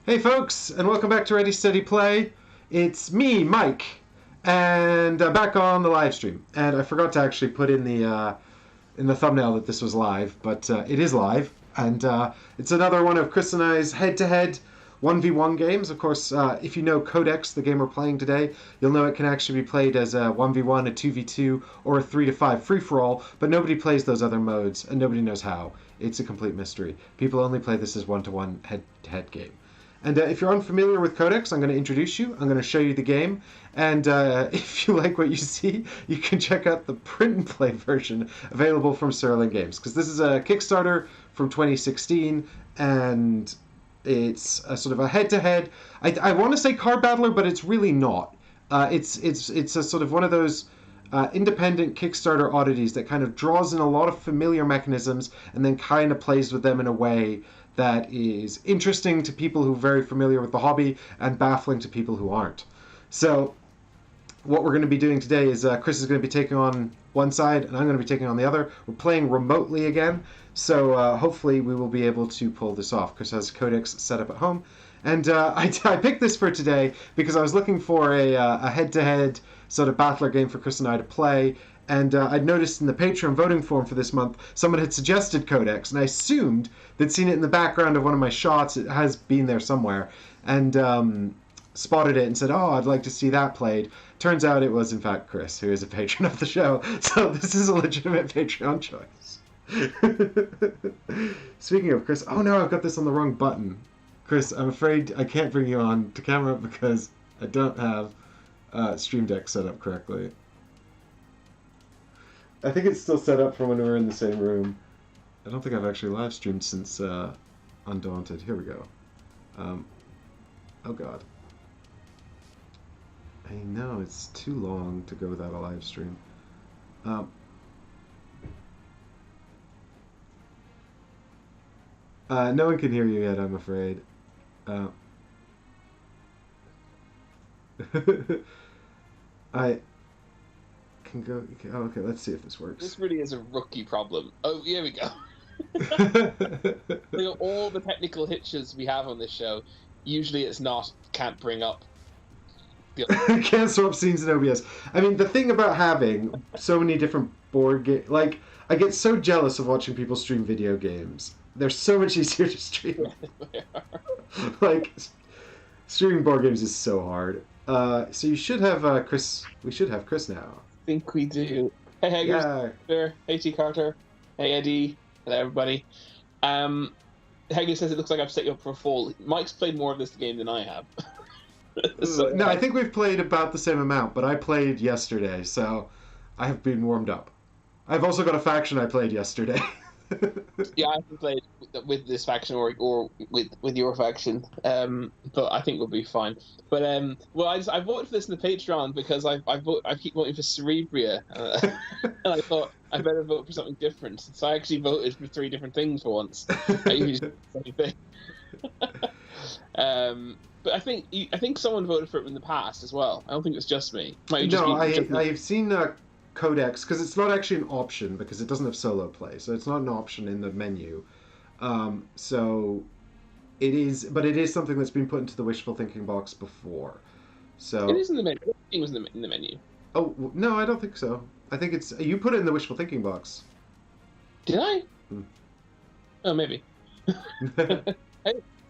Hey folks, and welcome back to Ready Steady Play. It's me, Mike, and back on the live stream. And I forgot to actually put in the thumbnail that this was live, but it is live, and it's another one of Chris and I's head-to-head 1v1 games. Of course, if you know Codex, the game we're playing today, you'll know it can actually be played as a 1v1, a 2v2, or a 3-5 free-for-all, but nobody plays those other modes, and nobody knows how. It's a complete mystery. People only play this as one-to-one head-to-head game. And if you're unfamiliar with Codex, I'm going to introduce you. I'm going to show you the game. And if you like what you see, you can check out the print and play version available from Sterling Games. Because this is a Kickstarter from 2016, and it's a sort of a head-to-head. I want to say card battler, but it's really not. It's a sort of one of those independent Kickstarter oddities that kind of draws in a lot of familiar mechanisms and then kind of plays with them in a way that is interesting to people who are very familiar with the hobby and baffling to people who aren't. So what we're going to be doing today is Chris is going to be taking on one side and I'm going to be taking on the other. We're playing remotely again, so hopefully we will be able to pull this off. Chris has Codex set up at home. And I picked this for today because I was looking for a head-to-head sort of battler game for Chris and I to play. And I'd noticed in the Patreon voting form for this month, someone had suggested Codex, and I assumed they'd seen it in the background of one of my shots. It has been there somewhere, and spotted it and said, "Oh, I'd like to see that played." Turns out it was, in fact, Chris, who is a patron of the show. So this is a legitimate Patreon choice. Speaking of Chris, oh no, I've got this on the wrong button. Chris, I'm afraid I can't bring you on to camera because I don't have Stream Deck set up correctly. I think it's still set up from when we were in the same room. I don't think I've actually live streamed since Undaunted. Here we go. Oh god. I know, it's too long to go without a live stream. No one can hear you yet, I'm afraid. I can go. Oh, okay, let's see if this works. This really is a rookie problem. Oh, here we go. Look at all the technical hitches we have on this show. Usually it's not, can't bring up. Can't swap scenes in OBS. I mean, the thing about having so many different board games, like, I get so jealous of watching people stream video games. They're so much easier to stream. Like, streaming board games is so hard. So you should have Chris. We should have Chris now. I think we do. Hey, Haggers. Yeah. Hey, T. Carter. Hey, Eddie. Hello, everybody. Haggers says it looks like I've set you up for a fall. Mike's played more of this game than I have. So, no, I think we've played about the same amount, but I played yesterday, so I have been warmed up. I've also got a faction I played yesterday. Yeah, I haven't played with this faction or with your faction, but I think we'll be fine. But well, I voted for this in the Patreon because I keep voting for Cerebria, and I thought I better vote for something different. So I actually voted for 3 different things for once. I usually do the same thing. But I think someone voted for it in the past as well. I don't think it's just me. I've seen Codex, because it's not actually an option because it doesn't have solo play, so it's not an option in the menu. So it is, but it is something that's been put into the wishful thinking box before. So it is in the menu. It was in the menu. Oh no, I don't think so. I think it's you put it in the wishful thinking box. Did I? Oh, maybe. I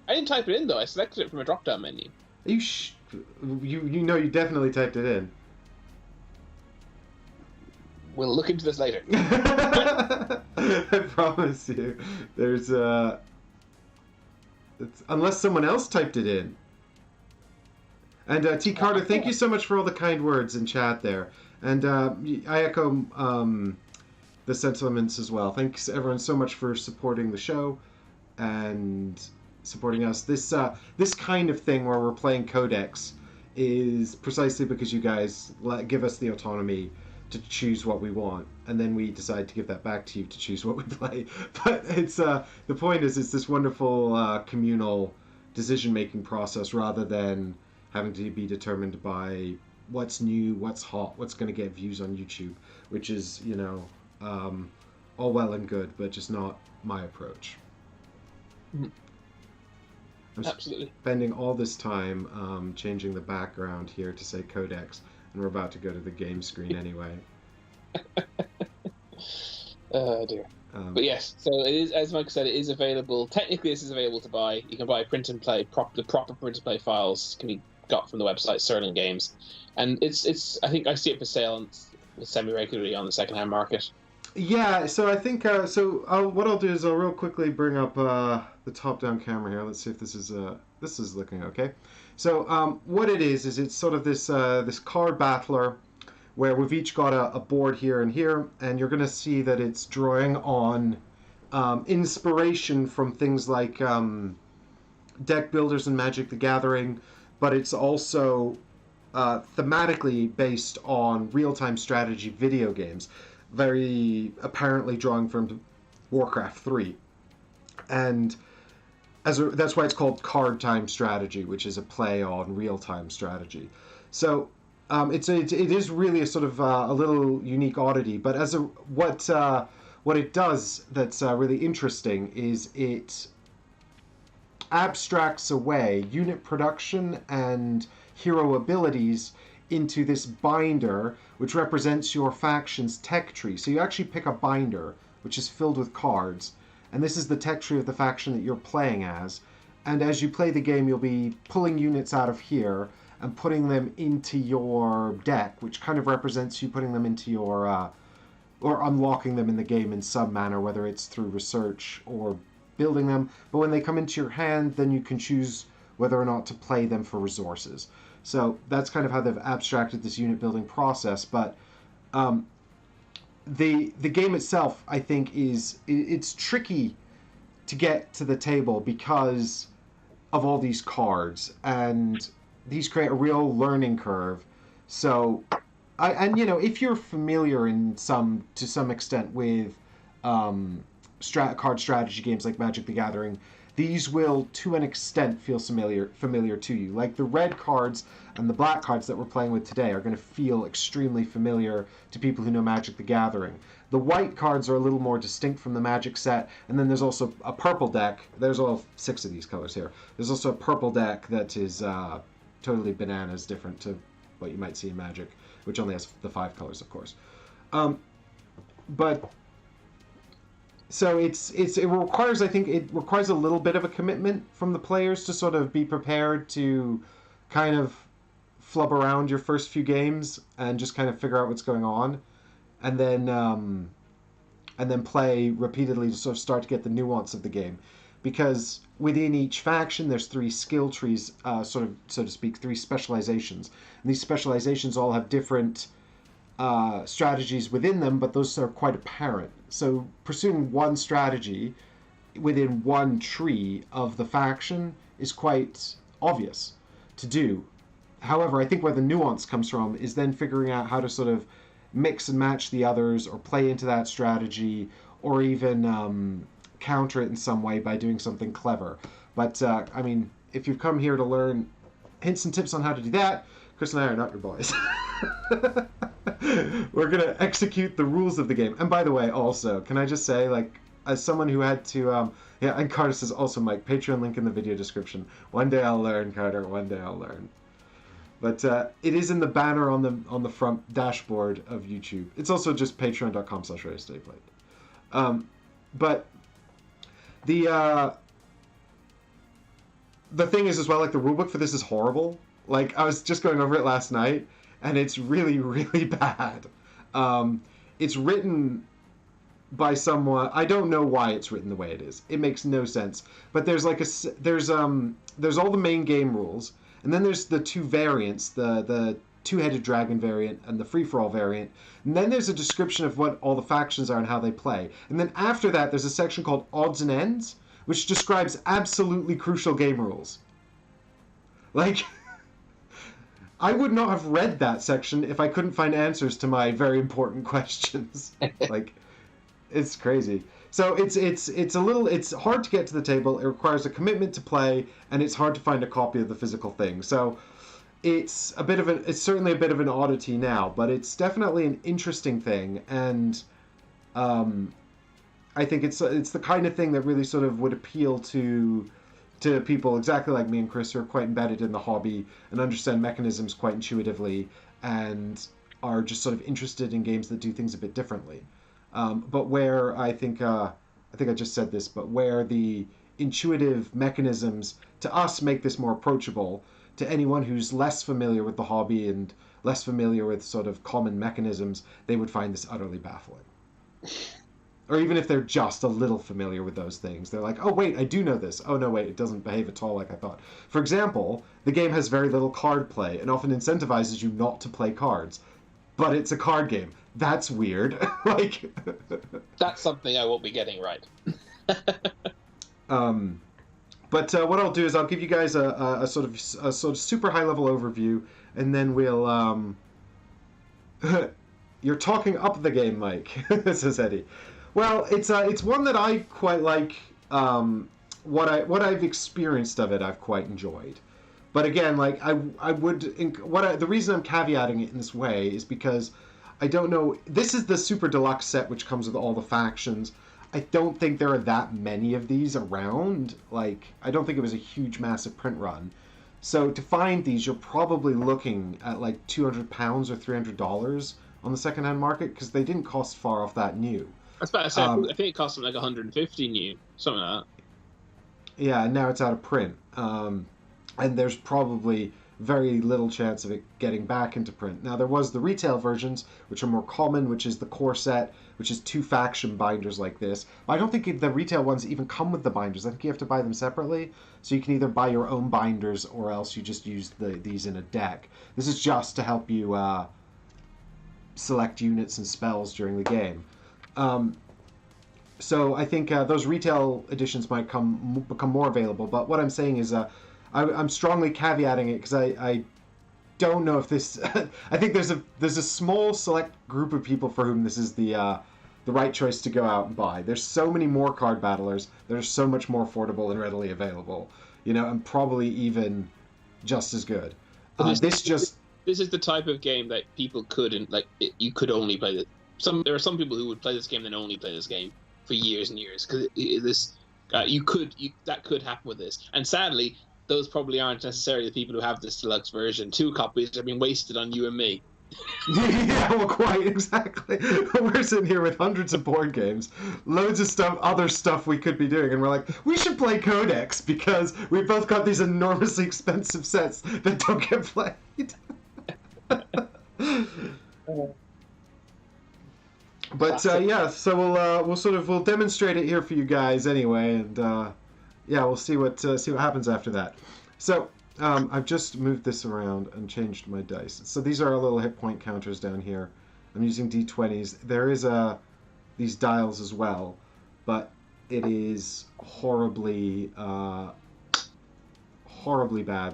didn't type it in though. I selected it from a drop-down menu. You know you definitely typed it in. We'll look into this later. I promise you. There's unless someone else typed it in. And T. Carter, thank you so much for all the kind words in chat there. And I echo the sentiments as well. Thanks everyone so much for supporting the show and supporting us. This kind of thing where we're playing Codex is precisely because you guys give us the autonomy to choose what we want, and then we decide to give that back to you to choose what we play. But it's the point is it's this wonderful communal decision-making process rather than having to be determined by what's new, what's hot, what's going to get views on YouTube, which is, you know, all well and good, but just not my approach. I'm absolutely. spending all this time changing the background here to say Codex, and we're about to go to the game screen anyway. Oh dear. But yes, so it is, as Mike said, it is available. Technically, this is available to buy. You can buy print and play. The proper print and play files can be got from the website Sterling Games, and it's. I think I see it for sale semi-regularly on the secondhand market. Yeah, so I think what I'll do is I'll real quickly bring up the top-down camera here. Let's see if this is looking okay. So what it is it's sort of this card battler where we've each got a board here, and you're going to see that it's drawing on inspiration from things like deck builders and Magic the Gathering, but it's also thematically based on real-time strategy video games, very apparently drawing from Warcraft 3. And that's why it's called Card Time Strategy, which is a play on real-time strategy. So it is really a sort of a little unique oddity, but what it does that's really interesting is it abstracts away unit production and hero abilities into this binder, which represents your faction's tech tree. So you actually pick a binder, which is filled with cards, and this is the tech tree of the faction that you're playing as. And as you play the game, you'll be pulling units out of here and putting them into your deck, which kind of represents you putting them into your, or unlocking them in the game in some manner, whether it's through research or building them. But when they come into your hand, then you can choose whether or not to play them for resources. So that's kind of how they've abstracted this unit building process. But the game itself, I think, it's tricky to get to the table because of all these cards, and these create a real learning curve. So, if you're familiar to some extent with card strategy games like Magic the Gathering, these will, to an extent, feel familiar to you. Like the red cards and the black cards that we're playing with today are going to feel extremely familiar to people who know Magic the Gathering. The white cards are a little more distinct from the Magic set, and then there's also a purple deck. There's all 6 of these colors here. There's also a purple deck that is totally bananas, different to what you might see in Magic, which only has the 5 colors, of course. But so it requires, I think, a little bit of a commitment from the players to sort of be prepared to kind of flub around your first few games and just kind of figure out what's going on, and then play repeatedly to sort of start to get the nuance of the game. Because within each faction, there's 3 skill trees, so to speak, 3 specializations. And these specializations all have different strategies within them, but those are quite apparent. So pursuing one strategy within one tree of the faction is quite obvious to do. However, I think where the nuance comes from is then figuring out how to sort of mix and match the others, or play into that strategy, or even counter it in some way by doing something clever. But if you've come here to learn hints and tips on how to do that, Chris and I are not your boys. We're going to execute the rules of the game. And by the way, also, can I just say, like, as someone who had to, and Carter says also, Mike, Patreon link in the video description. One day I'll learn, Carter, one day I'll learn. But it is in the banner on the front dashboard of YouTube. It's also just patreon.com/ReadySteadyPlayed. But the thing is as well, like, the rulebook for this is horrible. Like, I was just going over it last night, and it's really, really bad. It's written by someone, I don't know why it's written the way it is. It makes no sense. But there's all the main game rules, and then there's the 2 variants, the two-headed dragon variant and the free-for-all variant. And then there's a description of what all the factions are and how they play. And then after that, there's a section called Odds and Ends, which describes absolutely crucial game rules. Like, I would not have read that section if I couldn't find answers to my very important questions. Like, it's crazy. So it's hard to get to the table. It requires a commitment to play, and it's hard to find a copy of the physical thing. So it's certainly a bit of an oddity now, but it's definitely an interesting thing, and I think it's the kind of thing that really sort of would appeal to to people exactly like me and Chris who are quite embedded in the hobby and understand mechanisms quite intuitively and are just sort of interested in games that do things a bit differently. But where I think I just said this, but where the intuitive mechanisms to us make this more approachable to anyone who's less familiar with the hobby and less familiar with sort of common mechanisms, they would find this utterly baffling. Or even if they're just a little familiar with those things, they're like, oh, wait, I do know this. Oh, no, wait, it doesn't behave at all like I thought. For example, the game has very little card play and often incentivizes you not to play cards. But it's a card game. That's weird. Like, that's something I won't be getting right. But what I'll do is I'll give you guys a sort of super high level overview, and then we'll You're talking up the game, Mike, says Eddie. Well, it's one that I quite like. What I've experienced of it, I've quite enjoyed. But again, like the reason I'm caveating it in this way is because I don't know. This is the Super Deluxe set, which comes with all the factions. I don't think there are that many of these around. Like, I don't think it was a huge, massive print run. So to find these, you're probably looking at like £200 or $300 on the secondhand market because they didn't cost far off that new. That's about to say, I think it cost them like 150 new, something like that. Yeah, and now it's out of print. And there's probably very little chance of it getting back into print. Now, there was the retail versions, which are more common, which is the core set, which is 2 faction binders like this. I don't think the retail ones even come with the binders. I think you have to buy them separately. So you can either buy your own binders or else you just use these in a deck. This is just to help you select units and spells during the game. So I think those retail editions might become more available. But what I'm saying is I'm strongly caveating it because I don't know if this. I think there's a small select group of people for whom this is the right choice to go out and buy. There's so many more card battlers that are so much more affordable and readily available, and probably even just as good. This is the type of game that people couldn't you could only play it. There are some people who would play this game and only play this game for years and years because that could happen with this. And sadly, those probably aren't necessarily the people who have this deluxe version. 2 copies are being wasted on you and me. Yeah, well, quite exactly. We're sitting here with hundreds of board games, loads of other stuff we could be doing, and we're like, we should play Codex because we've both got these enormously expensive sets that don't get played. But yeah, so we'll demonstrate it here for you guys anyway, and yeah, we'll see what happens after that. So I've just moved this around and changed my dice. So these are our little hit point counters down here. I'm using D20s. There is these dials as well, but it is horribly bad,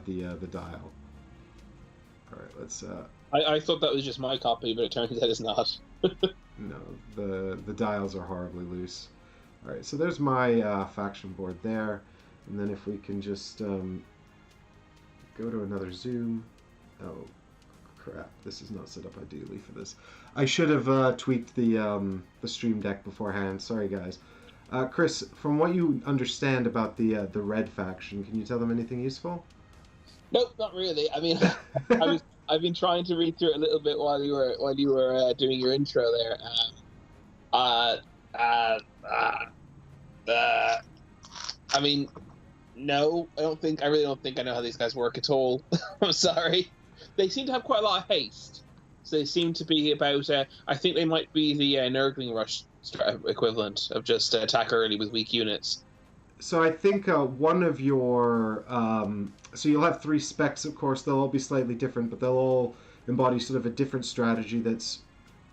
the dial. All right, let's. I thought that was just my copy, but it turns out it's not. No, the dials are horribly loose. All right, so there's my faction board there, and then if we can just go to another zoom. Oh, crap! This is not set up ideally for this. I should have tweaked the stream deck beforehand. Sorry, guys. Chris, from what you understand about the red faction, can you tell them anything useful? Nope, not really. I mean, I've been trying to read through it a little bit while you were doing your intro there. I mean, no, I really don't think I know how these guys work at all. I'm sorry. They seem to have quite a lot of haste. So they seem to be about. I think they might be the Nurgling Rush equivalent of just attack early with weak units. So I think one of your so you'll have 3 specs, of course. They'll all be slightly different, but they'll all embody sort of a different strategy that's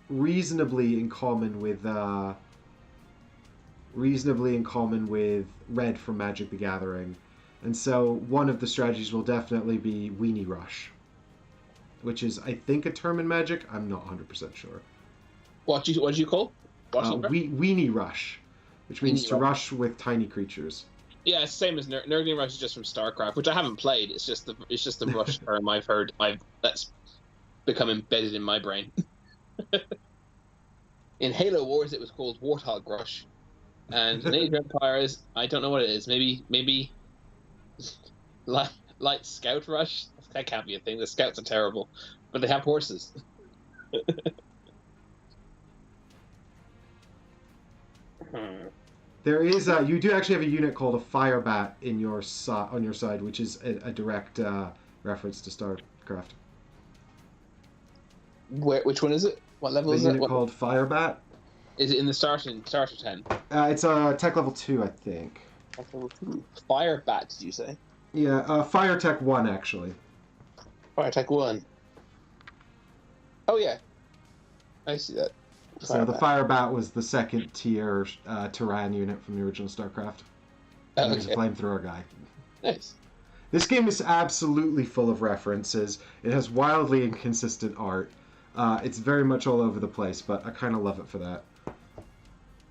reasonably in common with Red from Magic the Gathering. And so one of the strategies will definitely be Weenie Rush, which is, I think, a term in Magic. I'm not 100% sure. What did you call? Weenie Rush, which means to rush with tiny creatures. Yeah, it's the same as Nurgling Rush is just from StarCraft, which I haven't played. It's just the rush term I've heard. That's become embedded in my brain. In Halo Wars, it was called Warthog Rush, and in Age of Empires, I don't know what it is. Maybe light, light scout rush. That can't be a thing. The scouts are terrible, but they have horses. There is you do actually have a unit called a fire bat in your on your side, which is a direct reference to StarCraft. Which one is it? What level is it? A unit called fire bat. Is it in the starter 10? It's a tech level 2, I think. Fire bat, did you say? Yeah, fire tech 1 actually. Fire tech 1. Oh yeah, I see that. So the fire bat was the second tier Terran unit from the original StarCraft. He was a flamethrower guy. Nice. This game is absolutely full of references. It has wildly inconsistent art. It's very much all over the place, but I kind of love it for that.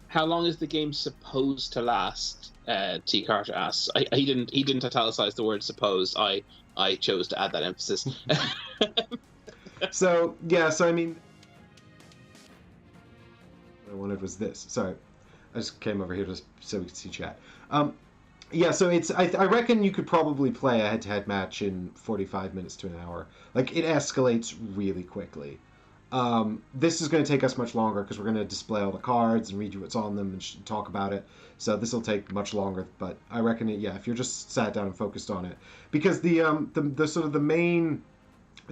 How long is the game supposed to last? T. Carter asks. He didn't italicize the word "supposed." I chose to add that emphasis. So I mean, what I wanted was this. Sorry, I just came over here just so we could see chat. Yeah, so it's I reckon you could probably play a head-to-head match in 45 minutes to an hour. Like, it escalates really quickly. This is going to take us much longer because we're going to display all the cards and read you what's on them and talk about it. So this will take much longer, but I reckon if you're just sat down and focused on it, because the sort of the main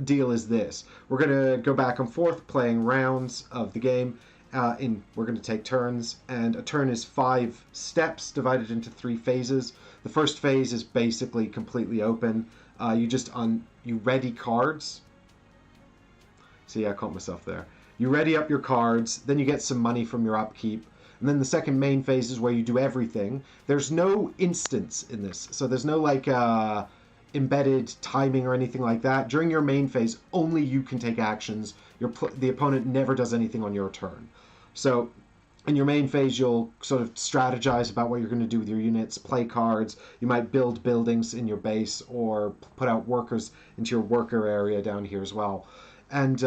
deal is this: we're going to go back and forth playing rounds of the game. We're going to take turns, and a turn is 5 steps divided into 3 phases. The first phase is basically completely open. You ready cards. See, I caught myself there. You ready up your cards, then you get some money from your upkeep, and then the second main phase is where you do everything. There's no instance in this, so there's no embedded timing or anything like that. During your main phase, only you can take actions. The opponent never does anything on your turn. So in your main phase, you'll sort of strategize about what you're going to do with your units, play cards. You might build buildings in your base or put out workers into your worker area down here as well. And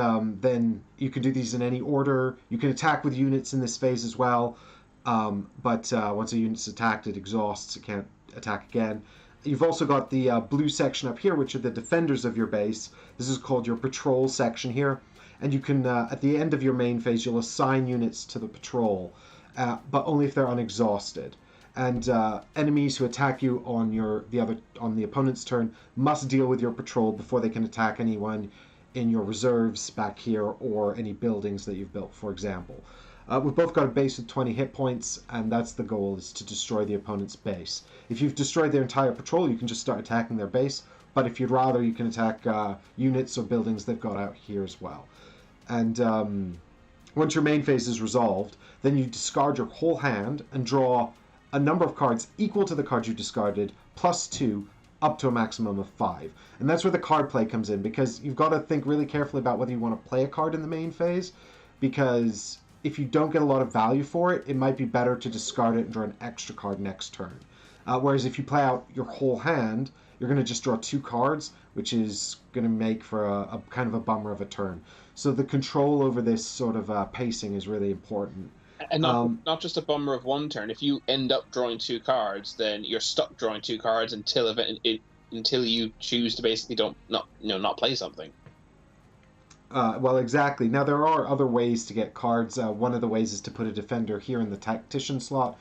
then you can do these in any order. You can attack with units in this phase as well. But once a unit's attacked, it exhausts. It can't attack again. You've also got the blue section up here, which are the defenders of your base. This is called your patrol section here. And you can, at the end of your main phase, you'll assign units to the patrol, but only if they're unexhausted. And enemies who attack you on the opponent's turn must deal with your patrol before they can attack anyone in your reserves back here or any buildings that you've built, for example. We've both got a base with 20 hit points, and that's the goal, is to destroy the opponent's base. If you've destroyed their entire patrol, you can just start attacking their base, but if you'd rather, you can attack units or buildings they've got out here as well. And once your main phase is resolved, then you discard your whole hand and draw a number of cards equal to the cards you discarded, plus 2, up to a maximum of 5. And that's where the card play comes in, because you've got to think really carefully about whether you want to play a card in the main phase, because if you don't get a lot of value for it, it might be better to discard it and draw an extra card next turn. Whereas if you play out your whole hand, you're going to just draw 2 cards, which is going to make for a kind of a bummer of a turn. So the control over this sort of pacing is really important. And not just a bummer of one turn. If you end up drawing 2 cards, then you're stuck drawing 2 cards until you choose to basically not play something. Well, exactly. Now there are other ways to get cards. One of the ways is to put a defender here in the technician slot.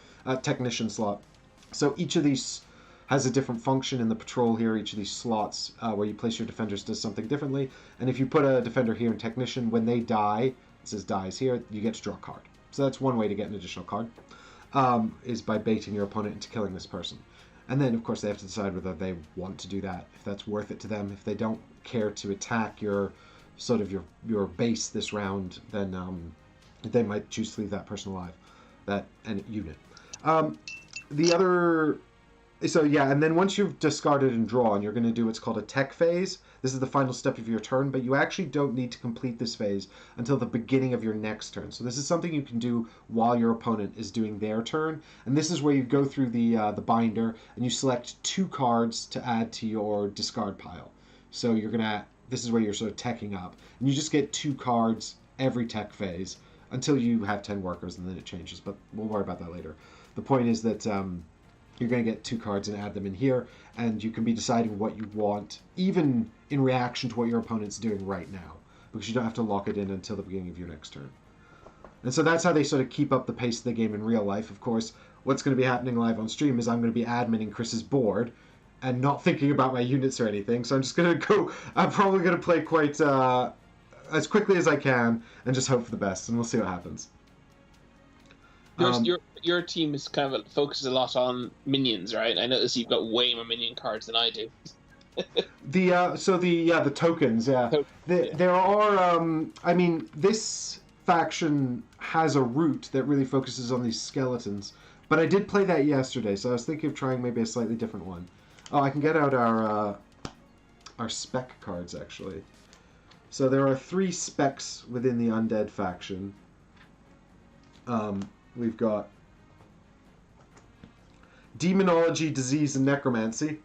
So each of these has a different function in the patrol here. Each of these slots where you place your defenders does something differently. And if you put a defender here in technician, when they die, it says dies here, you get to draw a card. So that's one way to get an additional card, is by baiting your opponent into killing this person. And then, of course, they have to decide whether they want to do that, if that's worth it to them. If they don't care to attack your base this round, then they might choose to leave that person alive, that unit. And then once you've discarded and drawn, you're going to do what's called a tech phase. This is the final step of your turn, but you actually don't need to complete this phase until the beginning of your next turn. So this is something you can do while your opponent is doing their turn. And this is where you go through the binder and you select 2 cards to add to your discard pile. So this is where you're sort of teching up. And you just get 2 cards every tech phase until you have 10 workers, and then it changes. But we'll worry about that later. The point is that you're going to get 2 cards and add them in here, and you can be deciding what you want, even in reaction to what your opponent's doing right now, because you don't have to lock it in until the beginning of your next turn. And so that's how they sort of keep up the pace of the game in real life. Of course, what's going to be happening live on stream is I'm going to be adminning Chris's board and not thinking about my units or anything. So I'm just going to go... I'm probably going to play quite as quickly as I can and just hope for the best, and we'll see what happens. Your team is kind of focuses a lot on minions, right? I notice you've got way more minion cards than I do. The tokens, yeah. There are, I mean, this faction has a route that really focuses on these skeletons, but I did play that yesterday, so I was thinking of trying maybe a slightly different one. Oh, I can get out our spec cards, actually. So there are 3 specs within the Undead faction. We've got Demonology, Disease, and Necromancy.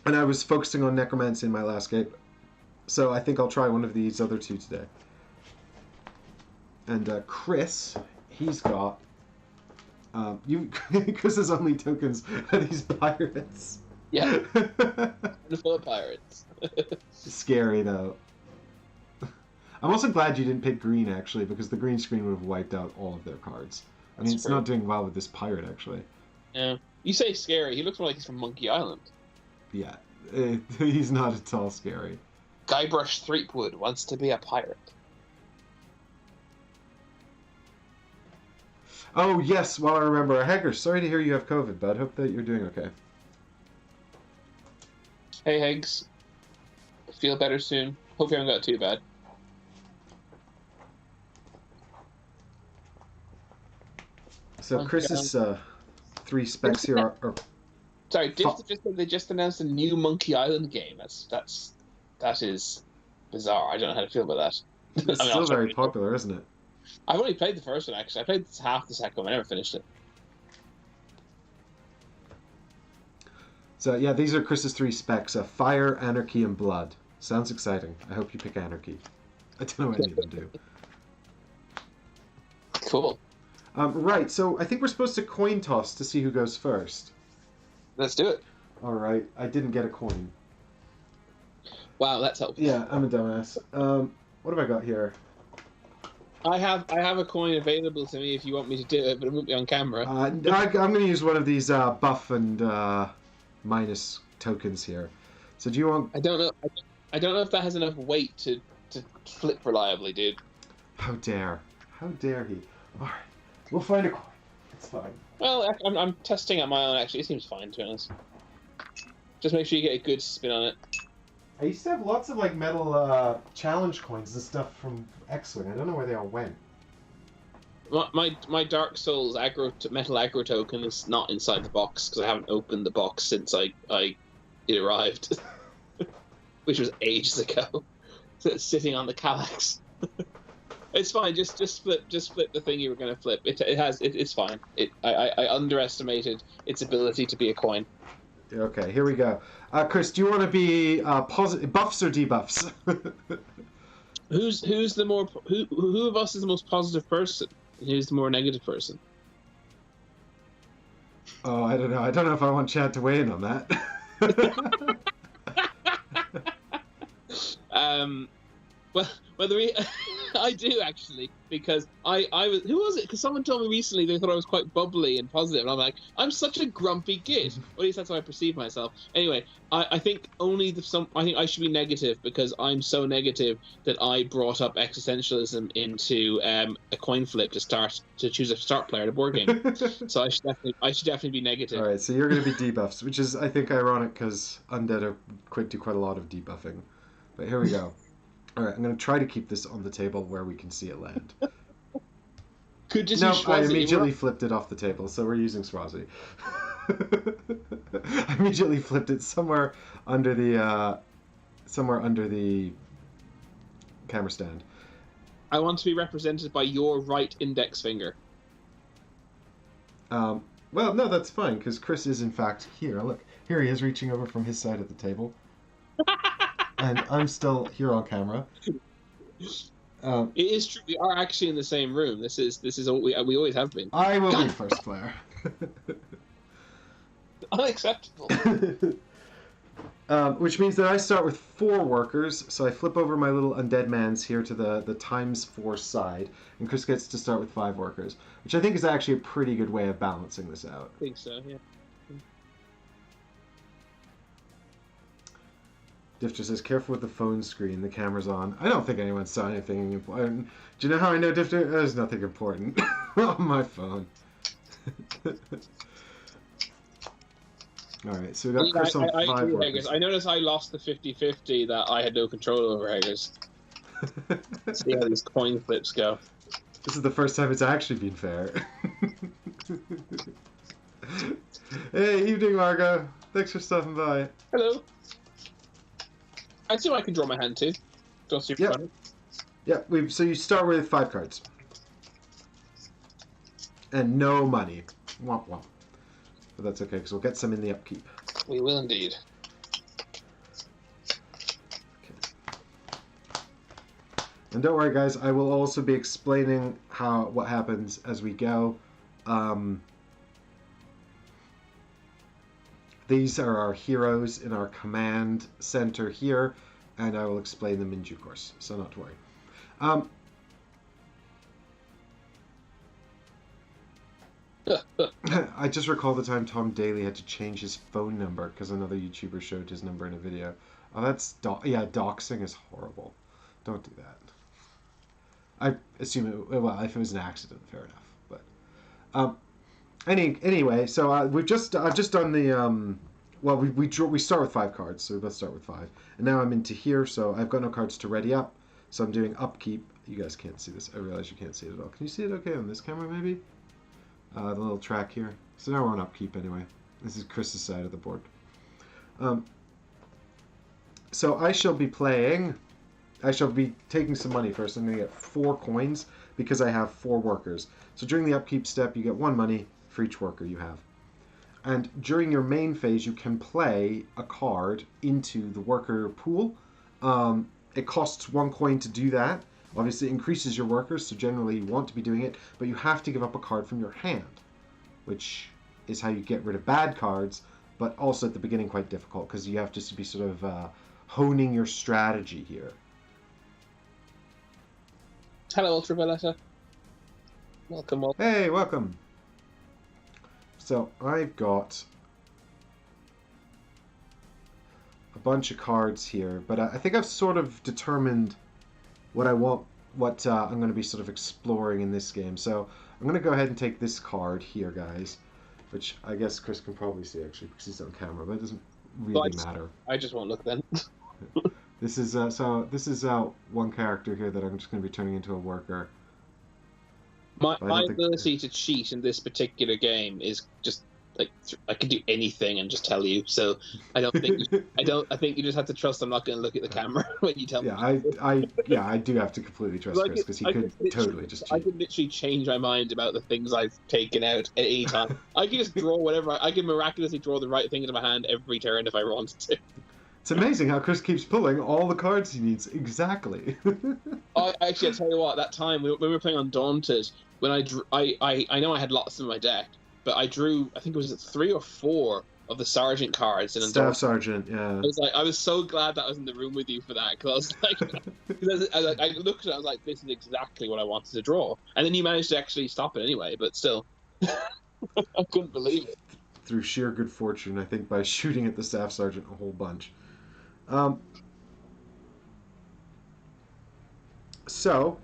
And I was focusing on Necromancy in my last game, so I think I'll try one of these other 2 today. And Chris, he's got... Chris's only tokens are these pirates. Yeah. Full of pirates. Scary, though. I'm also glad you didn't pick green, actually, because the green screen would have wiped out all of their cards. I mean, it's not doing well with this pirate, actually. Yeah. You say scary. He looks more like he's from Monkey Island. Yeah. He's not at all scary. Guybrush Threepwood wants to be a pirate. Oh, yes, while I remember. Hager, sorry to hear you have COVID, bud. Hope that you're doing okay. Hey, Higgs. Feel better soon. Hope you haven't got too bad. So Chris's 3 specs here are... Sorry, they just announced a new Monkey Island game. That is bizarre. I don't know how to feel about that. It's still very popular, isn't it? I've only played the first one, actually. I played half the second one. I never finished it. So, yeah, these are Chris's 3 specs. Fire, Anarchy, and Blood. Sounds exciting. I hope you pick Anarchy. I don't know what any of them do. Cool. Right, so I think we're supposed to coin toss to see who goes first. Let's do it. All right, I didn't get a coin. Wow, that's helpful. Yeah, I'm a dumbass. What have I got here? I have a coin available to me if you want me to do it, but it won't be on camera. I'm going to use one of these buff and minus tokens here. So do you want... I don't know if that has enough weight to flip reliably, dude. How dare he? All right, we'll find a coin. It's fine. Well, I'm testing out my own, actually. It seems fine, to be honest. Just make sure you get a good spin on it. I used to have lots of like metal challenge coins and stuff from X-Wing. I don't know where they all went. My Dark Souls metal aggro token is not inside the box because I haven't opened the box since it arrived, which was ages ago. So it's sitting on the Kallax. It's fine. Just flip the thing you were going to flip. It's fine. I underestimated its ability to be a coin. Okay, here we go. Chris, do you want to be buffs or debuffs? Who of us is the most positive person? And who's the more negative person? Oh, I don't know. I don't know if I want Chad to weigh in on that. I do actually, because I was, who was it? Because someone told me recently they thought I was quite bubbly and positive, and I'm like, I'm such a grumpy git. Or at least that's how I perceive myself. Anyway, I think I think I should be negative because I'm so negative that I brought up existentialism into a coin flip to choose a start player at a board game. So I should definitely be negative. All right, so you're going to be debuffs, which is I think ironic because Undead do quite a lot of debuffing. But here we go. All right, I'm going to try to keep this on the table where we can see it land. I immediately flipped it off the table, so we're using Swazi. I immediately flipped it somewhere under the camera stand. I want to be represented by your right index finger. Well, no, that's fine, because Chris is in fact here. Look, here he is reaching over from his side of the table. And I'm still here on camera. It is true. We are actually in the same room. This is what we always have been. I will be first player. Unacceptable. Which means that I start with 4 workers, so I flip over my little undead mans here to the times 4 side, and Chris gets to start with 5 workers, which I think is actually a pretty good way of balancing this out. I think so, yeah. Diff just says, careful with the phone screen, the camera's on. I don't think anyone saw anything important. Do you know how I know Diff? There's nothing important on my phone. Alright, so we got Chris on 5 workers. I noticed I lost the 50-50 that I had no control over Haggers. See how these coin flips go. This is the first time it's actually been fair. Hey, evening, Margo. Thanks for stopping by. Hello. I assume I can draw my hand too. Don't super funny. Yeah, so you start with 5 cards. And no money. Womp womp. But that's okay, because we'll get some in the upkeep. We will indeed. Okay. And don't worry, guys, I will also be explaining what happens as we go. These are our heroes in our command center here, and I will explain them in due course, so not to worry. I just recall the time Tom Daly had to change his phone number because another YouTuber showed his number in a video. Oh, that's doxing is horrible. Don't do that. I assume well, if it was an accident, fair enough. But anyway, so I've just done the well, we start with 5 cards, so we both start with 5, and now I'm into here, so I've got no cards to ready up, so I'm doing upkeep. You guys can't see this. I realize you can't see it at all. Can you see it okay on this camera, maybe? The little track here. So now we're on upkeep anyway. This is Chris's side of the board. So I shall be taking some money first. I'm going to get 4 coins because I have 4 workers. So during the upkeep step, you get 1 money for each worker you have. And during your main phase, you can play a card into the worker pool. It costs 1 coin to do that. Obviously, it increases your workers, so generally you want to be doing it, but you have to give up a card from your hand, which is how you get rid of bad cards, but also at the beginning quite difficult, because you have to be sort of honing your strategy here. Hello, Ultravioletta. Welcome. Hey, welcome. So, I've got a bunch of cards here, but I think I've sort of determined what I want, what I'm going to be sort of exploring in this game. So I'm going to go ahead and take this card here, guys, which I guess Chris can probably see actually because he's on camera, but it doesn't really matter. I just won't look then. This is this is one character here that I'm just going to be turning into a worker. My ability to cheat in this particular game is just like I can do anything and just tell you. So I don't think I think you just have to trust I'm not going to look at the camera when you tell me. I do have to completely trust Chris because he could totally just cheat. I could literally change my mind about the things I've taken out at any time. I can just draw whatever. I can miraculously draw the right thing into my hand every turn if I wanted to. It's amazing how Chris keeps pulling all the cards he needs exactly. Actually, I tell you what. That time when we were playing Undaunted, when I know I had lots in my deck. But I drew, I think it was 3 or 4 of the sergeant cards. And Staff sergeant, yeah. I was so glad that I was in the room with you for that because I was like, I looked at it, I was like, this is exactly what I wanted to draw. And then you managed to actually stop it anyway. But still, I couldn't believe it. Through sheer good fortune, I think, by shooting at the staff sergeant a whole bunch. So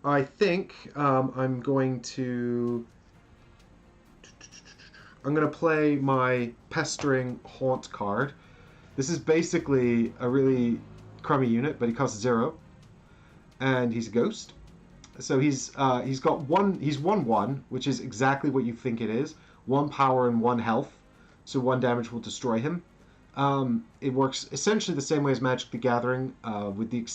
I think I'm going to play my Pestering Haunt card. This is basically a really crummy unit, but he costs 0, and he's a ghost. So he's got 1/1, which is exactly what you think it is. 1 power and 1 health, so 1 damage will destroy him. It works essentially the same way as Magic the Gathering. With the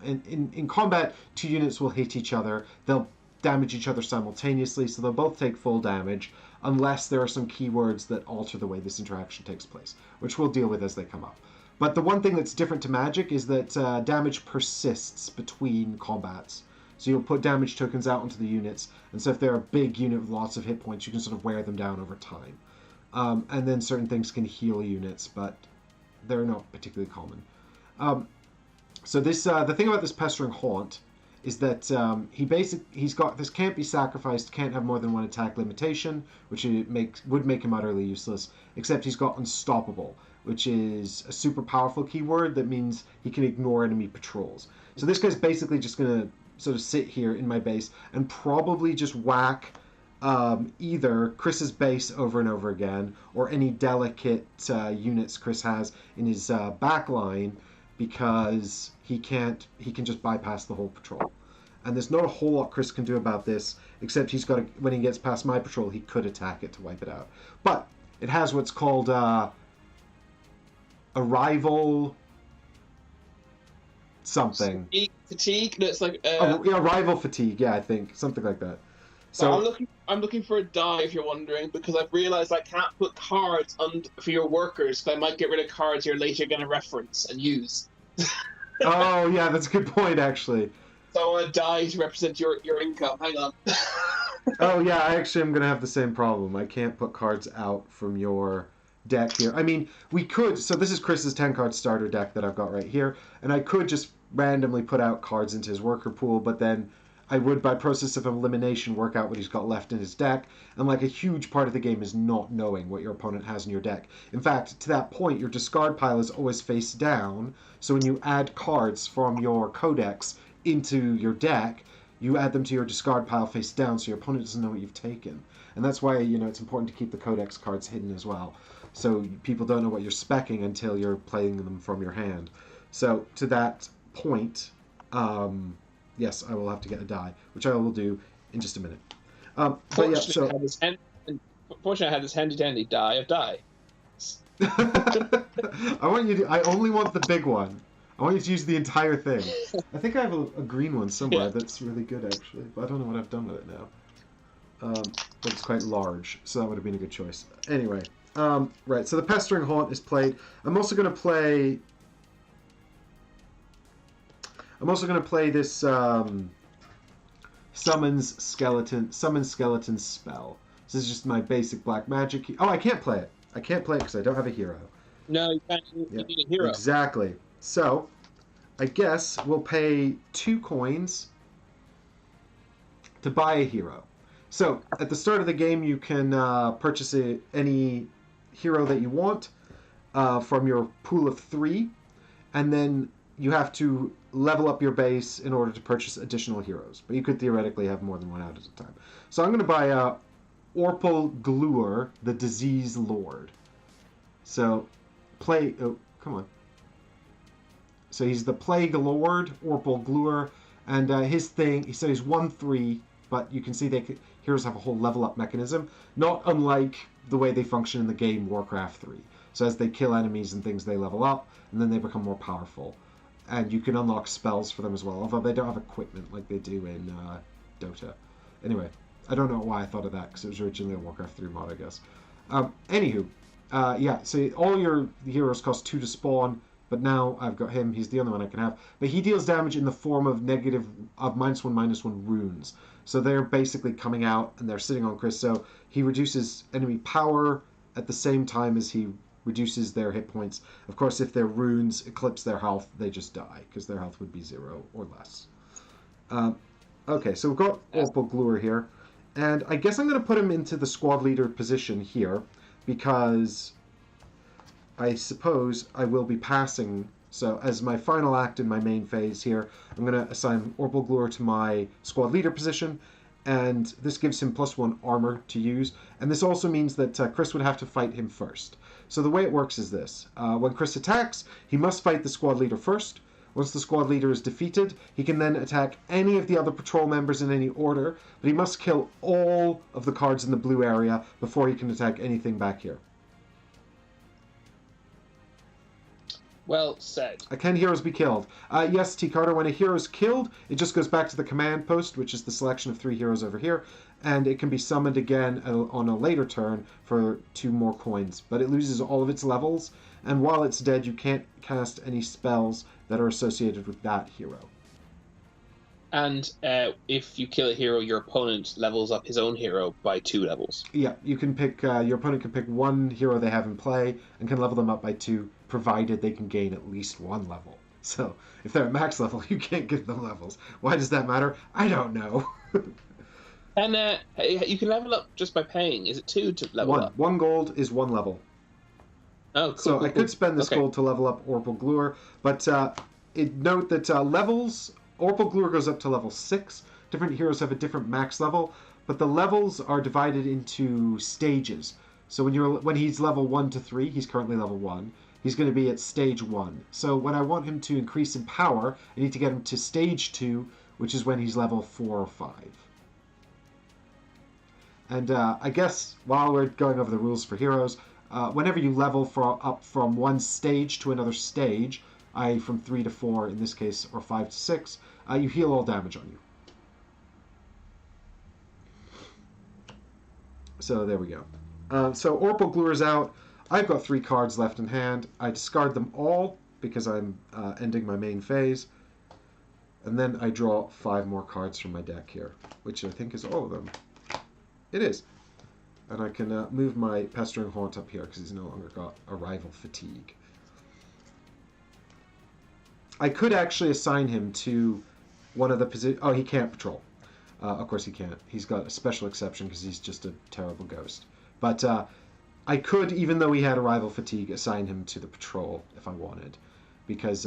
in combat, 2 units will hit each other. They'll damage each other simultaneously, so they'll both take full damage, unless there are some keywords that alter the way this interaction takes place, which we'll deal with as they come up. But the one thing that's different to Magic is that damage persists between combats. So you'll put damage tokens out onto the units, and so if they're a big unit with lots of hit points, you can sort of wear them down over time. And then certain things can heal units, but they're not particularly common. So this the thing about this Pestering Haunt is that he's got this can't be sacrificed, can't have more than one attack limitation, which would make him utterly useless, except he's got Unstoppable, which is a super powerful keyword that means he can ignore enemy patrols. So this guy's basically just going to sort of sit here in my base and probably just whack either Chris's base over and over again, or any delicate units Chris has in his back line, because he can just bypass the whole patrol. And there's not a whole lot Chris can do about this, except he's got to, when he gets past my patrol, he could attack it to wipe it out. But it has what's called arrival something. Fatigue? No, it's like arrival fatigue. Yeah, I think something like that. So I'm looking for a die, if you're wondering, because I've realised I can't put cards for your workers, because I might get rid of cards you're later going to reference and use. Oh yeah, that's a good point actually. So I want a die to represent your income. Hang on. Oh yeah, I actually am going to have the same problem. I can't put cards out from your deck here. I mean, we could. So this is Chris's 10-card starter deck that I've got right here, and I could just randomly put out cards into his worker pool, but then I would, by process of elimination, work out what he's got left in his deck. And like a huge part of the game is not knowing what your opponent has in your deck. In fact, to that point, your discard pile is always face down. So when you add cards from your Codex into your deck, you add them to your discard pile face down, so your opponent doesn't know what you've taken. And that's why, it's important to keep the Codex cards hidden as well. So people don't know what you're speccing until you're playing them from your hand. So to that point, yes, I will have to get a die, which I will do in just a minute. But yeah, so fortunately, I had this handy-dandy die of die. I only want the big one. I want you to use the entire thing. I think I have a green one somewhere that's really good, actually, but I don't know what I've done with it now. But it's quite large, so that would have been a good choice. Anyway, right, so the Pestering Haunt is played. I'm also going to play this Summon Skeleton spell. This is just my basic black magic. Oh, I can't play it. I can't play it because I don't have a hero. No, you can't. You need a hero. Exactly. So, I guess we'll pay 2 coins to buy a hero. So, at the start of the game, you can purchase any hero that you want from your pool of 3, and then you have to level up your base in order to purchase additional heroes. But you could theoretically have more than one out at a time. So I'm going to buy Orpal Gluer, the Disease Lord. So, oh, come on. So he's the Plague Lord, Orpal Gluer, and his thing, so he's 1/3, but you can see heroes have a whole level up mechanism, not unlike the way they function in the game Warcraft 3. So as they kill enemies and things, they level up, and then they become more powerful. And you can unlock spells for them as well, although they don't have equipment like they do in Dota. Anyway, I don't know why I thought of that, because it was originally a Warcraft 3 mod, I guess. Anywho, yeah, so all your heroes cost 2 to spawn, but now I've got him. He's the only one I can have. But he deals damage in the form of -1/-1 runes. So they're basically coming out, and they're sitting on Chris. So he reduces enemy power at the same time as he reduces their hit points. Of course, if their runes eclipse their health, they just die, because their health would be 0 or less. Okay, so we've got Orpal Gluer here. And I guess I'm going to put him into the squad leader position here, because I suppose I will be passing. So as my final act in my main phase here, I'm going to assign Orpal Gluer to my squad leader position, and this gives him +1 armor to use. And this also means that Chris would have to fight him first. So the way it works is this. When Chris attacks, he must fight the squad leader first. Once the squad leader is defeated, he can then attack any of the other patrol members in any order, but he must kill all of the cards in the blue area before he can attack anything back here. Well said. Can heroes be killed? Yes, T. Carter, when a hero is killed, it just goes back to the command post, which is the selection of 3 heroes over here, and it can be summoned again on a later turn for 2 more coins. But it loses all of its levels, and while it's dead, you can't cast any spells that are associated with that hero. And if you kill a hero, your opponent levels up his own hero by 2 levels. Yeah, you can pick. Your opponent can pick one hero they have in play and can level them up by 2, provided they can gain at least 1 level. So if they're at max level, you can't give them levels. Why does that matter? I don't know. And you can level up just by paying. Is it 2 to level up? 1 gold is 1 level. Oh, cool. So cool, I could spend this gold to level up Orpal Gluer, but note that levels, Orpal Gluer goes up to level 6. Different heroes have a different max level, but the levels are divided into stages. So when he's level 1 to 3, he's currently level 1, he's going to be at stage 1. So when I want him to increase in power, I need to get him to stage 2, which is when he's level 4 or 5. And I guess while we're going over the rules for heroes, whenever you level up from one stage to another stage, i.e. from 3 to 4 in this case, or 5 to 6, you heal all damage on you. So there we go. So Orpal Gluer's out. I've got 3 cards left in hand. I discard them all because I'm ending my main phase. And then I draw 5 more cards from my deck here, which I think is all of them. It is. And I can move my Pestering Haunt up here because he's no longer got Arrival Fatigue. I could actually assign him to one of the positions. Oh, he can't patrol. Of course he can't. He's got a special exception because he's just a terrible ghost. But I could, even though he had Arrival Fatigue, assign him to the patrol if I wanted. Because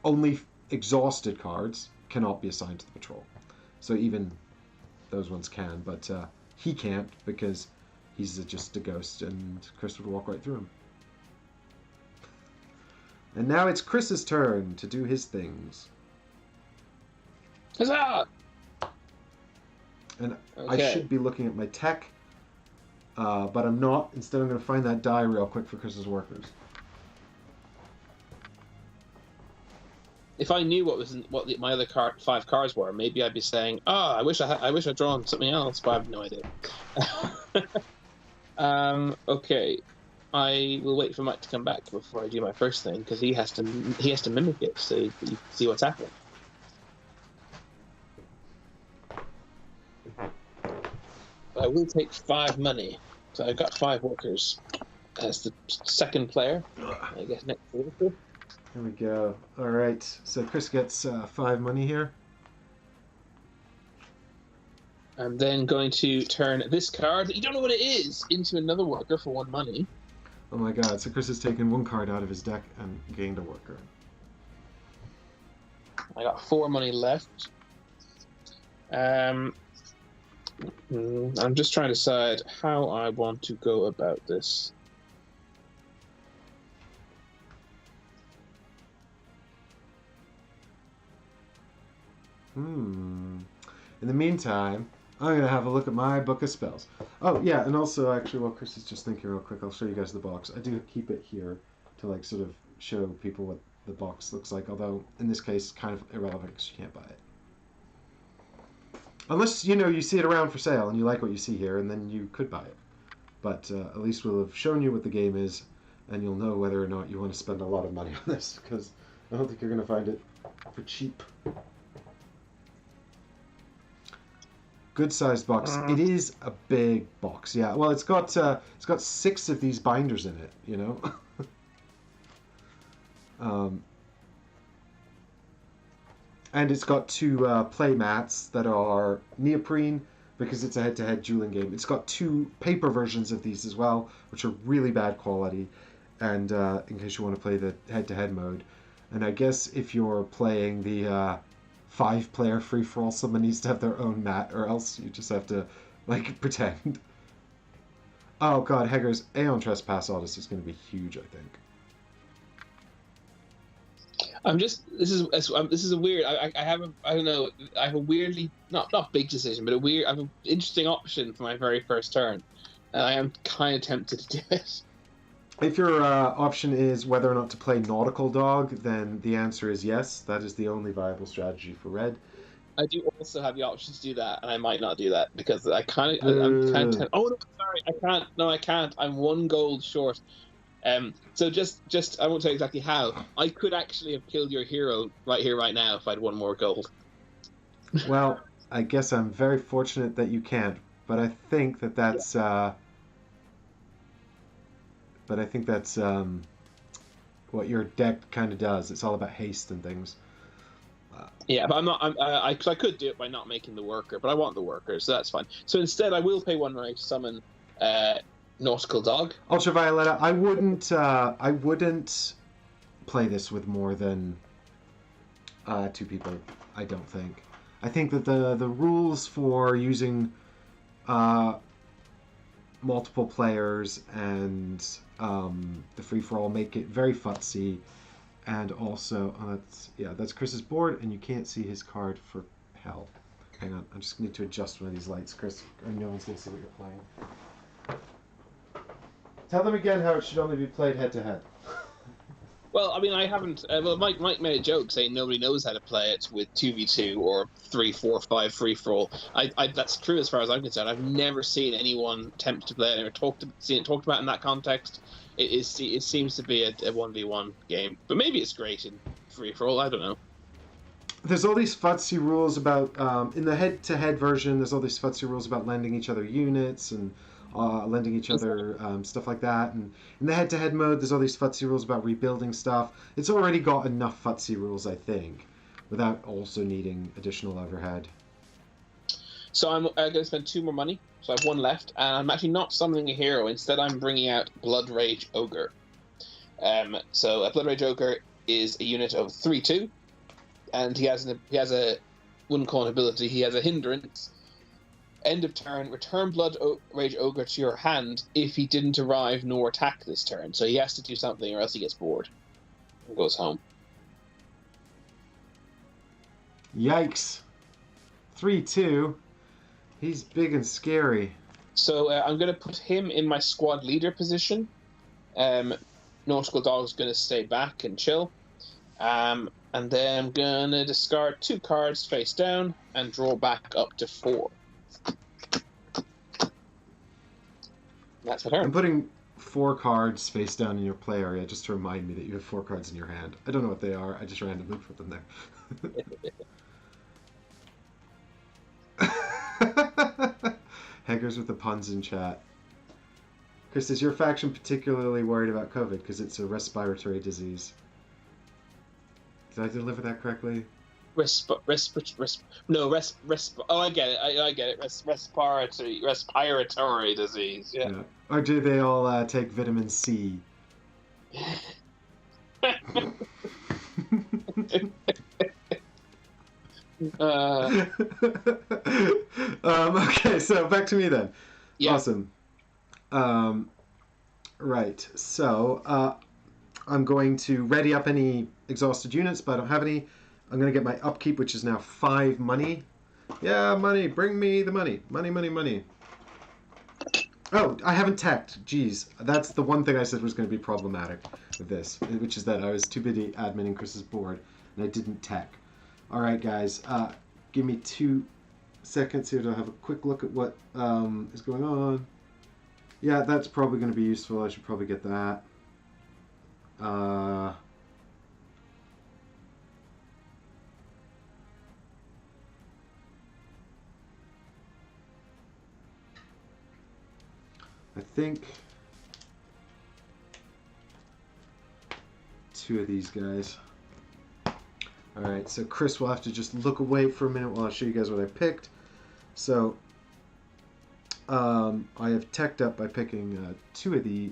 only exhausted cards cannot be assigned to the patrol. So even those ones can, but he can't because he's just a ghost and Chris would walk right through him. And now it's Chris's turn to do his things. Huzzah! And okay. I should be looking at my tech, but I'm not. Instead, I'm going to find that die real quick for Chris's workers. If I knew what my other 5 cards were, maybe I'd be saying, "Ah, I wish I'd drawn something else," but I have no idea. Okay, I will wait for Mike to come back before I do my first thing because he has to mimic it so you see what's happening. But I will take 5 money, so I've got 5 workers as the second player. I guess next week. There we go. All right. So Chris gets 5 money here. I'm then going to turn this card that you don't know what it is into another worker for 1 money. Oh my god. So Chris has taken 1 card out of his deck and gained a worker. I got 4 money left. I'm just trying to decide how I want to go about this. In the meantime, I'm going to have a look at my book of spells. Oh, yeah, and also, actually, while Chris is just thinking real quick, I'll show you guys the box. I do keep it here to, like, sort of show people what the box looks like, although, in this case, kind of irrelevant because you can't buy it. Unless, you see it around for sale and you like what you see here, and then you could buy it. But at least we'll have shown you what the game is, and you'll know whether or not you want to spend a lot of money on this, because I don't think you're going to find it for cheap. Good-sized box. It is a big box. Yeah. Well, it's got 6 of these binders in it. And it's got 2 play mats that are neoprene because it's a head-to-head dueling game. It's got 2 paper versions of these as well, which are really bad quality. And in case you want to play the head-to-head mode, and I guess if you're playing the 5-player free-for-all, someone needs to have their own mat, or else you just have to, like, pretend. Oh god, Heger's Aeon Trespass Odyssey is going to be huge, I think. This is a weird, I have a weirdly, not big decision, but I have an interesting option for my very first turn. And I am kind of tempted to do it. If your option is whether or not to play Nautical Dog, then the answer is yes. That is the only viable strategy for red. I do also have the option to do that, and I might not do that because I'm kind of. Oh no, sorry, I can't. No, I can't. I'm 1 gold short. So just I won't tell you exactly how. I could actually have killed your hero right here, right now, if I'd 1 more gold. Well, I guess I'm very fortunate that you can't, but I think that Yeah. that's but I think that's what your deck kind of does. It's all about haste and things. Uh, Yeah, but I'm not. Cause I could do it by not making the worker, but I want the worker, so that's fine. So instead, I will pay 1 mana to summon uh, Nautical Dog. Ultravioletta, I wouldn't play this with more than two people. I don't think. I think that the rules for using uh, multiple players and the free for all make it very futsy. And also, that's Chris's board, and you can't see his card for hell. Hang on, I just need to adjust one of these lights, Chris, or no one's gonna see what you're playing. Tell them again how it should only be played head to head. Well, I mean, I haven't. Well, Mike made a joke saying nobody knows how to play it with 2v2 or 3-4-5 free for all. That's true as far as I'm concerned. I've never seen anyone attempt to play it or seen it talked about in that context. It seems to be a 1v1 game, but maybe it's great in free for all. I don't know. There's all these futsy rules about in the head-to-head version. There's all these futsy rules about lending each other units and lending each other stuff like that. And in the head-to-head mode, there's all these futsy rules about rebuilding stuff. It's already got enough futsy rules, I think, without also needing additional overhead. So I'm going to spend 2 more money. So I have 1 left, and I'm actually not summoning a hero. Instead, I'm bringing out Blood Rage Ogre. So a Blood Rage Ogre is a unit of 3/2, and he has a wouldn't call an ability. He has a hindrance. End of turn, return Rage Ogre to your hand if he didn't arrive nor attack this turn. So he has to do something, or else he gets bored and goes home. Yikes! 3/2. He's big and scary. So I'm going to put him in my squad leader position. Nautical Dog's going to stay back and chill. And then I'm going to discard 2 cards face down and draw back up to 4. That's my turn. I'm putting 4 cards face down in your play area just to remind me that you have 4 cards in your hand. I don't know what they are. I just randomly put them there. Haggers with the puns in chat. Chris, is your faction particularly worried about COVID because it's a respiratory disease? Did I deliver that correctly? Oh, I get it. I get it. Respiratory disease. Yeah. Or do they all take vitamin C? Okay, so back to me then. Yeah. Awesome. Right, so I'm going to ready up any exhausted units, but I don't have any. I'm going to get my upkeep, which is now 5 money. Yeah, money. Bring me the money. Money, money, money. Oh, I haven't teched. Jeez, that's the one thing I said was going to be problematic with this, which is that I was too busy adminning Chris's board, and I didn't tech. All right, guys, give me 2 seconds here to have a quick look at what is going on. Yeah, that's probably going to be useful. I should probably get that. I think 2 of these guys. Alright, so Chris will have to just look away for a minute while I show you guys what I picked. So, I have teched up by picking 2 of the...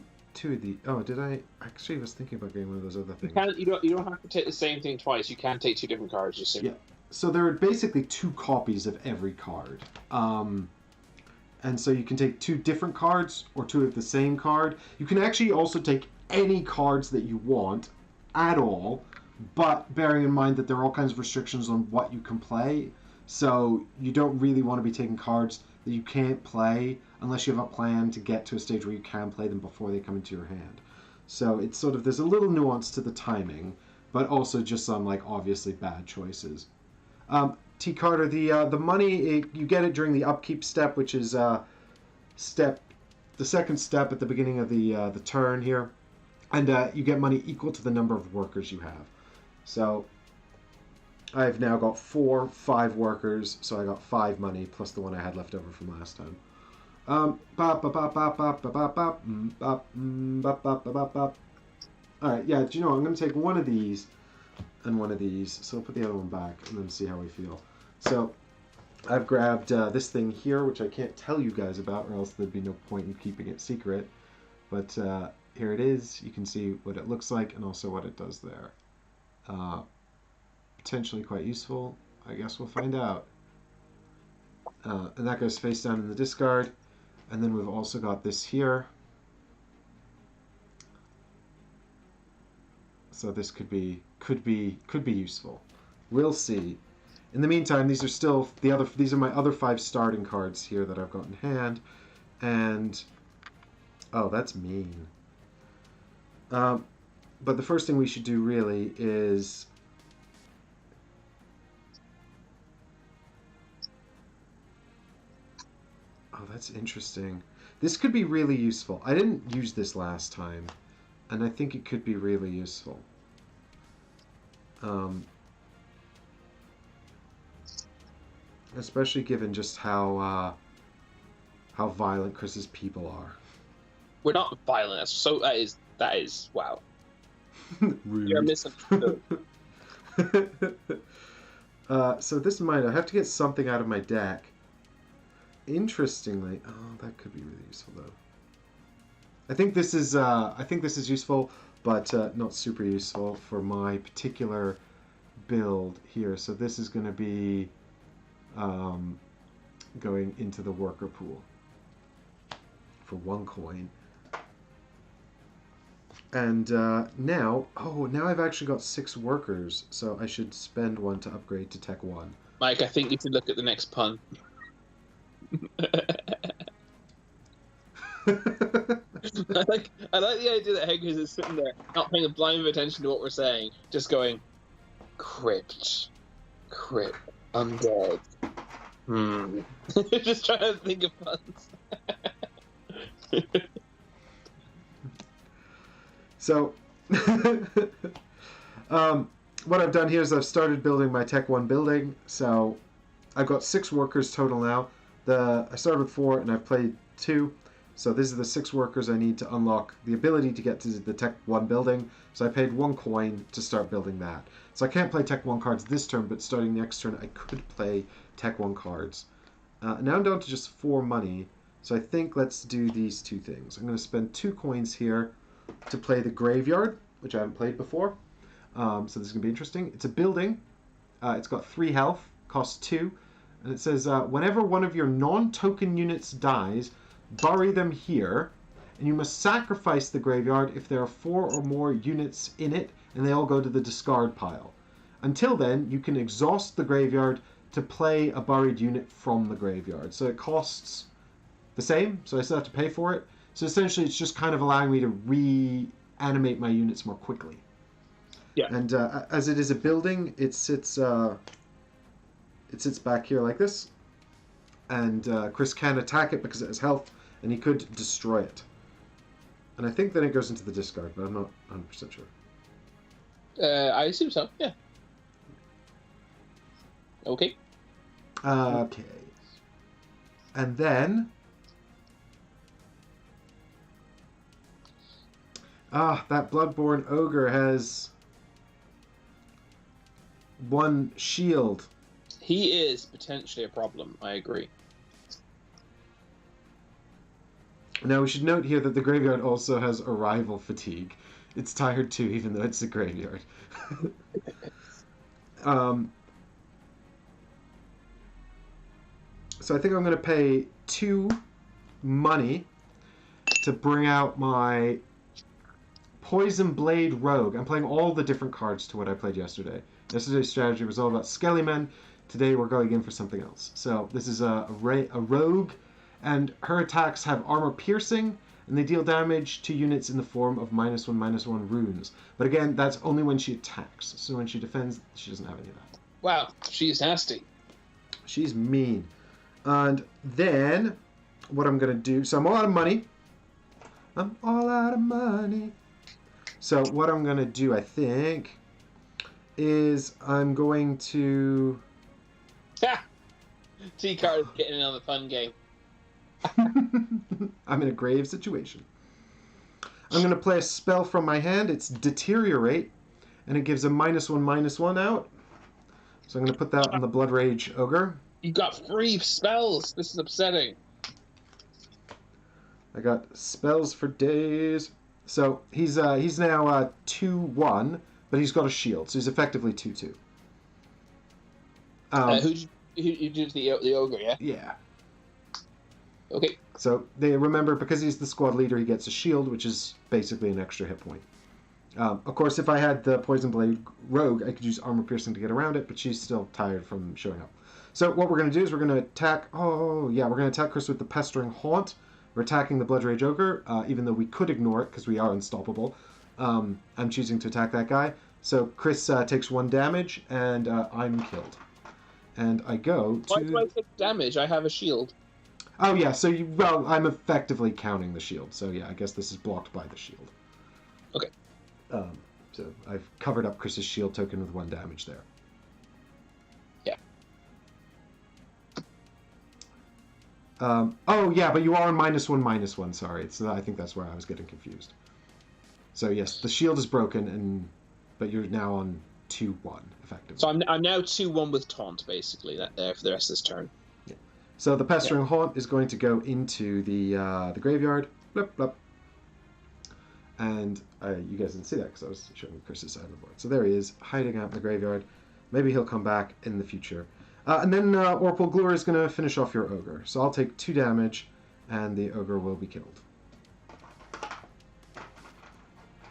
Oh, did I? Actually, I was thinking about getting one of those other things. You don't have to take the same thing twice. You can take 2 different cards. Just yeah. So there are basically 2 copies of every card. And so you can take 2 different cards or 2 of the same card. You can actually also take any cards that you want at all, but bearing in mind that there are all kinds of restrictions on what you can play. So you don't really want to be taking cards that you can't play unless you have a plan to get to a stage where you can play them before they come into your hand. So it's sort of, there's a little nuance to the timing, but also just some like obviously bad choices. T. Carter, the money, you get it during the upkeep step, which is the second step at the beginning of the turn here, and you get money equal to the number of workers you have. So I've now got 5 workers, so I got 5 money plus the one I had left over from last time. Alright, yeah, do you know what? I'm going to take one of these and one of these, so I'll put the other one back and then see how we feel. So, I've grabbed this thing here, which I can't tell you guys about, or else there'd be no point in keeping it secret. But here it is. You can see what it looks like and also what it does there. Potentially quite useful. I guess we'll find out. And that goes face down in the discard. And then we've also got this here. So this could be useful. We'll see. In the meantime, these are still these are my other 5 starting cards here that I've got in hand. And oh, that's mean. But the first thing we should do really is oh, that's interesting. This could be really useful. I didn't use this last time, and I think it could be really useful. Especially given just how violent Chris's people are. We're not violent. So that is wow. Rude. You're misunderstood. So this might I have to get something out of my deck. Interestingly, oh, that could be really useful though. I think this is useful, but not super useful for my particular build here. So this is going to be going into the worker pool for 1 coin. And now I've actually got 6 workers, so I should spend 1 to upgrade to Tech 1. Mike, I think you should look at the next pun. I like the idea that Heggers is sitting there, not paying a blind attention to what we're saying, just going, crypt, undead. Just trying to think of puns. So, what I've done here is I've started building my Tech 1 building. So, I've got 6 workers total now. I started with 4 and I've played 2. So these are the 6 workers I need to unlock the ability to get to the Tech 1 building. So I paid 1 coin to start building that. So I can't play Tech 1 cards this turn, but starting next turn I could play Tech 1 cards. Now I'm down to just 4 money. So I think let's do these 2 things. I'm going to spend 2 coins here to play the Graveyard, which I haven't played before. So this is going to be interesting. It's a building. It's got 3 health, costs 2. And it says, whenever one of your non-token units dies, bury them here, and you must sacrifice the graveyard if there are 4 or more units in it, and they all go to the discard pile. Until then, you can exhaust the graveyard to play a buried unit from the graveyard. So it costs the same, so I still have to pay for it. So essentially, it's just kind of allowing me to reanimate my units more quickly. Yeah. And as it is a building, it sits back here like this. And Chris can attack it because it has health, and he could destroy it. And I think then it goes into the discard, but I'm not 100% sure. I assume so, yeah. Okay. Okay. And then... that Bloodborne Ogre has 1 shield. He is potentially a problem, I agree. Now we should note here that the graveyard also has arrival fatigue. It's tired too, even though it's a graveyard. So I think I'm going to pay 2 money to bring out my Poison Blade Rogue. I'm playing all the different cards to what I played yesterday. Yesterday's strategy was all about Skellymen. Today we're going in for something else. So this is a rogue, and her attacks have armor piercing, and they deal damage to units in the form of -1/-1 runes. But again, that's only when she attacks. So when she defends, she doesn't have any of that. Wow, she's nasty. She's mean. And then what I'm going to do... So I'm all out of money. I'm all out of money. So what I'm going to do, I think, is I'm going to... Ha! T-Card is getting in on the fun game. I'm in a grave situation. I'm going to play a spell from my hand. It's Deteriorate, and it gives a -1/-1 out. So I'm going to put that on the Blood Rage Ogre. You got free spells. This is upsetting. I got spells for days. So he's now 2/1, but he's got a shield, so he's effectively 2/2. Who did the ogre? Yeah. Yeah. Okay. So they remember, because he's the squad leader, he gets a shield, which is basically an extra hit point. Of course, if I had the Poison Blade Rogue, I could use Armor Piercing to get around it, but she's still tired from showing up. So what we're going to do is we're going to attack... Oh, yeah, we're going to attack Chris with the Pestering Haunt. We're attacking the Blood Rage Ogre, even though we could ignore it because we are unstoppable. I'm choosing to attack that guy. So Chris takes 1 damage, and I'm killed. And I go to... Why do I take damage? I have a shield. Oh, yeah, so well, I'm effectively counting the shield. So, yeah, I guess this is blocked by the shield. Okay. So I've covered up Chris's shield token with 1 damage there. Yeah. Oh, yeah, but you are on -1/-1, sorry. I think that's where I was getting confused. So, yes, the shield is broken, but you're now on 2/1, effectively. So I'm now 2/1 with taunt, basically, that there for the rest of this turn. Yeah. So the Pestering Haunt is going to go into the graveyard. Blip, blip. And you guys didn't see that because I was showing Chris's side of the board. So there he is, hiding out in the graveyard. Maybe he'll come back in the future. And then Orpal Glure is going to finish off your ogre. So I'll take 2 damage, and the ogre will be killed.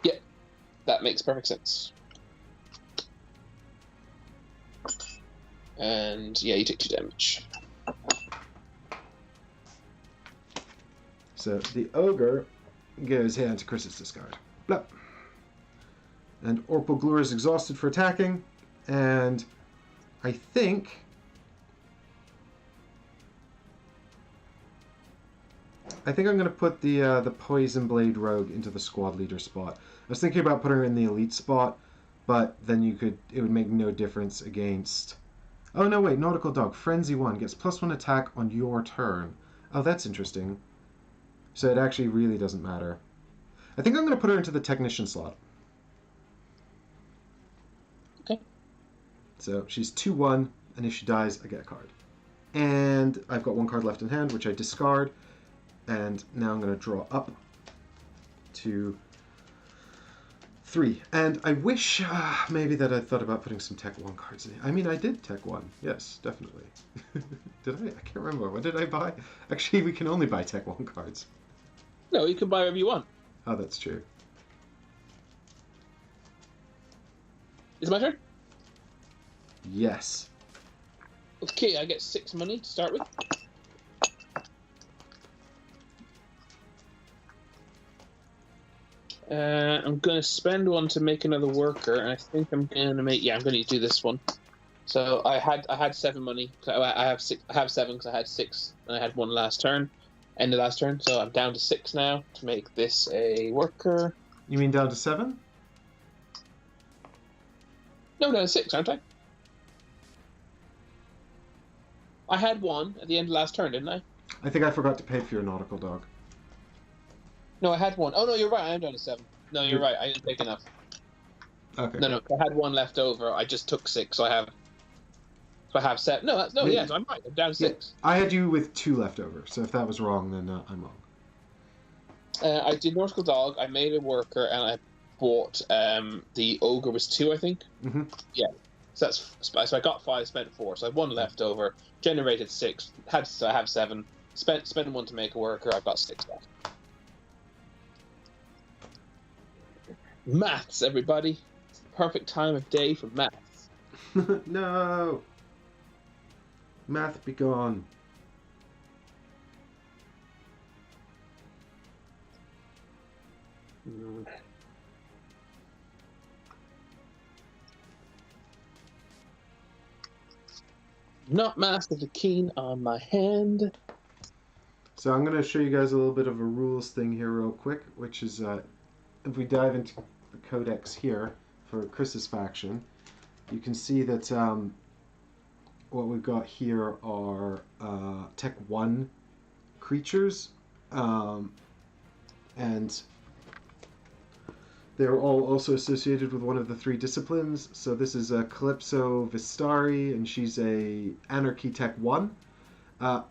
Yeah, that makes perfect sense. And yeah, you take 2 damage. So the ogre goes here into Chris's discard. Blah. And Orpal Glure is exhausted for attacking, and I think I'm going to put the Poison Blade Rogue into the squad leader spot. I was thinking about putting her in the elite spot, but then it would make no difference against... Oh no, wait, Nautical Dog, Frenzy 1 gets +1 attack on your turn. Oh, that's interesting. So it actually really doesn't matter. I think I'm going to put her into the Technician slot. Okay. So she's 2/1, and if she dies, I get a card. And I've got 1 card left in hand, which I discard. And now I'm going to draw up to 3. And I wish maybe that I thought about putting some Tech 1 cards in. I mean, I did Tech 1. Yes, definitely. Did I? I can't remember. What did I buy? Actually, we can only buy Tech 1 cards. No, you can buy whatever you want. Oh, that's true. Is it my turn? Yes. Okay, I get 6 money to start with. I'm going to spend 1 to make another worker, and I think I'm going to make... Yeah, I'm going to do this one. So I had 7 money. I have 6. I have 7 because I had 6, and I had 1 last turn. End of last turn, so I'm down to 6 now to make this a worker. You mean down to 7? No, down to 6, aren't I? I had 1 at the end of last turn, didn't I? I think I forgot to pay for your Nautical Dog. No, I had 1. Oh, no, you're right. I am down to 7. No, you're right. I didn't take enough. Okay. No, I had 1 left over. I just took 6, so I have 7. No, yes, I'm right. I'm down to 6. Yeah, I had you with 2 left over, so if that was wrong, then I'm wrong. I did Nautical Dog. I made a worker, and I bought the ogre was 2, I think. Mm-hmm. Yeah. So I got 5, spent 4, so I have 1 left over. Generated 6. So I have 7. Spent 1 to make a worker. I've got 6 left. Maths, everybody. It's the perfect time of day for maths. No! Math be gone. Not master keen on my hand. So I'm going to show you guys a little bit of a rules thing here real quick, which is if we dive into the Codex here for Chris's faction, you can see that what we've got here are Tech 1 creatures, and they're all also associated with one of the 3 disciplines. So this is Calypso Vistari, and she's a Anarchy Tech 1.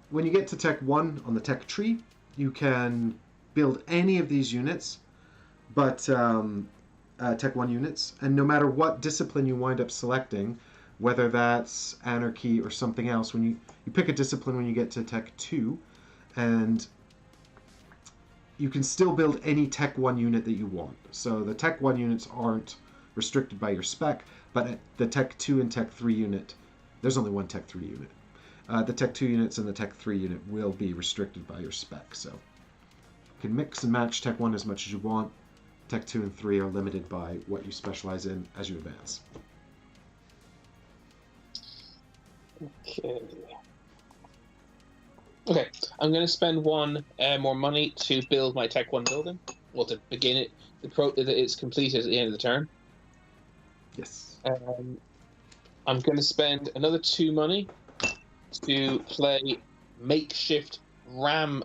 When you get to Tech 1 on the Tech tree, you can build any of these units, but Tech 1 units, and no matter what discipline you wind up selecting, whether that's Anarchy or something else, when you pick a discipline when you get to Tech 2, and you can still build any Tech 1 unit that you want. So the Tech 1 units aren't restricted by your spec, but at the Tech 2 and Tech 3 unit, there's only one Tech 3 unit. The Tech 2 units and the Tech 3 unit will be restricted by your spec, so you can mix and match Tech 1 as much as you want. Tech 2 and 3 are limited by what you specialize in as you advance. Okay, I'm going to spend 1 more money to build my Tech 1 building. Well, to begin it, it's completed at the end of the turn. Yes. I'm going to spend another 2 money to play makeshift ram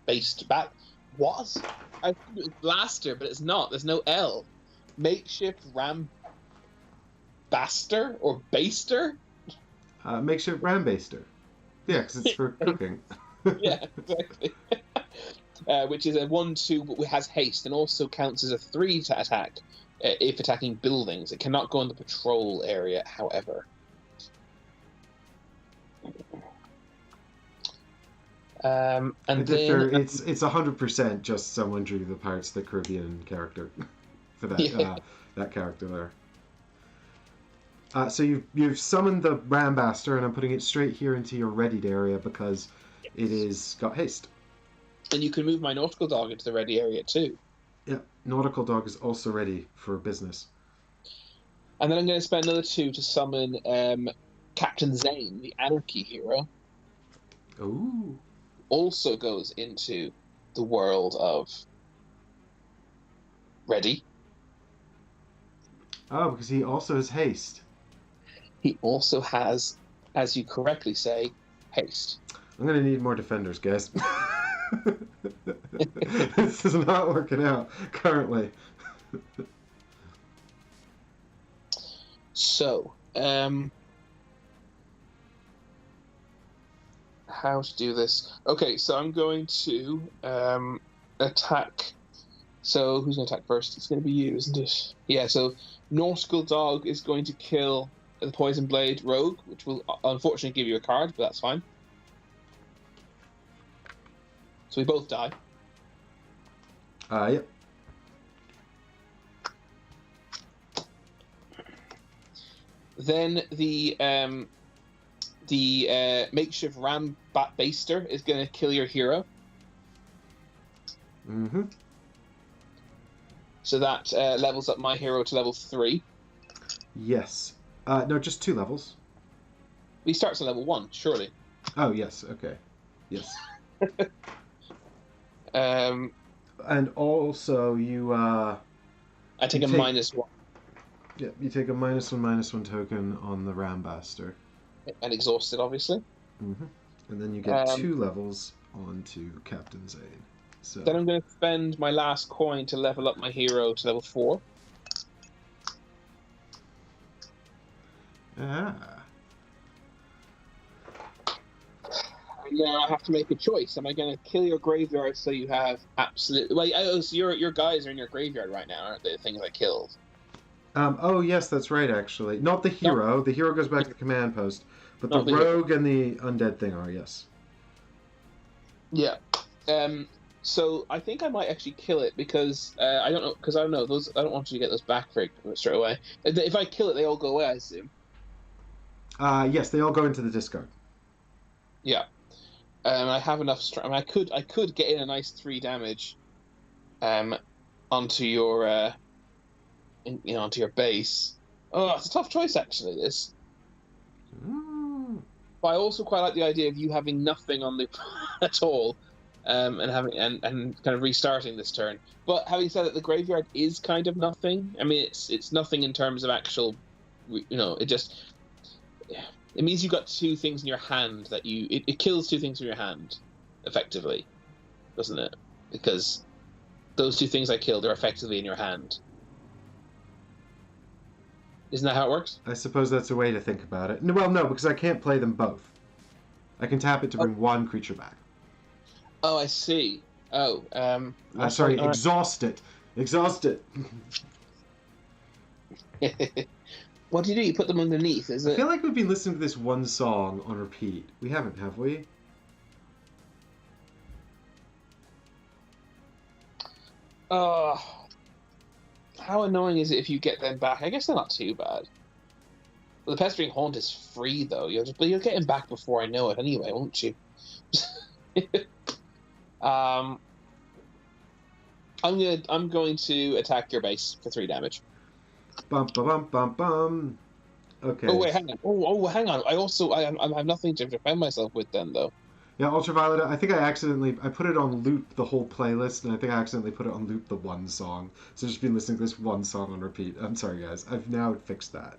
based bat. What? I thought it was blaster, but it's not. There's no L. Makeshift ram baster or baster? Makeshift ram baster. Yeah, because it's for cooking. Yeah, exactly. Which is a 1/2, but has haste and also counts as a 3 to attack if attacking buildings. It cannot go in the patrol area, however. And then it's 100% just someone drew the Pirates of the Caribbean character for that that character there. So you've summoned the Rambaster, and I'm putting it straight here into your readied area because it is got haste. And you can move my Nautical Dog into the ready area too. Yeah, Nautical Dog is also ready for business. And then I'm going to spend another 2 to summon Captain Zane, the Anarchy hero. Ooh. Also goes into the world of ready. Oh, because he also has haste. He also has, as you correctly say, haste. I'm going to need more defenders, guys. This is not working out currently. So, how to do this? Okay, so I'm going to attack. So who's going to attack first? It's going to be you, isn't it? Yeah, so Nautical Dog is going to kill the Poison Blade Rogue, which will unfortunately give you a card, but that's fine. So we both die. Yep. Then the makeshift ram bat baster is going to kill your hero. Mm-hmm. So that levels up my hero to level 3. Yes. No, just 2 levels. He starts at level 1, surely. Oh, yes. Okay. Yes. And also you I take a -1. Yeah, you take a -1/-1 token on the Rambaster. And exhausted, obviously. Mm-hmm. And then you get 2 levels onto Captain Zane. So then I'm going to spend my last coin to level up my hero to level 4. Ah. Now I have to make a choice. Am I going to kill your graveyard so you have absolute... Well, so your guys are in your graveyard right now, aren't they? The things I killed. Oh, yes, that's right, actually. Not the hero. No. The hero goes back to the command post. But the rogue and the undead thing are, yes. Yeah. So I think I might actually kill it because I don't know. Because I don't know those. I don't want you to get those back straight away. If I kill it, they all go away, I assume. Yes, they all go into the discard. Yeah. I have enough strength. I mean, I could get in a nice 3 damage, onto your, onto your base. Oh, it's a tough choice actually. This. But I also quite like the idea of you having nothing on the at all, and having and kind of restarting this turn. But having said that, the graveyard is kind of nothing. I mean, it's nothing in terms of actual it just it means you've got two things in your hand that it kills two things in your hand, effectively, doesn't it? Because those two things I killed are effectively in your hand. Isn't that how it works? I suppose that's a way to think about it. No, well, no, because I can't play them both. I can tap it to bring one creature back. Oh, I see. Oh, sorry, exhaust it. Exhaust it. What do? You put them underneath, is it? I feel like we've been listening to this one song on repeat. We haven't, have we? How annoying is it if you get them back? I guess they're not too bad. Well, the Pestering Haunt is free, though. You'll get him back before I know it anyway, won't you? I'm going to attack your base for 3 damage. Bum bum bum bum bum. Okay. Oh wait, hang on. Oh, hang on. I have nothing to defend myself with then, though. Yeah, Ultraviolet. I think I put it on loop the whole playlist, and I think I accidentally put it on loop the one song. So I've just been listening to this one song on repeat. I'm sorry, guys. I've now fixed that.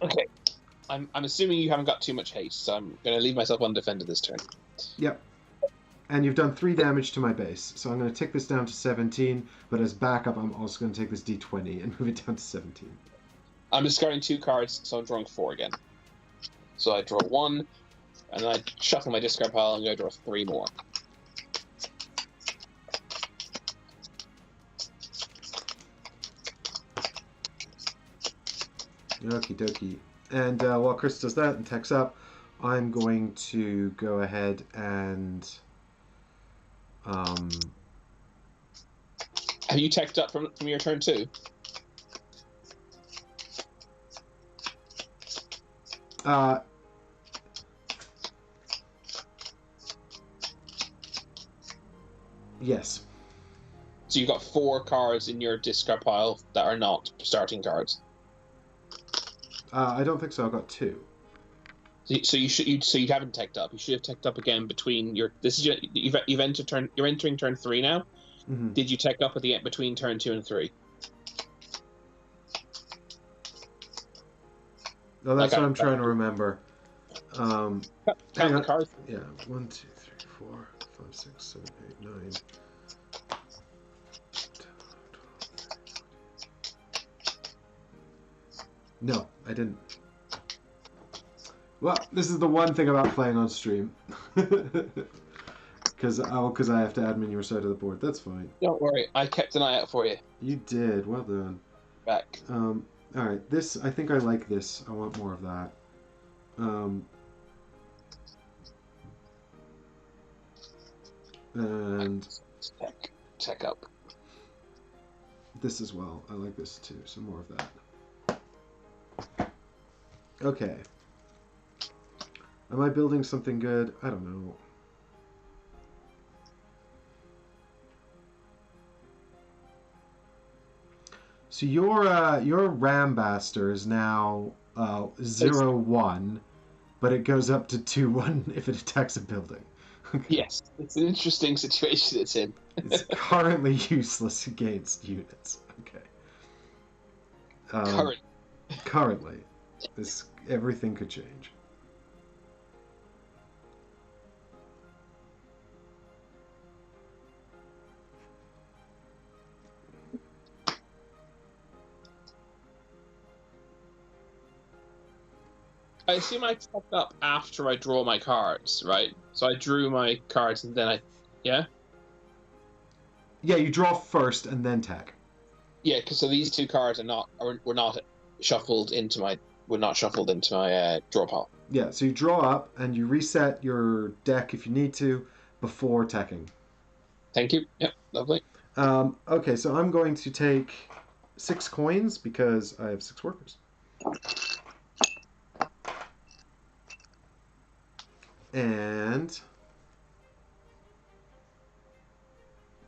Okay. I'm assuming you haven't got too much haste, so I'm going to leave myself undefended this turn. Yep. And you've done 3 damage to my base, so I'm going to take this down to 17. But as backup, I'm also going to take this D20 and move it down to 17. I'm discarding 2 cards, so I'm drawing 4 again. So I draw 1. And then I shuffle my discard pile and go draw 3 more. Okie dokie. And while Chris does that and techs up, I'm going to go ahead and... Have you teched up from your turn too? Yes. So you've got 4 cards in your discard pile that are not starting cards. I don't think so. I've got 2. So you haven't teched up. You should have teched up again between your. This is you've entered turn. You're entering turn 3 now. Mm-hmm. Did you tech up at the end between turn 2 and 3? No, that's what I'm trying to remember. Count the cards. Yeah, 1, 2, 3, 4, 5, 6, 7, 8, 9. 10, 12, no, I didn't. Well, this is the one thing about playing on stream. Because I have to admin your side of the board. That's fine. Don't worry, I kept an eye out for you. You did. Well done. Back. All right. This, I think I like this. I want more of that. And Tech up. This as well. I like this too. Some more of that. Okay. Am I building something good? I don't know. So your Rambaster is now 0-1, but it goes up to 2-1 if it attacks a building. Yes, it's an interesting situation it's in. It's currently useless against units. Okay. Currently, everything could change. I assume I stepped up after I draw my cards, right? So I drew my cards and then yeah? Yeah, you draw first and then tech. Yeah, because so these 2 cards were not shuffled into my draw pile. Yeah, so you draw up and you reset your deck if you need to before teching. Thank you. Yep, lovely. Okay, so I'm going to take 6 coins because I have 6 workers. And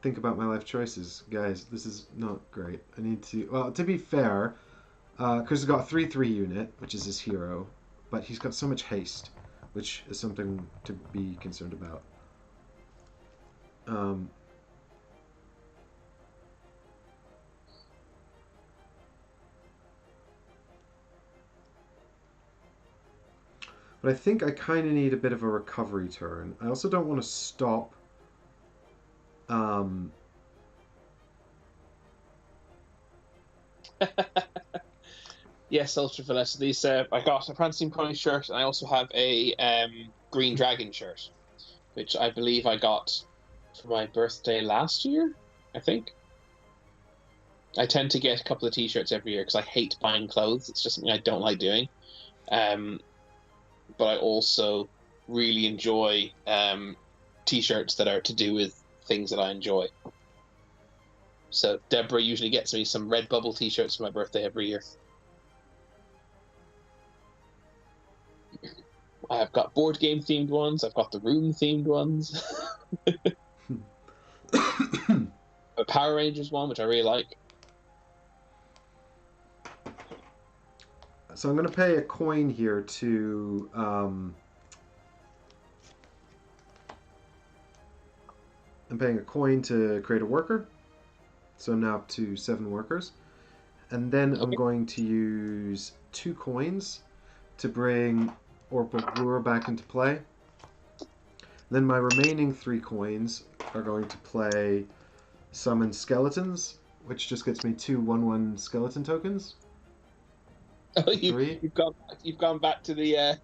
think about my life choices. Guys, this is not great. I need to... Well, to be fair, Chris has got a 3/3 unit, which is his hero, but he's got so much haste, which is something to be concerned about. But I think I kind of need a bit of a recovery turn. I also don't want to stop. Yes, Ultraviolet. So these, I got a Prancing Pony shirt, and I also have a Green Dragon shirt, which I believe I got for my birthday last year, I think. I tend to get a couple of t-shirts every year because I hate buying clothes. It's just something I don't like doing. But I also really enjoy t-shirts that are to do with things that I enjoy. So Deborah usually gets me some Redbubble t-shirts for my birthday every year. I have got board game themed ones. I've got the room themed ones. A Power Rangers one, which I really like. So I'm going to pay a coin here to. I'm paying a coin to create a worker. So I'm now up to 7 workers. And then I'm going to use 2 coins to bring Orb of Lure back into play. Then my remaining 3 coins are going to play Summon Skeletons, which just gets me 2 1/1 skeleton tokens. Oh, you've gone back to the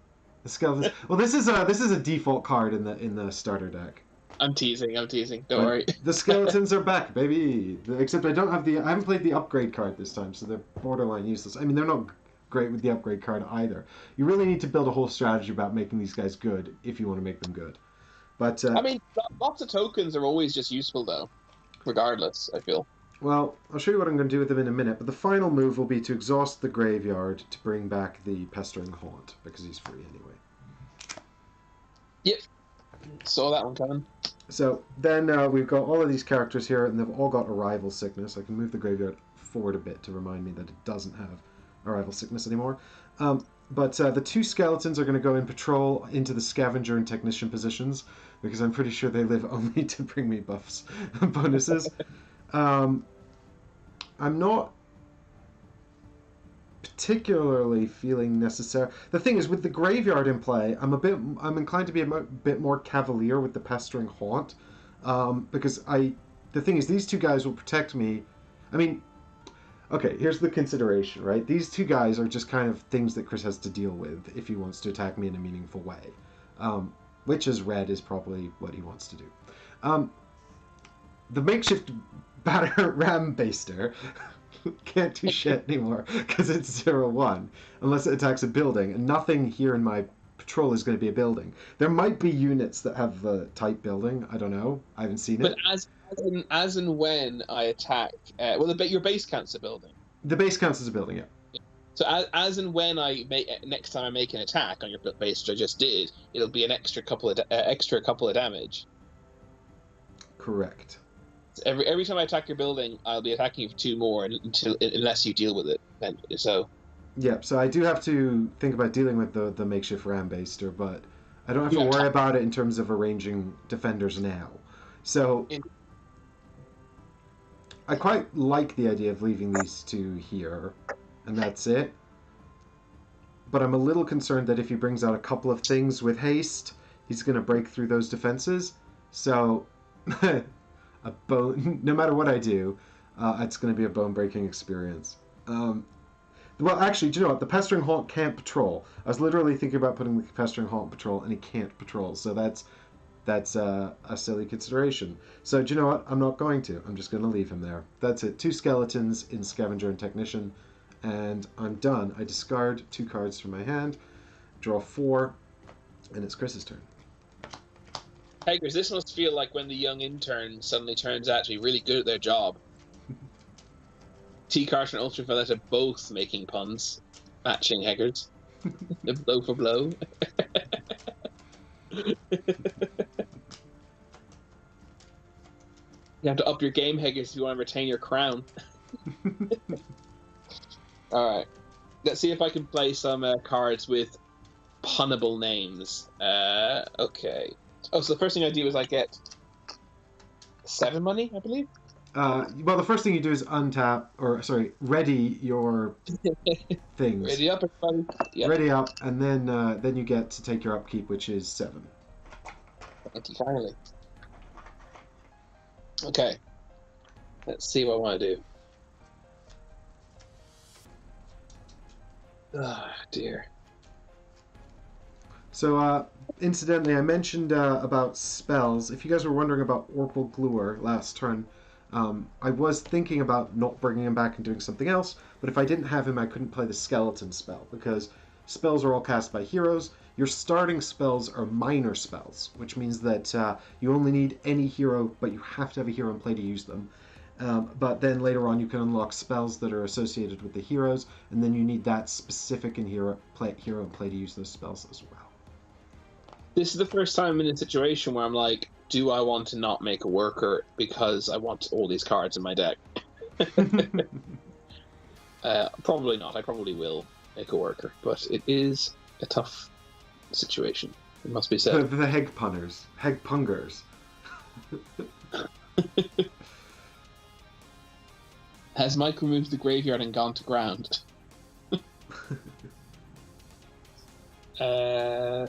skeletons. Well, this is a default card in the starter deck. I'm teasing. Don't worry. The skeletons are back, baby. Except I haven't played the upgrade card this time, so they're borderline useless. I mean, they're not great with the upgrade card either. You really need to build a whole strategy about making these guys good if you want to make them good. But I mean, lots of tokens are always just useful, though, regardless, I feel. Well, I'll show you what I'm going to do with them in a minute, but the final move will be to exhaust the graveyard to bring back the Pestering Haunt, because he's free anyway. Yep. Saw that one coming. So then we've got all of these characters here, and they've all got Arrival Sickness. I can move the graveyard forward a bit to remind me that it doesn't have Arrival Sickness anymore. But the 2 skeletons are going to go in patrol into the Scavenger and Technician positions, because I'm pretty sure they live only to bring me buffs and bonuses. I'm not particularly feeling necessary. The thing is, with the graveyard in play, I'm inclined to be a bit more cavalier with the Pestering Haunt, because the thing is, these 2 guys will protect me. I mean, okay, here's the consideration, right? These 2 guys are just kind of things that Chris has to deal with if he wants to attack me in a meaningful way. Witch's Red is probably what he wants to do. The makeshift Ram Baster can't do shit anymore because it's 0/1 unless it attacks a building, and nothing here in my patrol is going to be a building. There might be units that have the type building. I don't know. I haven't seen it. But as and when I attack, your base counts a building. The base counts as a building, yeah. So as and when next time I make an attack on your base, which I just did, it'll be an extra couple of damage. Correct. Every time I attack your building, I'll be attacking you for 2 more unless you deal with it. So. Yeah, so I do have to think about dealing with the makeshift Ram Baster, but I don't have to worry about it in terms of arranging defenders now. So I quite like the idea of leaving these 2 here, and that's it. But I'm a little concerned that if he brings out a couple of things with haste, he's going to break through those defenses. So no matter what I do, it's going to be a bone-breaking experience. Well, actually, do you know what? The Pestering Haunt can't patrol. I was literally thinking about putting the Pestering Haunt patrol, and he can't patrol. So that's a silly consideration. So do you know what? I'm not going to. I'm just going to leave him there. That's it. 2 skeletons in Scavenger and Technician, and I'm done. I discard 2 cards from my hand, draw 4, and it's Chris's turn. Tigers, this must feel like when the young intern suddenly turns out to be really good at their job. T-Cart and Ultraviolet are both making puns, matching Heggers. The blow for blow. You have to up your game, Heggers, if you want to retain your crown. Alright. Let's see if I can play some cards with punnable names. Okay. Oh, so the first thing I do is I get 7 money, I believe? Well, the first thing you do is ready your things. Ready up, everybody? Yep. Ready up, and then you get to take your upkeep, which is 7. Thank you kindly. Okay. Let's see what I want to do. Ah, dear. So, incidentally, I mentioned about spells. If you guys were wondering about Orpal Gluer last turn, I was thinking about not bringing him back and doing something else, but if I didn't have him, I couldn't play the Skeleton spell, because spells are all cast by heroes. Your starting spells are minor spells, which means that you only need any hero, but you have to have a hero in play to use them. But then later on, you can unlock spells that are associated with the heroes, and then you need that specific hero in play to use those spells as well. This is the first time I'm in a situation where I'm like, do I want to not make a worker because I want all these cards in my deck? Probably not. I probably will make a worker, but it is a tough situation. It must be said. The Hegpungers. Has Mike removed the graveyard and gone to ground? Okay.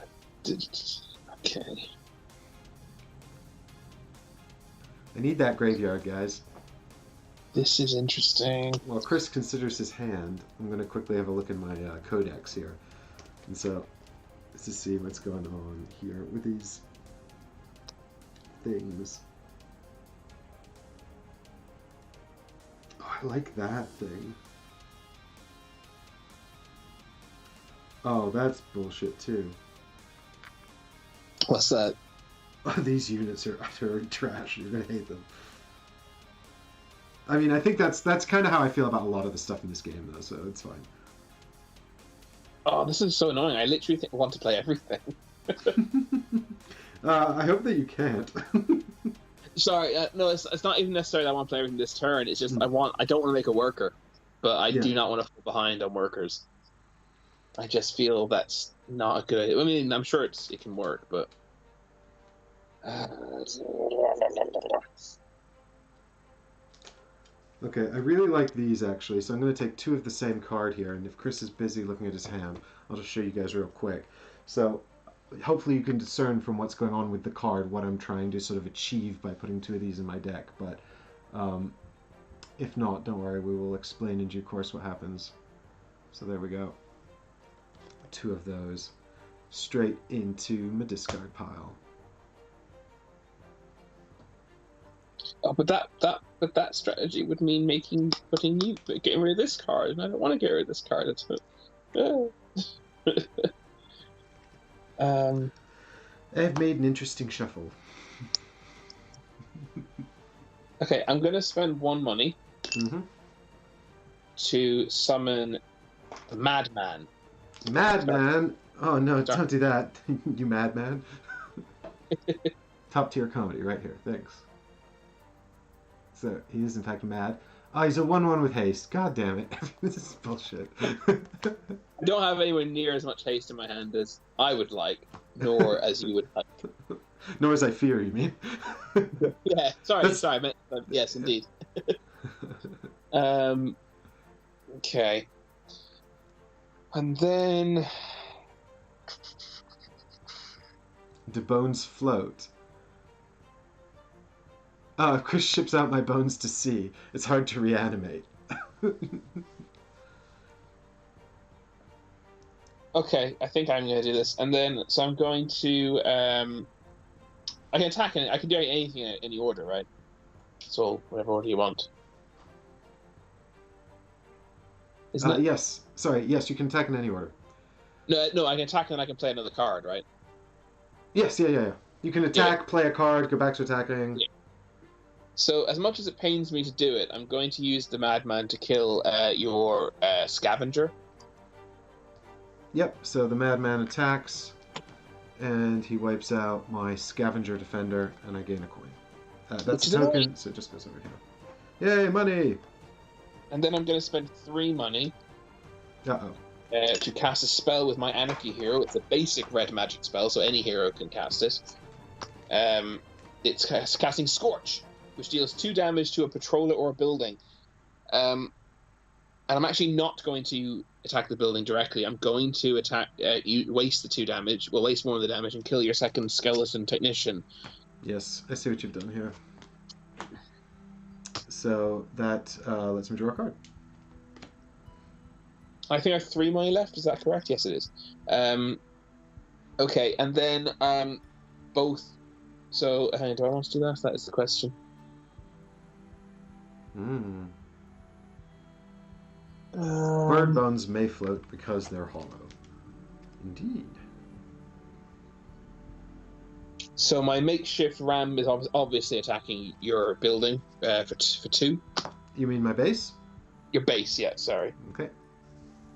I need that graveyard, guys. This is interesting. Well, Chris considers his hand. I'm going to quickly have a look in my Codex here. And so, let's just see what's going on here with these things. Oh, I like that thing. Oh, that's bullshit too. What's that? Oh, these units are utter trash. You're gonna hate them. I mean, I think that's kind of how I feel about a lot of the stuff in this game, though. So it's fine. Oh, this is so annoying. I literally want to play everything. I hope that you can't. Sorry, no, it's not even necessarily that I want to play everything this turn. It's just I don't want to make a worker, but I do not want to fall behind on workers. I just feel that's not a good idea. I mean, I'm sure it can work, but okay, I really like these actually, so I'm going to take 2 of the same card here, and if Chris is busy looking at his hand, I'll just show you guys real quick. So hopefully you can discern from what's going on with the card what I'm trying to sort of achieve by putting 2 of these in my deck, but if not, don't worry, we will explain in due course what happens. So there we go. 2 of those straight into my discard pile. Oh, but that strategy would mean getting rid of this card, and I don't want to get rid of this card. It's I've made an interesting shuffle. Okay, I'm gonna spend 1 money to summon the Madman. Madman? Oh no, don't do that, you madman. Top tier comedy right here, thanks. So, he is in fact mad. Oh, he's a 1/1 with haste. God damn it. This is bullshit. I don't have anywhere near as much haste in my hand as I would like, nor as you would like. Nor as I fear, you mean? Yeah, sorry, yes, indeed. Okay. And then... Do bones float? Oh, if Chris ships out my bones to sea, it's hard to reanimate. Okay, I think I'm going to do this. And then, so I'm going to... I can attack, I can do anything in any order, right? So, whatever order you want. Yes. Sorry, yes, you can attack in any order. No, I can attack and then I can play another card, right? Yes, yeah. You can attack, play a card, go back to attacking. Yeah. So, as much as it pains me to do it, I'm going to use the Madman to kill your Scavenger. Yep, so the Madman attacks, and he wipes out my Scavenger Defender, and I gain a coin. That's a token, so it just goes over here. Yay, money! And then I'm going to spend 3 money to cast a spell with my Anarchy hero. It's a basic red magic spell, so any hero can cast it. It's casting Scorch. which deals 2 damage to a patroller or a building. And I'm actually not going to attack the building directly. I'm going to attack. You waste the 2 damage. Well, waste more of the damage and kill your second skeleton technician. Yes, I see what you've done here. So that lets me draw a card. I think I have 3 money left. Is that correct? Yes, it is. Okay, and then both. So, do I want to do that? That is the question. Bird bones may float because they're hollow. Indeed. So my makeshift ram is obviously attacking your building for 2. You mean my base? Your base, yeah. Sorry. Okay.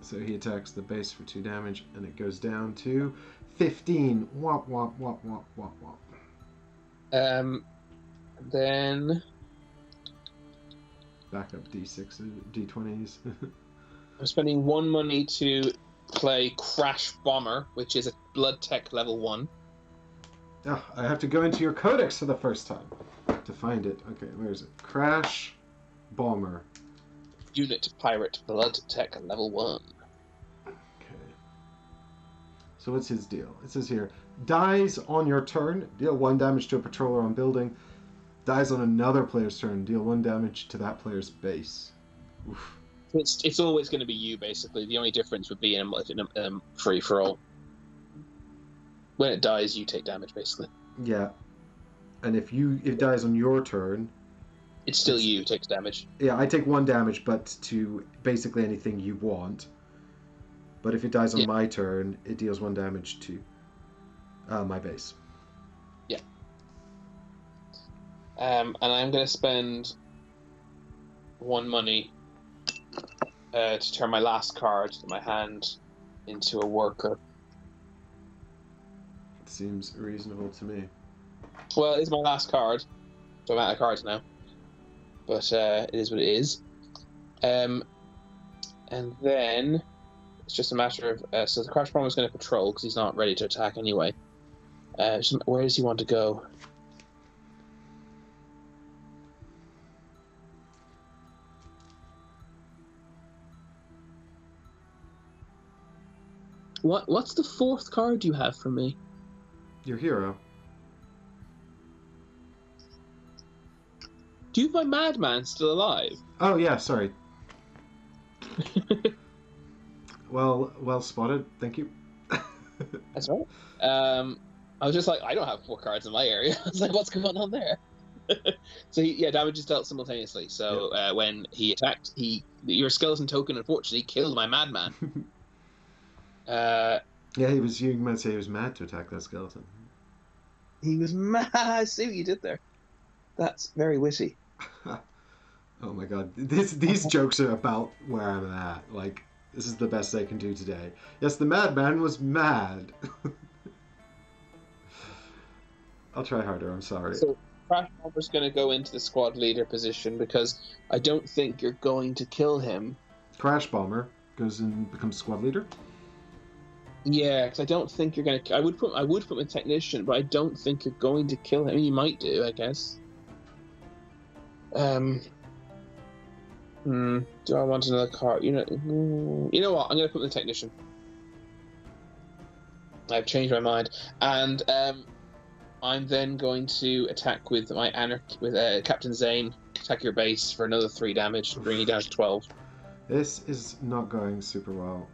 So he attacks the base for 2 damage, and it goes down to 15. Wop wop wop wop wop wop. Then back up d6s, d20s. I'm spending 1 money to play Crash Bomber, which is a Blood Tech level 1. Oh, I have to go into your Codex for the first time to find it. Okay, where is it? Crash Bomber. Unit Pirate Blood Tech level 1. Okay. So what's his deal? It says here, dies on your turn, deal 1 damage to a patroller on building. Dies on another player's turn, deal 1 damage to that player's base. Oof. It's always going to be you, basically. The only difference would be in a free-for-all. When it dies, you take damage, basically. Yeah. And if it dies on your turn... It's still you who takes damage. Yeah, I take 1 damage, but to basically anything you want. But if it dies on my turn, it deals 1 damage to my base. Yeah. And I'm going to spend 1 money to turn my last card in my hand into a worker. Seems reasonable to me. Well, it's my last card, so I'm out of cards now. But it is what it is. And then it's just a matter of so the Crash Bomber is going to patrol because he's not ready to attack anyway. Where does he want to go? What's the 4th card you have for me? Your hero. Do you have my madman still alive? Oh yeah, sorry. well spotted. Thank you. That's right. I was just like, I don't have 4 cards in my area. I was like, what's going on there? So damage is dealt simultaneously. So when he attacked, your skeleton token unfortunately killed my madman. Yeah, you might say he was mad to attack that skeleton. He was mad. I see what you did there. That's very witty. Oh my god. These jokes are about where I'm at. Like, this is the best I can do today. Yes, the madman was mad. I'll try harder, I'm sorry. So, Crash Bomber's going to go into the squad leader position because I don't think you're going to kill him. Crash Bomber goes and becomes squad leader? Yeah, because I don't think you're going to... I would put him in technician, but I don't think you're going to kill him. I mean, you might do, I guess. Do I want another card? You know what? I'm going to put him in technician. I've changed my mind. And I'm then going to attack with my Captain Zane. Attack your base for another 3 damage, bring you down to 12. This is not going super well.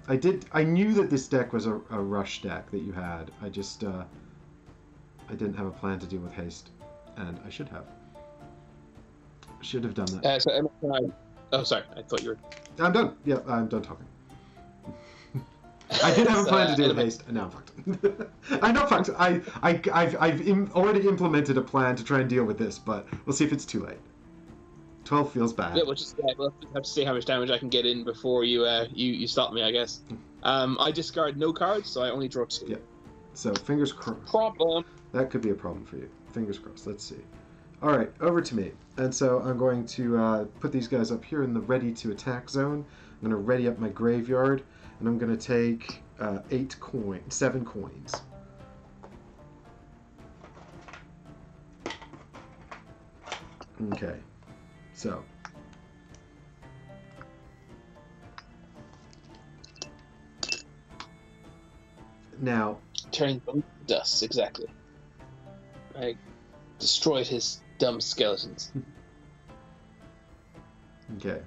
I knew that this deck was a rush deck that you had. I just I didn't have a plan to deal with haste, and I should have. Should have done that. Oh, sorry. I thought you were... I'm done. Yeah, I'm done talking. I did have a plan to deal with haste, and now I'm fucked. I'm not fucked. I've already implemented a plan to try and deal with this, but we'll see if it's too late. 12 feels bad. Yeah, we'll have to see how much damage I can get in before you stop me, I guess. I discard no cards, so I only draw 2. Yeah. So, fingers crossed. Problem. That could be a problem for you. Fingers crossed. Let's see. All right, over to me. And so I'm going to put these guys up here in the ready to attack zone. I'm going to ready up my graveyard, and I'm going to take 7 coins. Okay. So. Now. Turning bone to dust, exactly. I destroyed his dumb skeletons. Okay.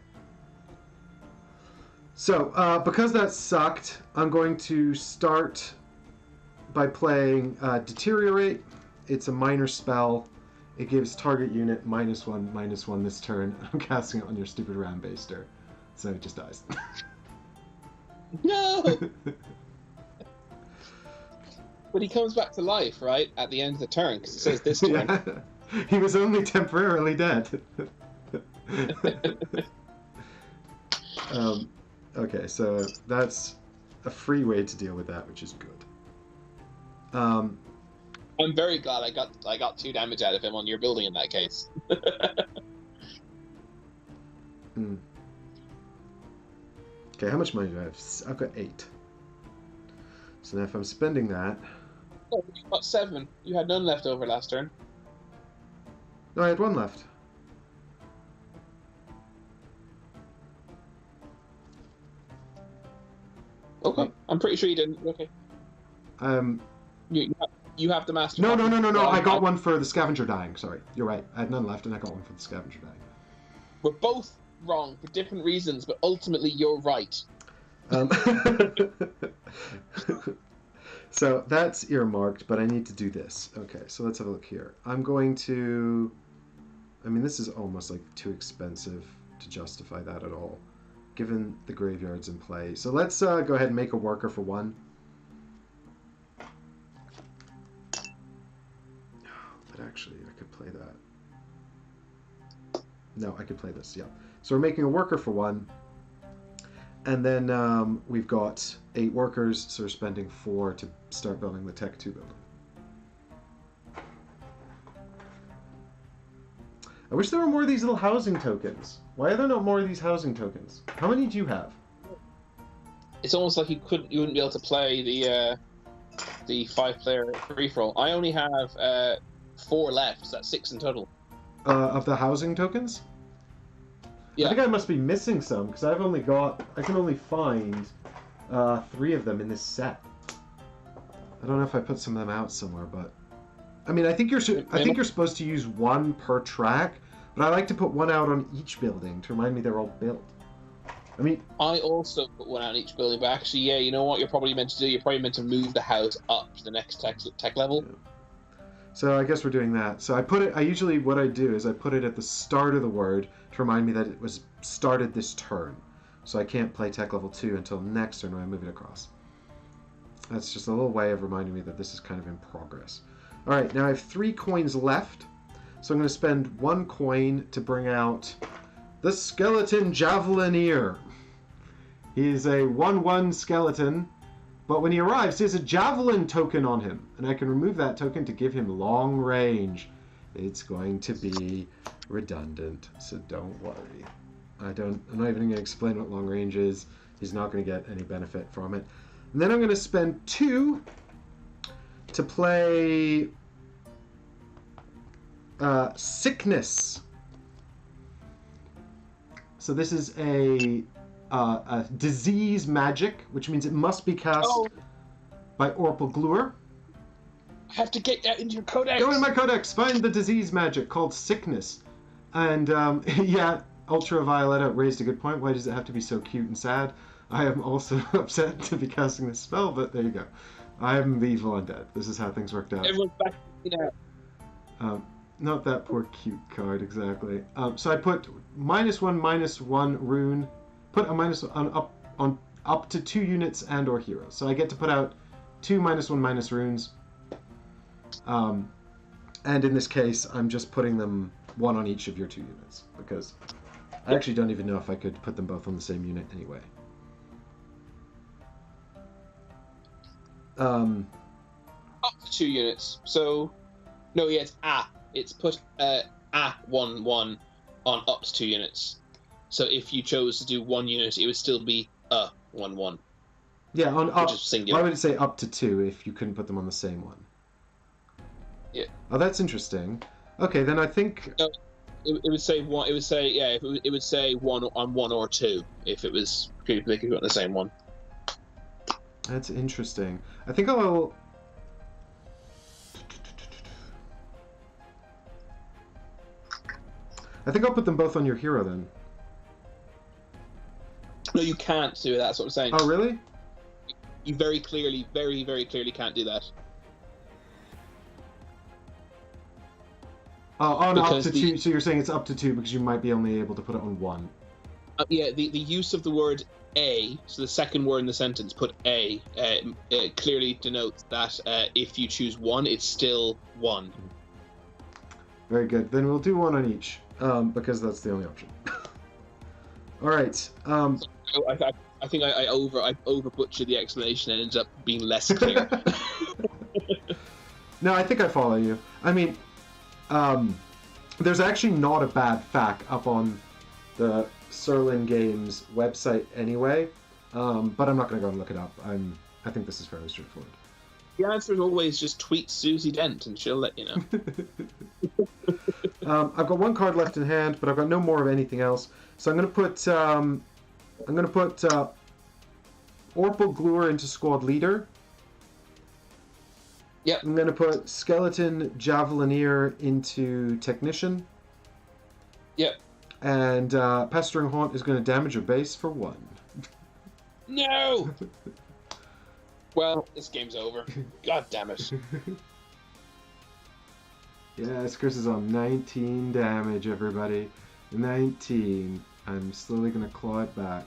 So, because that sucked, I'm going to start by playing Deteriorate. It's a minor spell. It gives target unit -1/-1 this turn. I'm casting it on your stupid Ram Baster. So it just dies. No! But he comes back to life, right? At the end of the turn, because it says this turn. Yeah. He was only temporarily dead. Okay, so that's a free way to deal with that, which is good. I'm very glad I got 2 damage out of him on your building in that case. Okay, how much money do I have? I've got 8. So now if I'm spending that... Oh, you got 7. You had none left over last turn. No, I had 1 left. Okay, I'm pretty sure you didn't. Okay. You have the master. No. I got 1 for the scavenger dying. Sorry, you're right. I had none left, and I got 1 for the scavenger dying. We're both wrong for different reasons, but ultimately you're right. So that's earmarked, but I need to do this. Okay, so let's have a look here. I'm going to... I mean, this is almost like too expensive to justify that at all, given the graveyards in play. So let's go ahead and make a worker for 1. But actually, I could play that. No, I could play this, yeah. So we're making a worker for 1. And then we've got 8 workers, so we're spending 4 to start building the Tech 2 building. I wish there were more of these little housing tokens. Why are there not more of these housing tokens? How many do you have? It's almost like you wouldn't be able to play the 5-player free-for-all. I only have 4 left, so that's 6 in total. Of the housing tokens? Yeah. I think I must be missing some, because I can only find 3 of them in this set. I don't know if I put some of them out somewhere, but... I mean, I think you're supposed to use 1 per track, but I like to put 1 out on each building to remind me they're all built. I mean... I also put 1 out on each building, but actually, yeah, you know what you're probably meant to do? You're probably meant to move the house up to the next tech level. Yeah. So I guess we're doing that. So what I do is I put it at the start of the word to remind me that it was started this turn. So I can't play tech level 2 until next turn when I move it across. That's just a little way of reminding me that this is kind of in progress. All right, now I have 3 coins left. So I'm going to spend 1 coin to bring out the Skeleton Javelineer. He's a 1/1 skeleton. But when he arrives, there's a javelin token on him, and I can remove that token to give him long range. It's going to be redundant, so don't worry. I'm not even going to explain what long range is. He's not going to get any benefit from it. And then I'm going to spend 2 to play Sickness. So this is a disease magic, which means it must be cast by Orpal Glur. I have to get that into your codex. Go in my codex, find the disease magic called Sickness. And yeah, Ultravioletta raised a good point. Why does it have to be so cute and sad? I am also upset to be casting this spell, but there you go. I am the evil undead. This is how things worked out. Everyone's back, Not that poor cute card, exactly. So I put -1/-1 rune. Put a -1 on up to 2 units and or heroes. So I get to put out 2 -1/- runes. And in this case, I'm just putting them 1 on each of your 2 units, because I actually don't even know if I could put them both on the same unit anyway. Up to 2 units. So, no, yeah, it's put 1/1 on up to 2 units. So if you chose to do 1 unit, it would still be 1/1. Yeah, on up. Singular. Why would it say up to 2 if you couldn't put them on the same one? Yeah. Oh, that's interesting. Okay, then I think... it would say one. It would say it would say one on one or two if it was they could put the same one. That's interesting. I think I'll put them both on your hero then. No, you can't do it. That's what I'm saying. Oh, really? You very clearly, very, very clearly can't do that. Oh, up to two. So you're saying it's up to two because you might be only able to put it on one. Yeah, the use of the word a, so the second word in the sentence, put a, clearly denotes that if you choose one, it's still one. Very good. Then we'll do one on each, because that's the only option. All right. So I think I over butchered the explanation and ended up being less clear. No, I think I follow you. I mean, there's actually not a bad fact up on the Serlin Games website anyway, but I'm not going to go and look it up. I think this is fairly straightforward. The answer is always just tweet Susie Dent and she'll let you know. I've got one card left in hand, but I've got no more of anything else. So I'm going to put Orpal Gluer into squad leader. Yep. I'm going to put Skeleton Javelineer into technician. Yep. And Pestering Haunt is going to damage your base for 1. No! Well, this game's over. God damn it. Yes, Chris is on 19 damage, everybody. 19. I'm slowly going to claw it back.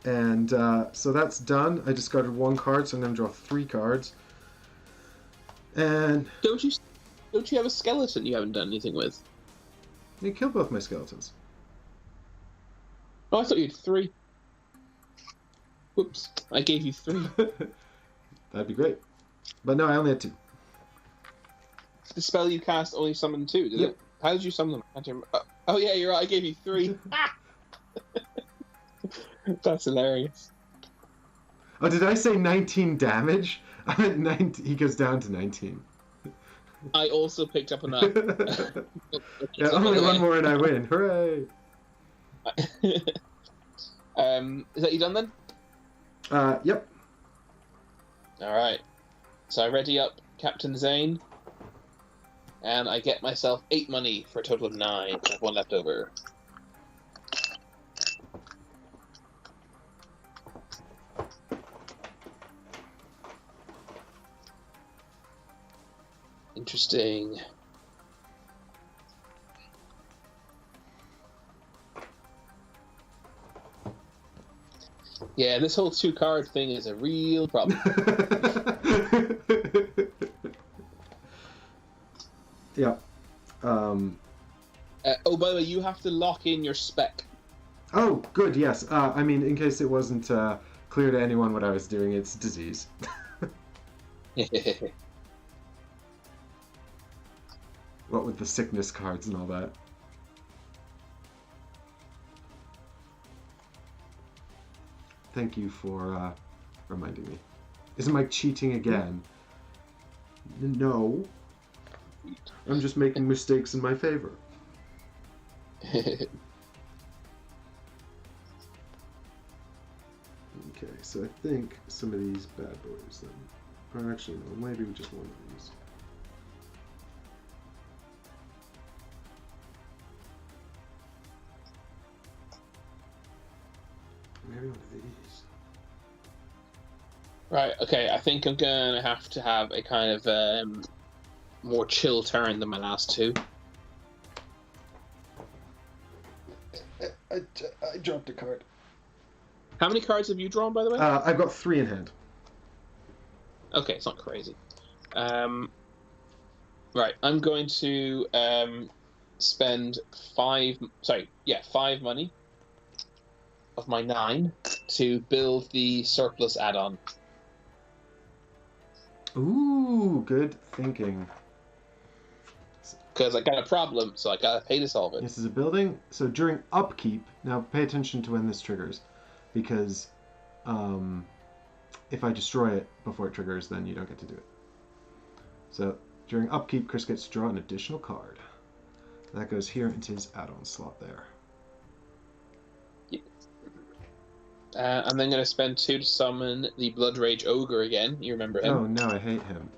And so that's done. I discarded 1 card, so I'm going to draw 3 cards. And don't you have a skeleton you haven't done anything with? You killed both my skeletons. Oh, I thought you had 3. Whoops, I gave you 3. That'd be great. But no, I only had 2. The spell you cast only summoned 2, did it? How did you summon them? I can't remember. Oh yeah, you're right, I gave you 3. That's hilarious. Oh, did I say 19 damage? I meant 19. He goes down to 19. I also picked up on that. Yeah, only one more and I win. Hooray! Is that you done then? Yep. Alright. So I ready up Captain Zane. And I get myself 8 money for a total of 9. I have 1 left over. Interesting. Yeah, this whole 2-card thing is a real problem. Yeah. Oh, by the way, you have to lock in your spec. Oh, good, yes. I mean, in case it wasn't clear to anyone what I was doing, it's disease. What with the sickness cards and all that. Thank you for reminding me. Is Mike cheating again? No. I'm just making mistakes in my favor. Okay, so I think some of these bad boys then. Or actually, no, maybe just one of these. Maybe one of these. Right, okay, I think I'm gonna have to have a kind of more chill turn than my last 2. I dropped a card. How many cards have you drawn, by the way? I've got 3 in hand. Okay, it's not crazy. Right, I'm going to spend 5 money of my 9 to build the surplus add-on. Ooh, good thinking. Because I got a problem, so I gotta pay to solve it. This is a building. So during upkeep, now pay attention to when this triggers, because if I destroy it before it triggers, then you don't get to do it. So during upkeep, Chris gets to draw an additional card. That goes here into his add-on slot there. I'm then going to spend 2 to summon the Blood Rage Ogre again. You remember him? Oh no, I hate him.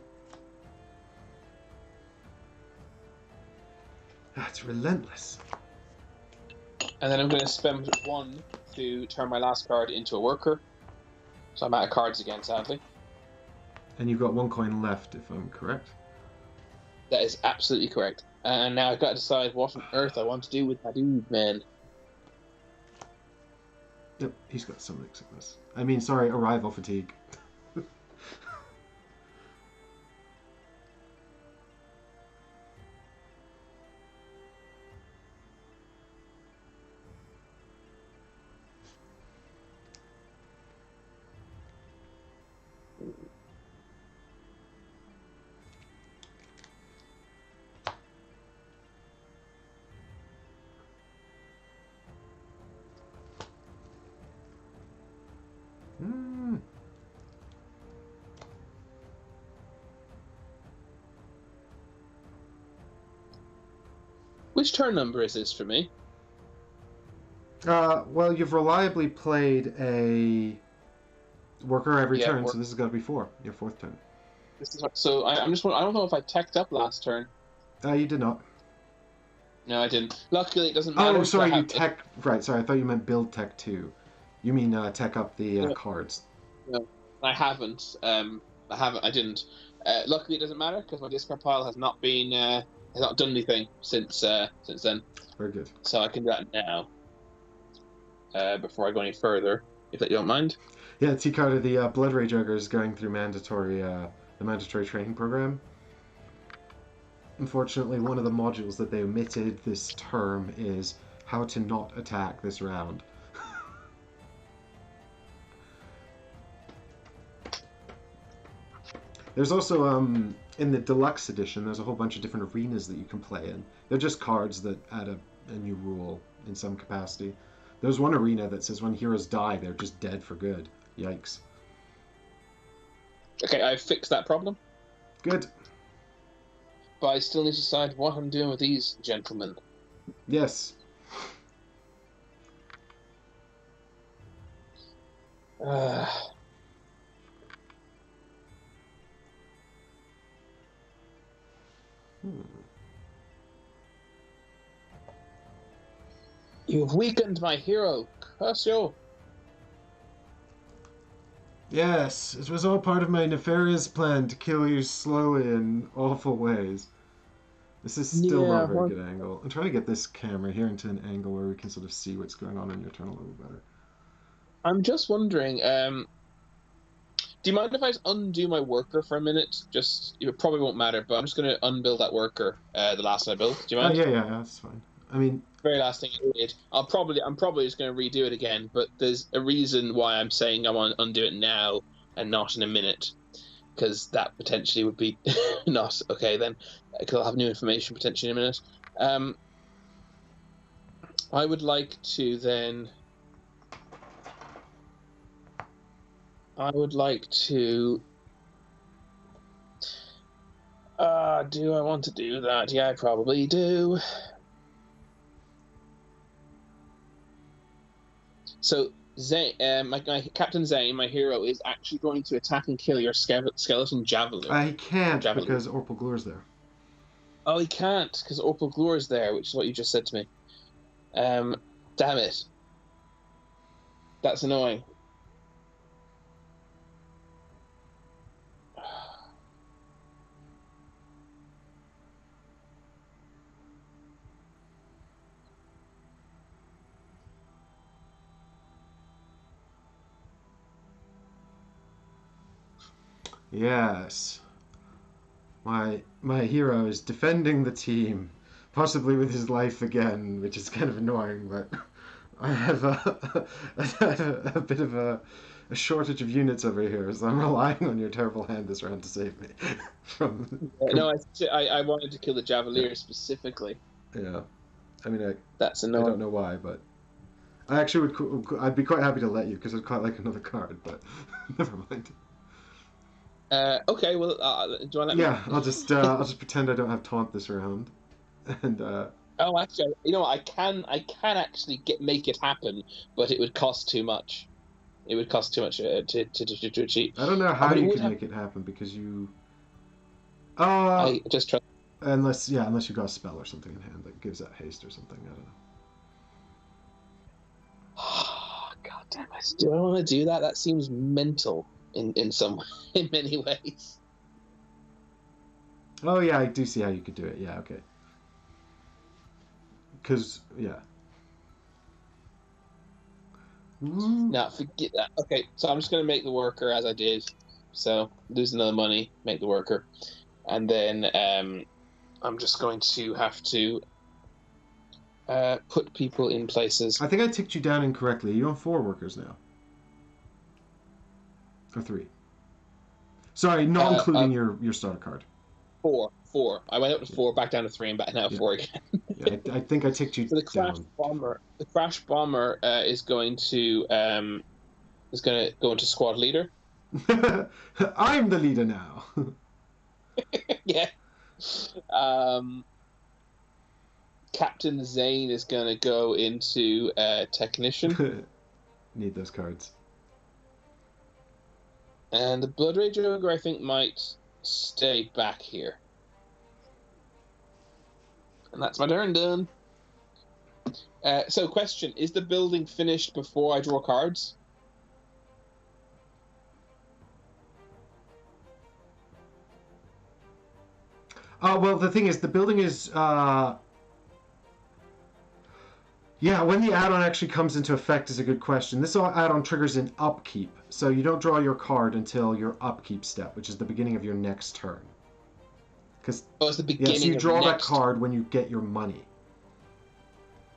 That's relentless. And then I'm going to spend 1 to turn my last card into a worker. So I'm out of cards again, sadly. And you've got 1 coin left, if I'm correct. That is absolutely correct. And now I've got to decide what on earth I want to do with my dude, man. Yep, he's got summoning sickness. I mean, sorry, arrival fatigue. Which turn number is this for me? Well, you've reliably played a worker every turn, so this has got to be 4. Your 4th turn. So I don't know if I teched up last turn. You did not. No, I didn't. Luckily, it doesn't matter. Oh, sorry, you tech... Right, sorry, I thought you meant build tech 2. You mean tech up the cards. No, I haven't. I didn't. Luckily, it doesn't matter, because my discard pile has not been... has not done anything since then. Very good. So I can do that now. Before I go any further, if you don't mind. Yeah, T-Carter, the Blood Rage Ogre is going through the mandatory training program. Unfortunately, one of the modules that they omitted this term is how to not attack this round. There's also, in the Deluxe edition, there's a whole bunch of different arenas that you can play in. They're just cards that add a new rule in some capacity. There's one arena that says when heroes die, they're just dead for good. Yikes. Okay, I've fixed that problem. Good. But I still need to decide what I'm doing with these gentlemen. Yes. You've weakened my hero, curse you. Yes, it was all part of my nefarious plan to kill you slowly in awful ways. This is still not a very good angle. I'm trying to get this camera here into an angle where we can sort of see what's going on in your turn a little better. I'm just wondering, do you mind if I just undo my worker for a minute? It probably won't matter, but I'm just going to unbuild that worker, the last one I built. Do you mind? Yeah, that's fine. I mean... Very last thing I did. I'm probably just going to redo it again, but there's a reason why I'm saying I want to undo it now and not in a minute. Because that potentially would be not okay then, because I'll have new information potentially in a minute. I would like to then. Do I want to do that? Yeah, I probably do. So Zane, my Captain Zane, my hero, is actually going to attack and kill your skeleton javelin. He can't because Orpal Glur's there. Oh, he can't because Orpal Glur's there, which is what you just said to me. Damn it. That's annoying. Yes. My hero is defending the team, possibly with his life again, which is kind of annoying, but I have a bit of a shortage of units over here, so I'm relying on your terrible hand this round to save me. No, I wanted to kill the Javelier specifically. Yeah. I mean, that's annoying. I don't know why, but I actually I'd be quite happy to let you, because I'd quite like another card, but never mind. Okay. Well, do I let me? Yeah, I'll just pretend I don't have taunt this round, and Oh, actually, you know what? I can actually make it happen, but it would cost too much. It would cost too much to achieve. I don't know how But it you would could have. make it happen because you uh I just trust. unless you got a spell or something in hand that gives that haste or something. I don't know. God damn it! Do I want to do that? That seems mental in some in many ways. Oh yeah, I do see how you could do it. Yeah, okay. Because yeah. Ooh. Now forget that. Okay, so I'm just gonna make the worker as I did. So lose another money, make the worker, and then I'm just going to have to put people in places. I think I ticked you down incorrectly. Are you on 4 workers now? Or 3? Sorry, not Uh, including your starter card. four. I went up to Yeah, four, back down to three, and back now yeah, four again. yeah. I think I ticked you So down. the crash bomber is going to go into squad leader. I'm the leader now. Yeah. Um, Captain Zane is going to go into technician, Need those cards. and the Blood Rage Ogre I think might stay back here. And that's my turn done. So, question: is the building finished before I draw cards? Well, the thing is, the building is yeah, when the add-on actually comes into effect is a good question. This add-on triggers in upkeep, so you don't draw your card until your upkeep step, which is the beginning of your next turn. Because it's the yeah, so beginning you of draw that next. card when you get your money.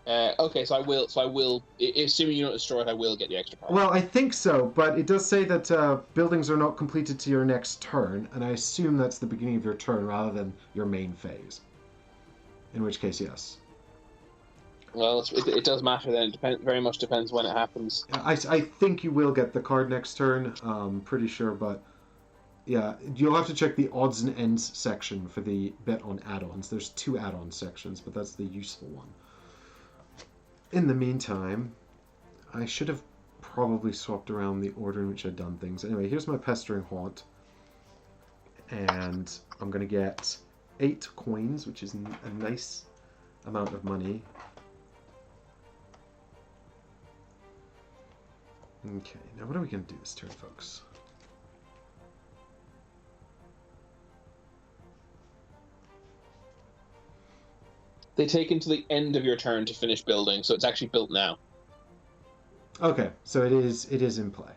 Okay, so I will. Assuming you don't destroy it, I will get the extra card. Well, I think so, but it does say that buildings are not completed to your next turn, and I assume that's the beginning of your turn rather than your main phase. In which case, yes. Well, it does matter then. It very much depends when it happens. I think you will get the card next turn. Pretty sure, but yeah, you'll have to check the odds and ends section for the bet on add-ons. There's 2 add-on sections, but that's the useful one. In the meantime, I should have probably swapped around the order in which I'd done things. Anyway, here's my Pestering Haunt. And I'm going to get 8 coins, which is a nice amount of money. Okay, now what are we going to do this turn, folks? They take until the end of your turn to finish building, so it's actually built now. Okay, so it is in play.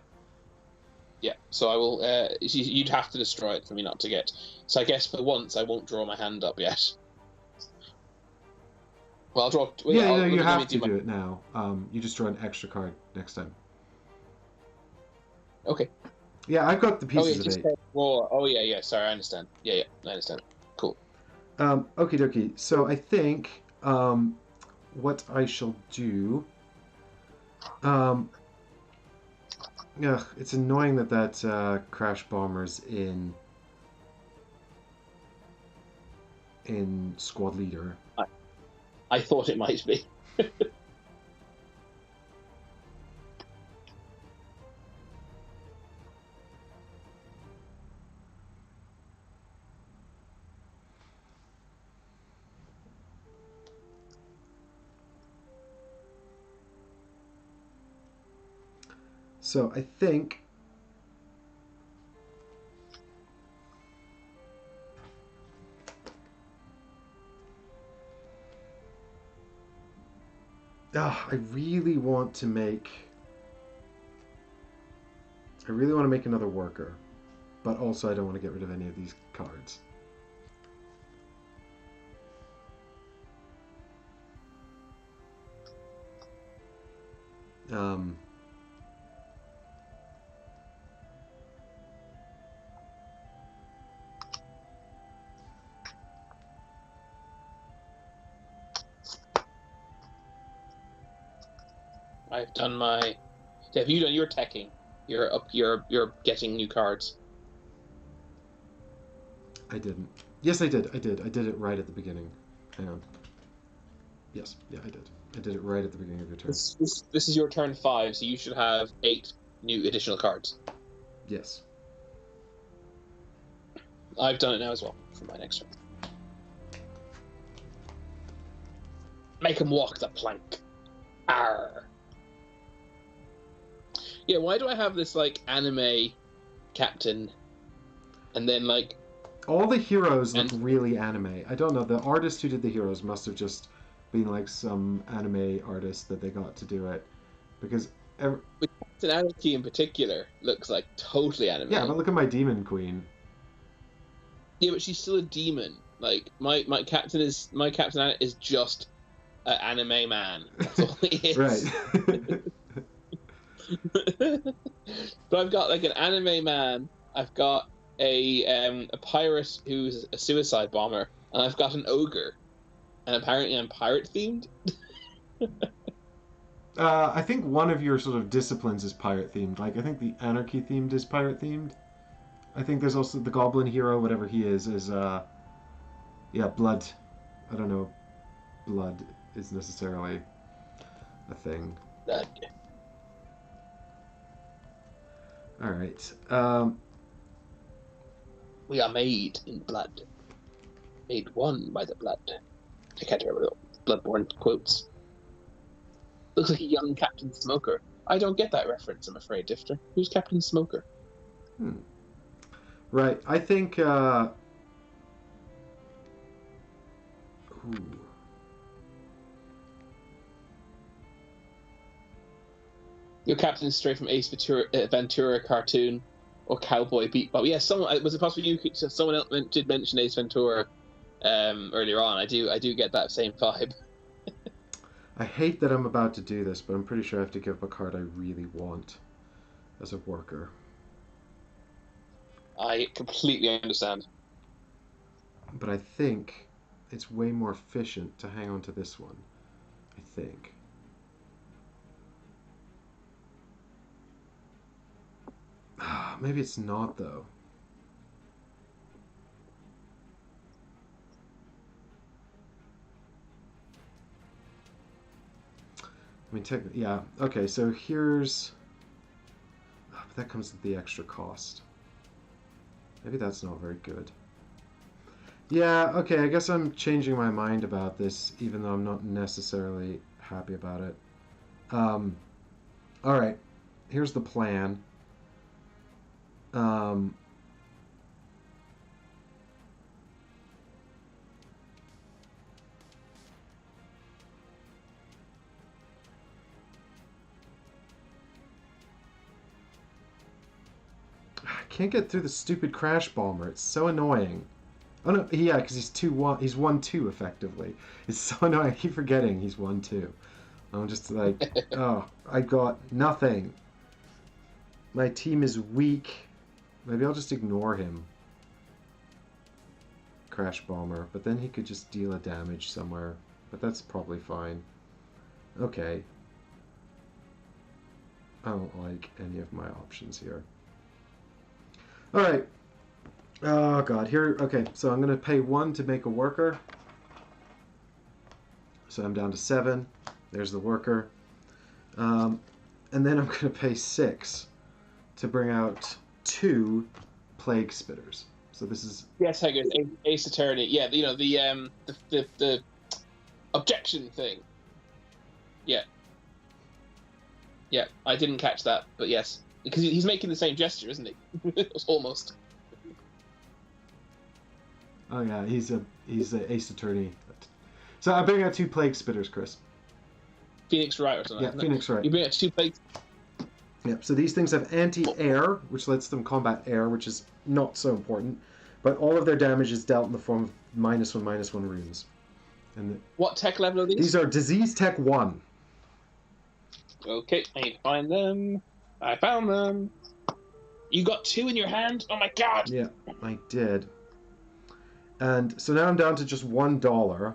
Yeah, so I will. You'd have to destroy it for me not to get. So I guess for once I won't draw my hand up yet. Well, I'll draw. Well, Yeah, you let have me to do it now. You just draw an extra card next time. Okay. Yeah, I've got the pieces of 8. Draw. Oh yeah. Sorry, I understand. Yeah, I understand. Cool. Okie dokie. So I think what I shall do. It's annoying that crash bomber's in squad leader. I thought it might be. So I think I really want to make another worker, but also I don't want to get rid of any of these cards. I've done my. Have you done your teching? You're up. You're getting new cards. I didn't. Yes, I did. I did. I did it right at the beginning. Hang on. Yes. Yeah, I did. I did it right at the beginning of your turn. This is your turn 5, so you should have 8 new additional cards. Yes. I've done it now as well for my next turn. Make him walk the plank. Arr. Yeah, why do I have this, like, anime captain, and then, like... All the heroes look really anime. I don't know, the artist who did the heroes must have just been, like, some anime artist that they got to do it. Because... Captain Anarchy in particular looks like totally anime. Yeah, but look at my demon queen. Yeah, but she's still a demon. Like, my captain is just an anime man. That's all he is. Right. But I've got, like, an anime man. I've got a pirate who's a suicide bomber, and I've got an ogre. And apparently I'm pirate themed. I think one of your sort of disciplines is pirate themed. Like, I think the anarchy themed is pirate themed. I think there's also the goblin hero, whatever he is yeah, blood. I don't know. Blood is necessarily a thing. All right. We are made in blood. Made one by the blood. I can't remember the Bloodborne quotes. Looks like a young Captain Smoker. I don't get that reference, I'm afraid, Difter. Who's Captain Smoker? Right. I think... Ooh. Your captain's straight from Ace Ventura cartoon or Cowboy Bebop. Yeah, someone was it possible someone else did mention Ace Ventura earlier on. I do get that same vibe. I hate that I'm about to do this, but I'm pretty sure I have to give up a card I really want as a worker. I completely understand. But I think it's way more efficient to hang on to this one. I think. Maybe it's not, though. I mean, yeah. Okay, so here's... Oh, but that comes with the extra cost. Maybe that's not very good. Yeah, okay, I guess I'm changing my mind about this, even though I'm not necessarily happy about it. Alright, here's the plan. I can't get through the stupid crash bomber. It's so annoying. Oh no, yeah, because he's 2-1. He's 1-2 effectively. It's so annoying. I keep forgetting he's 1-2. I'm just like, oh, I got nothing. My team is weak. Maybe I'll just ignore him. Crash bomber, but then he could just deal a damage somewhere. But that's probably fine. Okay. I don't like any of my options here. Alright. Oh god, here, okay, so I'm going to pay 1 to make a worker. So I'm down to 7. There's the worker. And then I'm going to pay 6 to bring out 2 plague spitters. So this is... Yes, I guess Ace Attorney. Yeah, you know, the objection thing. Yeah. Yeah, I didn't catch that, but yes. Because he's making the same gesture, isn't he? Almost. Oh yeah, he's a Ace Attorney. So I bring out 2 plague spitters, Chris. Phoenix Wright or something. Yeah, Phoenix Wright. You bring out 2 plague. Yep. So these things have anti-air, which lets them combat air, which is not so important. But all of their damage is dealt in the form of -1/-1 runes. And what tech level are these? These are Disease Tech 1. Okay, I need to find them. I found them. You got 2 in your hand? Oh my god! Yeah, I did. And so now I'm down to just $1.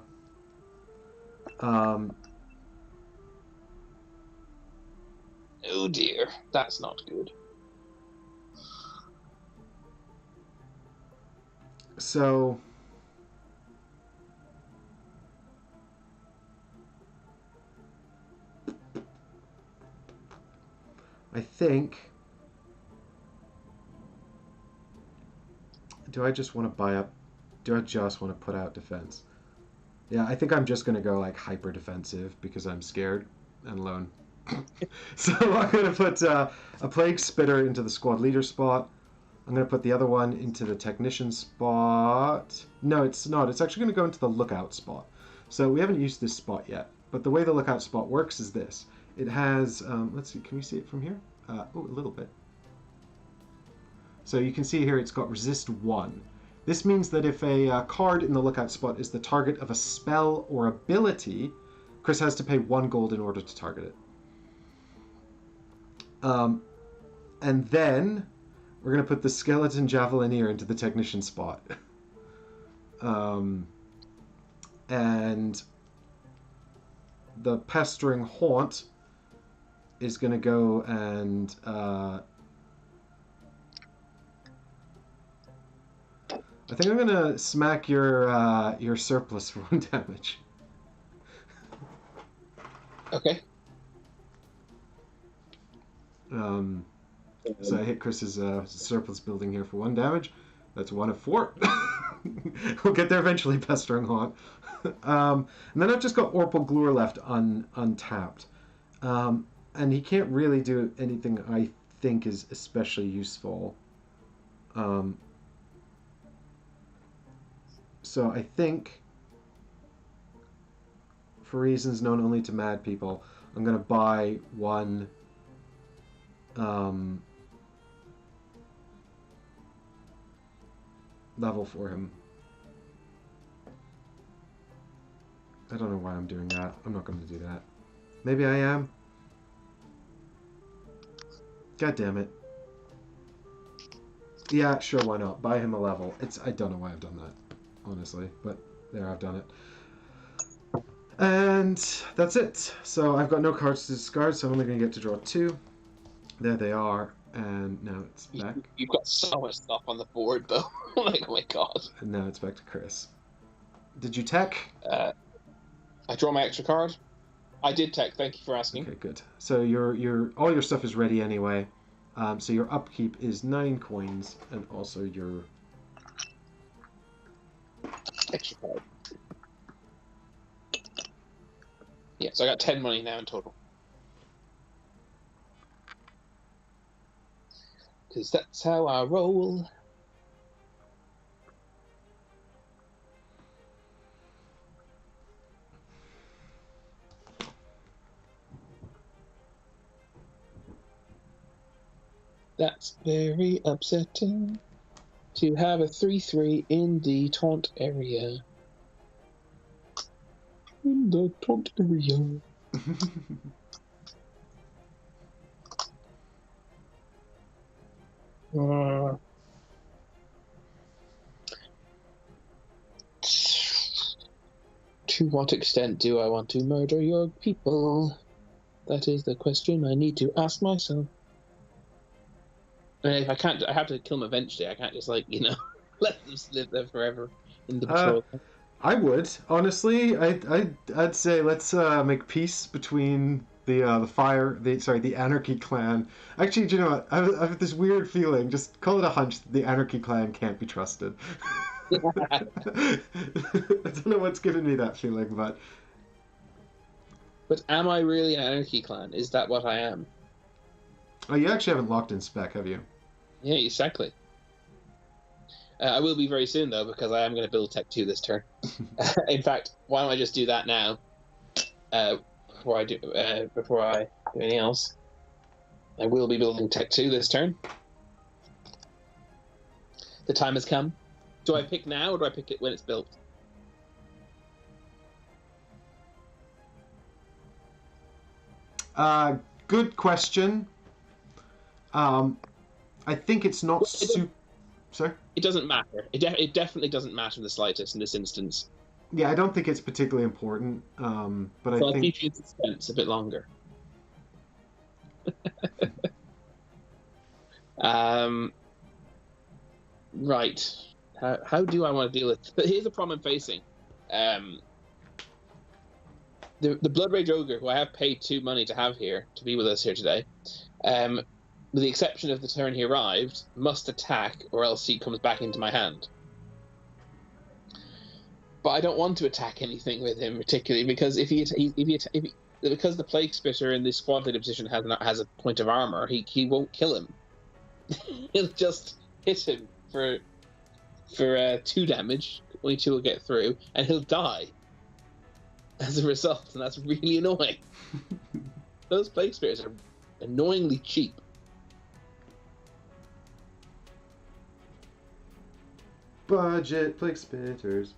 Oh dear, that's not good. So I think. Do I just want to buy up? Do I just want to put out defense? Yeah, I think I'm just going to go like hyper defensive because I'm scared and alone. So I'm going to put a plague spitter into the squad leader spot. I'm going to put the other one into the technician spot. No, it's not. It's actually going to go into the lookout spot. So we haven't used this spot yet. But the way the lookout spot works is this. It has, let's see, can we see it from here? Oh, a little bit. So you can see here it's got resist 1. This means that if a card in the lookout spot is the target of a spell or ability, Chris has to pay 1 gold in order to target it. And then we're going to put the skeleton javelineer into the technician spot. And the pestering haunt is going to go and I think I'm gonna smack your surplus for 1 damage. Okay. So I hit Chris's surplus building here for 1 damage. That's 1 of 4. We'll get there eventually, Pestering Haunt. And then I've just got Orpal Glure left untapped. And he can't really do anything I think is especially useful. So I think, for reasons known only to mad people, I'm going to buy 1 level for him. I don't know why I'm doing that. I'm not going to do that. Maybe I am. God damn it. Yeah, sure, why not? Buy him a level. I don't know why I've done that, honestly, but there, I've done it. And that's it. So I've got no cards to discard, so I'm only going to get to draw 2. There they are, and now it's back. You've got so much stuff on the board, though. Like, oh my god. And now it's back to Chris. Did you tech? I draw my extra card. I did tech. Thank you for asking. Okay, good. So all your stuff is ready anyway. So your upkeep is 9 coins, and also your Extra card. Yeah, so I got 10 money now in total. Because that's how I roll. That's very upsetting to have a 3/3 in the taunt area. In the taunt area. To what extent do I want to murder your people? That is the question I need to ask myself. And if I can't, I have to kill them eventually. I can't just, like, let them live there forever in the patrol. I would, honestly. I'd say let's make peace between the Anarchy clan. Actually, do you know what? I have this weird feeling. Just call it a hunch that the Anarchy clan can't be trusted. I don't know what's giving me that feeling, but. But am I really an Anarchy clan? Is that what I am? Oh, you actually haven't locked in spec, have you? Yeah, exactly. I will be very soon, though, because I am going to build Tech 2 this turn. In fact, why don't I just do that now, before I do anything else? I will be building Tech 2 this turn. The time has come. Do I pick now, or do I pick it when it's built? Good question. I think it's not super. Sorry? It doesn't matter. It definitely doesn't matter in the slightest in this instance. Yeah, I don't think it's particularly important. But So I I'll think keep you in suspense a bit longer. Right. How do I want to deal with? But here's the problem I'm facing. The Blood Rage Ogre, who I have paid 2 money to have here to be with us here today, with the exception of the turn he arrived, must attack or else he comes back into my hand. But I don't want to attack anything with him particularly because because the Plague Spitter in the squad leader position has a point of armor, he won't kill him. He'll just hit him for 2 damage. Only 2 will get through, and he'll die as a result, and that's really annoying. Those Plague Spitters are annoyingly cheap. Budget Plague Spitters.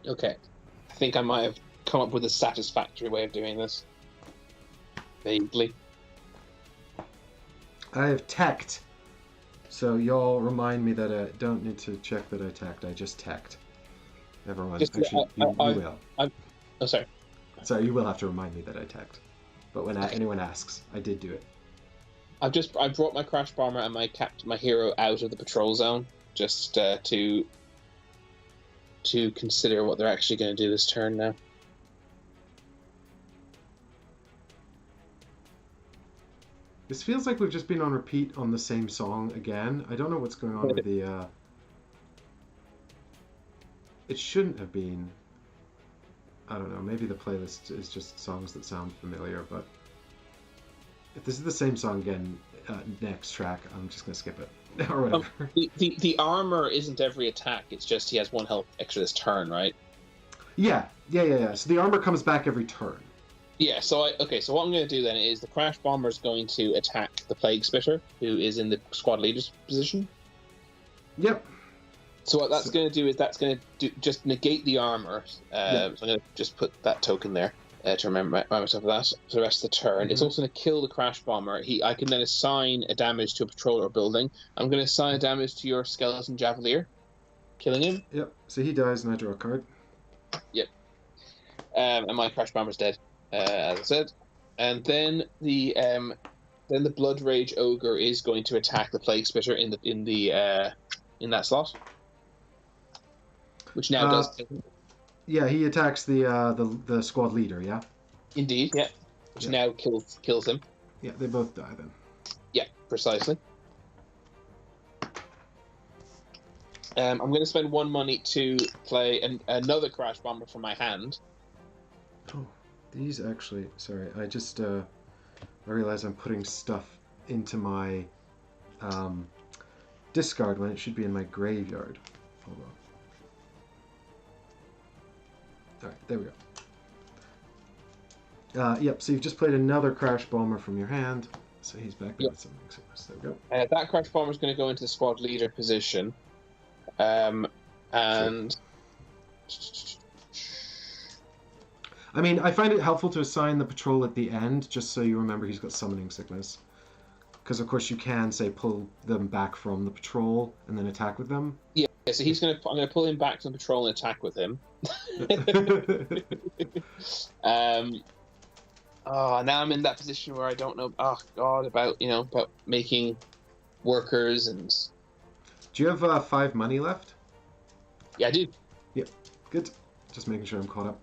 Okay. I think I might have come up with a satisfactory way of doing this. Vaguely. I have teched. So y'all remind me that I don't need to check that I teched. I just teched. Never mind. Actually, you will. Oh, sorry. Sorry, you will have to remind me that I teched. But when anyone asks, I did do it. I brought my Crash Bomber and my hero out of the patrol zone just to consider what they're actually going to do this turn now. This feels like we've just been on repeat on the same song again. I don't know what's going on with the... It shouldn't have been... I don't know, maybe the playlist is just songs that sound familiar, but... If this is the same song again, next track, I'm just going to skip it. Or whatever. The armor isn't every attack, it's just he has 1 health extra this turn, right? Yeah. So the armor comes back every turn. Yeah, so what I'm going to do then is the Crash Bomber is going to attack the Plague Spitter, who is in the squad leader's position. Yep. So what that's going to do is that's going to just negate the armor. So I'm going to just put that token there to remind myself of that for the rest of the turn. It's also going to kill the Crash Bomber. I can then assign a damage to a patrol or building. I'm going to assign a damage to your Skeleton Javelier, killing him. Yep. So he dies and I draw a card. Yep. And my Crash Bomber's dead, as I said. And then the Blood Rage Ogre is going to attack the Plague Spitter in that slot, which now does. Yeah, he attacks the squad leader. Yeah. Indeed. Yeah. Which now kills him. Yeah, they both die then. Yeah, precisely. I'm going to spend 1 money to play another Crash Bomber from my hand. Oh, these actually... Sorry, I just... I realize I'm putting stuff into my discard when it should be in my graveyard. Hold on. Alright, there we go. Yep, so you've just played another Crash Bomber from your hand. So he's back there with something. So there we go. That Crash Bomber is going to go into the squad leader position. And... I mean, I find it helpful to assign the patrol at the end, just so you remember he's got summoning sickness. Because, of course, you can, say, pull them back from the patrol and then attack with them. Yeah, so I'm going to pull him back from the patrol and attack with him. Now I'm in that position where I don't know, about making workers and... Do you have 5 money left? Yeah, I do. Yep, good. Just making sure I'm caught up.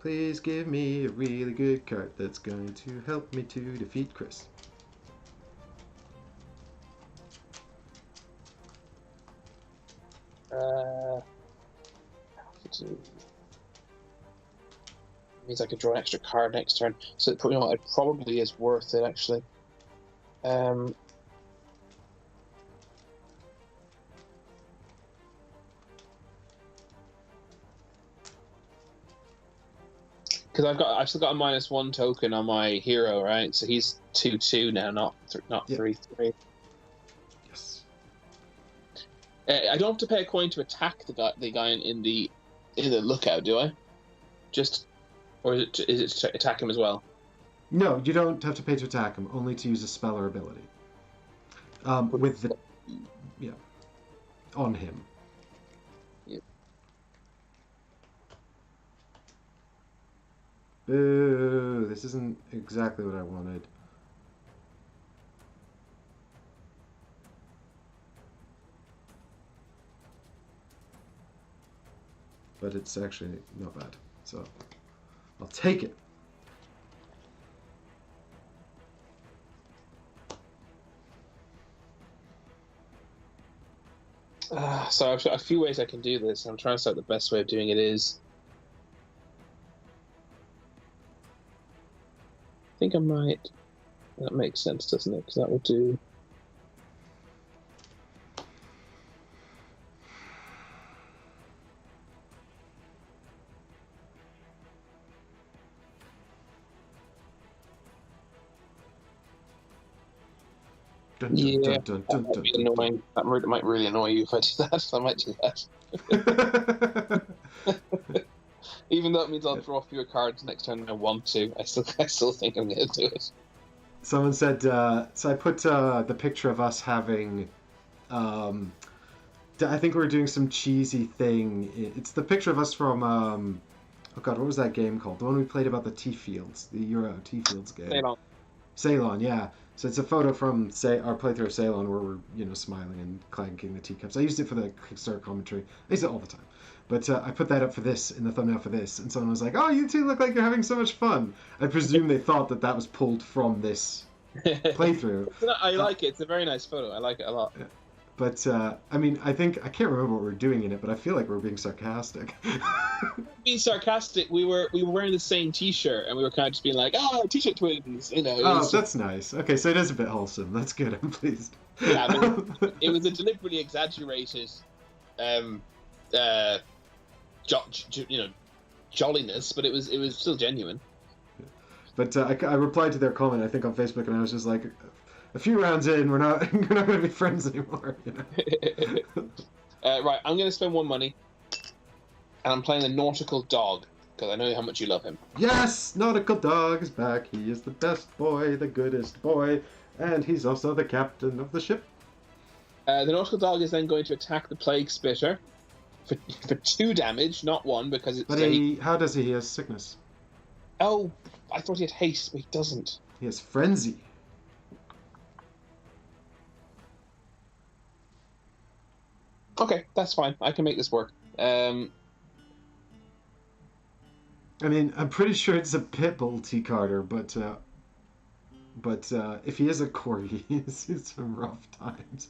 Please give me a really good card that's going to help me to defeat Chris. Means I could draw an extra card next turn, so it probably is worth it actually. Because I've still got a -1 token on my hero, right? So he's 2/2 now, not 3/3. Yes. I don't have to pay a coin to attack the guy in the lookout, do I? Or is it to attack him as well? No, you don't have to pay to attack him. Only to use a spell or ability. on him. Yep. Boo! This isn't exactly what I wanted. But it's actually not bad. So I'll take it. So I've got a few ways I can do this. I'm trying to decide the best way of doing it is. I think I might. That makes sense, doesn't it? Because that will do. Dun, Yeah, dun, that might be annoying. That might really annoy you if I do that. I might do that. Even though it means I'll draw fewer cards next turn than I want to, I still think I'm going to do it. Someone said, so I put the picture of us having, I think we were doing some cheesy thing. It's the picture of us from, oh god, what was that game called? The one we played about the T-Fields, the Euro T-Fields game. Ceylon, yeah. So it's a photo from our playthrough of Ceylon where we're, smiling and clanking the teacups. I used it for the Kickstarter commentary. I use it all the time. But I put that up for this, in the thumbnail for this, and someone was like, oh, you two look like you're having so much fun. I presume they thought that was pulled from this playthrough. I like it. It's a very nice photo. I like it a lot. But, I mean, I can't remember what we're doing in it, but I feel like we're being sarcastic. Being sarcastic, we were wearing the same T-shirt, and we were kind of just being like, "Oh, T-shirt twins," Oh, that's nice. Okay, so it is a bit wholesome. That's good. I'm pleased. Yeah, I mean, it was a deliberately exaggerated, jolliness, but it was still genuine. But I replied to their comment, I think, on Facebook, and I was just like, a few rounds in, we're not going to be friends anymore. Right, I'm going to spend one money, and I'm playing the Nautical Dog, because I know how much you love him. Yes! Nautical Dog is back. He is the best boy, the goodest boy, and he's also the captain of the ship. The Nautical Dog is then going to attack the Plague Spitter for 2 damage, not 1, because it's... But how does he? He has sickness. Oh, I thought he had haste, but he doesn't. He has frenzy. Okay, that's fine. I can make this work. I mean, I'm pretty sure it's a Pitbull T Carter, but if he is a corgi, he's seen some rough times.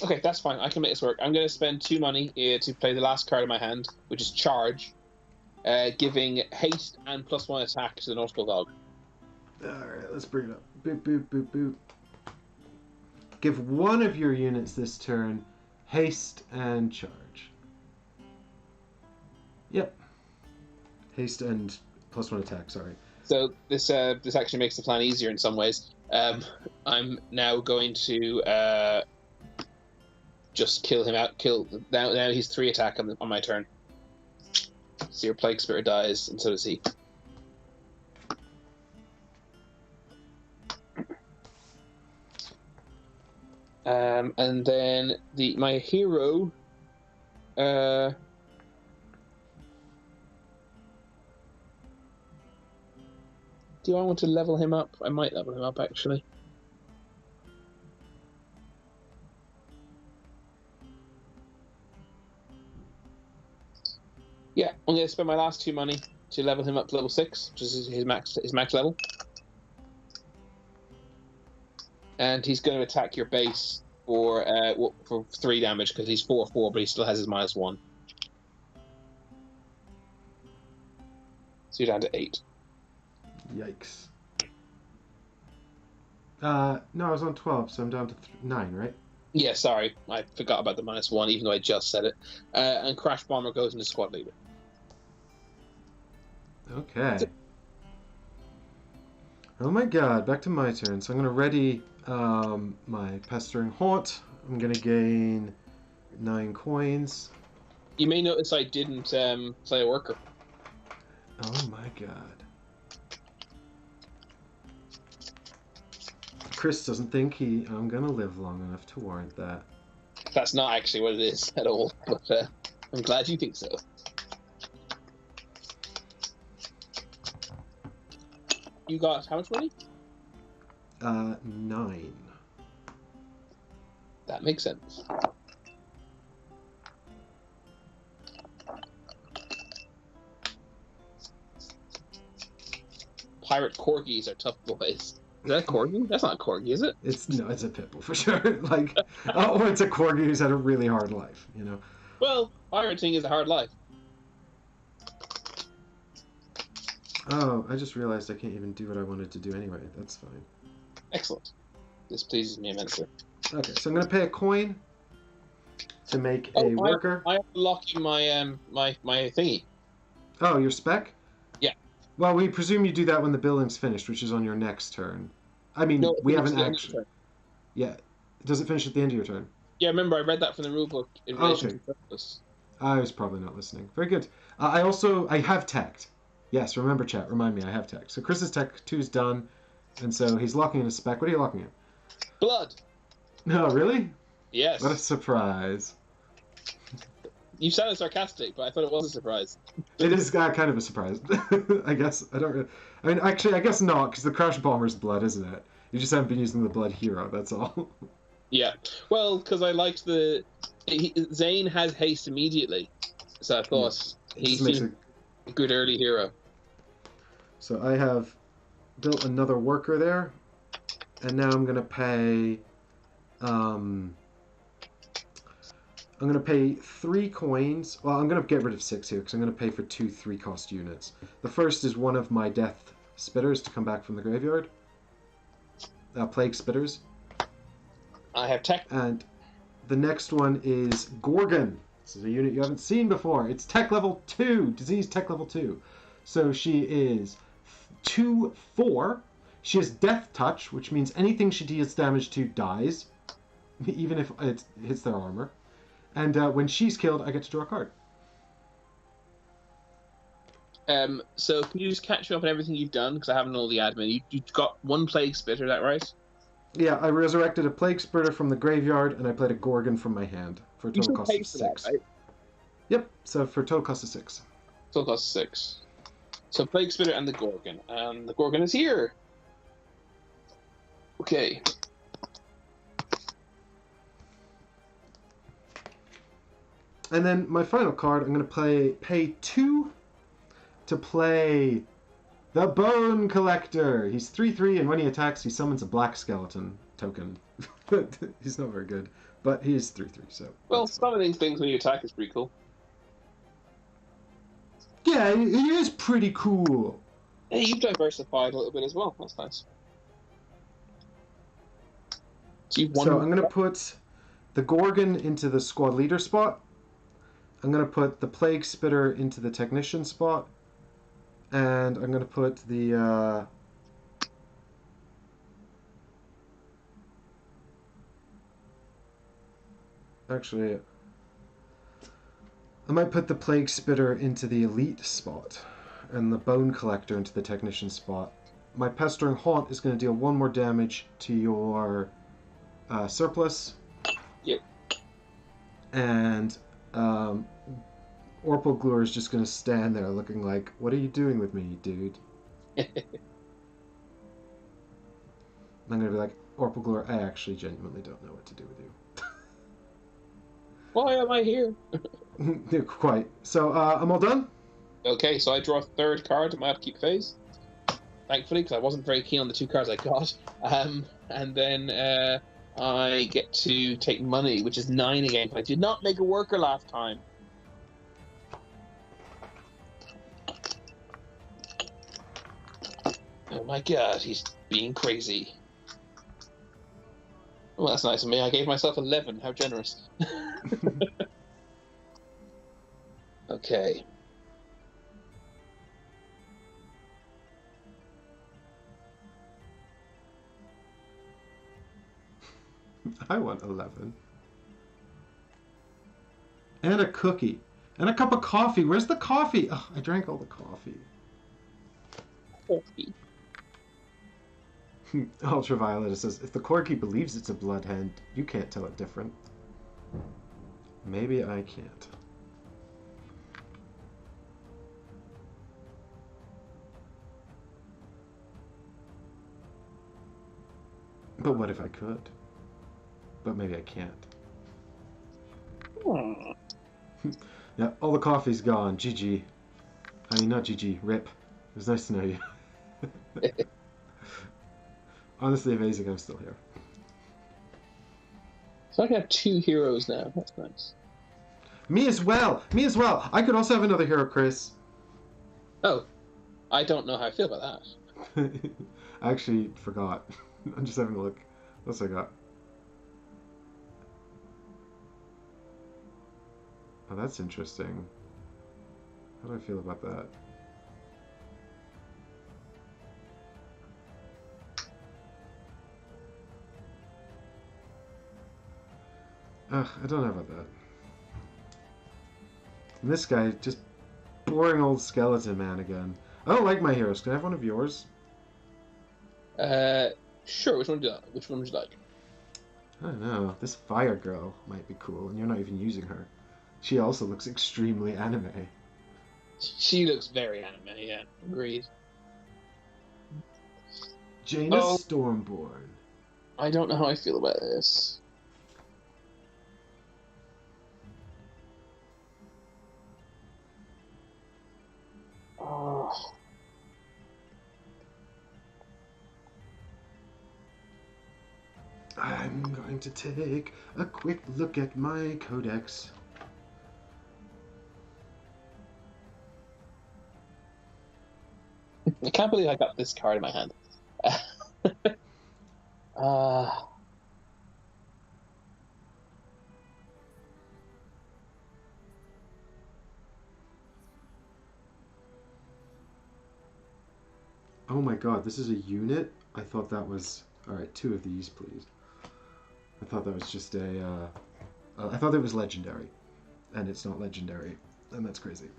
Okay, that's fine. I can make this work. I'm going to spend 2 money to play the last card in my hand, which is Charge, giving haste and +1 attack to the Nautical Dog. Alright, let's bring it up. Boop, boop, boop, boop. Give one of your units this turn haste and charge. Yep. Haste and +1 attack, sorry. So this actually makes the plan easier in some ways. I'm now going to just kill him out. Now he's 3 attack on my turn. So your Plague Spirit dies, and so does he. And then my hero. Do I want to level him up? I might level him up, actually. Yeah, I'm going to spend my last 2 money to level him up to level 6, which is his max level. And he's going to attack your base for 3 damage, because he's 4/4, but he still has his -1. So you're down to 8. Yikes. No, I was on 12, so I'm down to 9, right? Yeah, sorry. I forgot about the -1, even though I just said it. And Crash Bomber goes into squad leader. Okay. Oh my god, back to my turn. So I'm going to ready my Pestering Haunt. I'm going to gain 9 coins. You may notice I didn't play a worker. Oh my god. Chris doesn't think I'm gonna live long enough to warrant that. That's not actually what it is at all, but I'm glad you think so. You got how much money? 9. That makes sense. Pirate corgis are tough boys. Is that a corgi? That's not a corgi, is it? It's a pit bull for sure. Like, or it's a corgi who's had a really hard life, you know. Well, pirating is a hard life. Oh, I just realized I can't even do what I wanted to do anyway. That's fine. Excellent. This pleases me immensely. Okay, so I'm gonna pay a coin to make a worker. I am locking my my thingy. Oh, your spec? Yeah. Well, we presume you do that when the building's finished, which is on your next turn. I mean, No, we haven't actually. Yeah. Does it finish at the end of your turn? Yeah, remember I read that from the rulebook in relation okay. to purpose. I was probably not listening. Very good. I have teched. Yes, remember chat. Remind me, I have teched. So Chris's tech 2 is done, and so he's locking in a spec. What are you locking in? Blood. No, really? Yes. What a surprise. You sounded sarcastic, but I thought it was a surprise. It is kind of a surprise. I guess. I don't really... I mean, actually, I guess not, because the Crash Bomber's blood, isn't it? You just haven't been using the blood hero, that's all. Yeah. Well, because I liked Zane has haste immediately. So I thought he seemed a good early hero. So I have built another worker there, and now I'm going to pay... I'm going to pay 3 coins. Well, I'm going to get rid of 6 here, because I'm going to pay for 2 3-cost units. The first is one of my death spitters to come back from the graveyard. Plague spitters. I have tech. And the next one is Gorgon. This is a unit you haven't seen before. It's tech level 2. Disease tech level 2. So she is 2/4. She has death touch, which means anything she deals damage to dies, even if it hits their armor. And when she's killed, I get to draw a card. So can you just catch me up on everything you've done? Because I haven't all the admin. You've got 1 plague spitter, is that right? Yeah, I resurrected a plague spitter from the graveyard, and I played a Gorgon from my hand for a total cost of 6. That, right? Yep, so for a total cost of 6. Total cost of 6. So plague spitter and the Gorgon. And the Gorgon is here. Okay. And then my final card, I'm going to pay 2 to play the Bone Collector. He's 3/3, and when he attacks, he summons a black skeleton token. He's not very good, but he is 3/3, so... Well, summoning things when you attack is pretty cool. Yeah, he is pretty cool. Hey, you've diversified a little bit as well. That's nice. So I'm going to put the Gorgon into the squad leader spot. I'm going to put the Plague Spitter into the Technician spot. And I'm going to put the... Actually, I might put the Plague Spitter into the Elite spot. And the Bone Collector into the Technician spot. My Pestering Haunt is going to deal 1 more damage to your surplus. Yep. And... Orpal Glur is just going to stand there looking like, what are you doing with me, dude? I'm going to be like, Orpal Glur, I actually genuinely don't know what to do with you. Why am I here? Quite. So, I'm all done? Okay, so I draw a 3rd card. I might have to keep phase. Thankfully, because I wasn't very keen on the 2 cards I got. And then I get to take money, which is 9 again. But I did not make a worker last time. Oh my god, he's being crazy. Well, that's nice of me. I gave myself 11. How generous. Okay. I want 11. And a cookie. And a cup of coffee. Where's the coffee? Oh, I drank all the coffee. Coffee. Ultraviolet says, if the Corgi believes it's a bloodhound, you can't tell it different. Maybe I can't. But what if I could? But maybe I can't. Yeah, all the coffee's gone. GG. I mean, not GG. RIP. It was nice to know you. Honestly amazing I'm still here. So I can have 2 heroes now. That's nice. Me as well! Me as well! I could also have another hero, Chris. Oh. I don't know how I feel about that. I actually forgot. I'm just having a look. What else I got? Oh, that's interesting. How do I feel about that? Ugh, I don't know about that. And this guy, just boring old skeleton man again. I don't like my heroes. Can I have one of yours? Sure. Which one do you like? Which one would you like? I don't know. This fire girl might be cool, and you're not even using her. She also looks extremely anime. She looks very anime, yeah. Agreed. Jaina Stormborn. I don't know how I feel about this. Oh. I'm going to take a quick look at my Codex. I can't believe I got this card in my hand. Oh my god, this is a unit? I thought that was... Alright, 2 of these, please. I thought that was just a... I thought it was legendary. And it's not legendary. And that's crazy.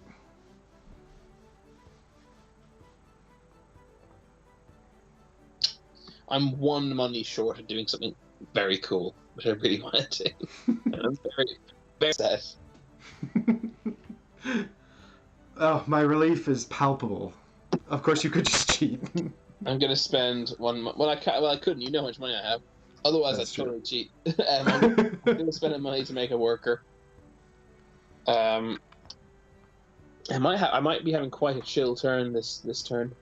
I'm 1 money short of doing something very cool, which I really want to do. And I'm very, very sad. Oh, my relief is palpable. Of course, you could just cheat. I'm gonna spend 1 month. Well, I can't. Well, I couldn't. You know how much money I have. Otherwise, That's I'd true. totally cheat. I'm gonna spend money to make a worker. I might be having quite a chill turn this turn.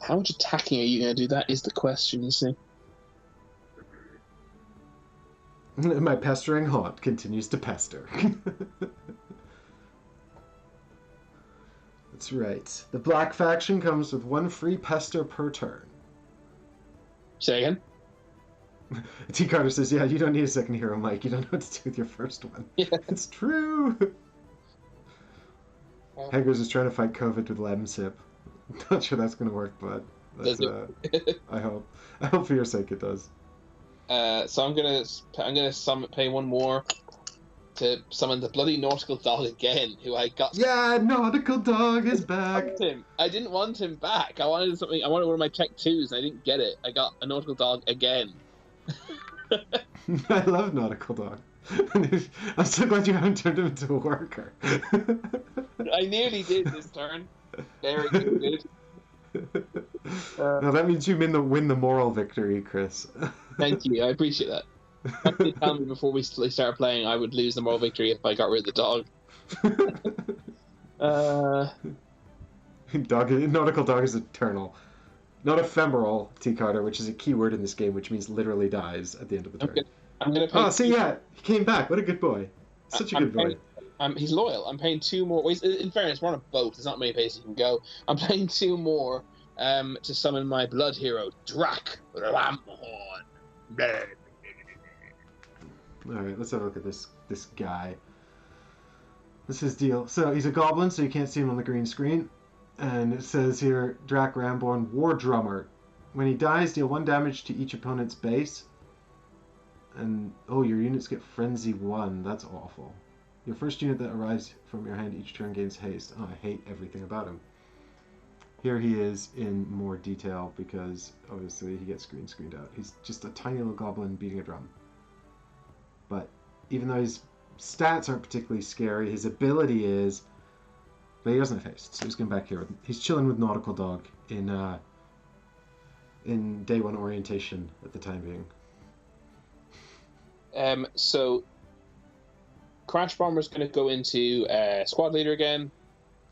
How much attacking are you going to do? That is the question, you see. My pestering haunt continues to pester. That's right. The Black Faction comes with 1 free pester per turn. Say again? T. Carter says, yeah, you don't need a second hero, Mike. You don't know what to do with your first one. Yeah. It's true. Haggers is trying to fight COVID with Lemsip. Not sure that's going to work, but that's, I hope. I hope for your sake it does. So I'm gonna pay 1 more to summon the bloody nautical dog again, who I got. Yeah, nautical dog is back. I didn't want him back. I wanted something. I wanted one of my Tech 2s, and I didn't get it. I got a nautical dog again. I love nautical dog. I'm so glad you haven't turned him into a worker. I nearly did this turn. Very good. No, that means you win the moral victory, Chris. Thank you. I appreciate that. You did tell me before we started playing I would lose the moral victory if I got rid of the dog. Nautical dog is eternal. Not ephemeral, T. Carter, which is a key word in this game, which means literally dies at the end of the turn. I'm gonna pay. Oh, see, yeah, he came back. What a good boy. Such a good boy. He's loyal. I'm paying 2 more. Well, in fairness, we're on a boat. There's not many places you can go. I'm paying 2 more to summon my blood hero, Drac Ramhorn. Alright, let's have a look at this guy. This is his deal. So he's a goblin, so you can't see him on the green screen. And it says here, Drac Ramborn, War Drummer. When he dies, deal 1 damage to each opponent's base. And, oh, your units get Frenzy 1. That's awful. Your first unit that arrives from your hand each turn gains haste. Oh, I hate everything about him. Here he is in more detail because obviously he gets screened out. He's just a tiny little goblin beating a drum. But even though his stats aren't particularly scary, his ability is. But he doesn't have haste, so he's going back here. He's chilling with Nautical Dog in day one orientation at the time being. So Crash Bomber's going to go into squad leader again.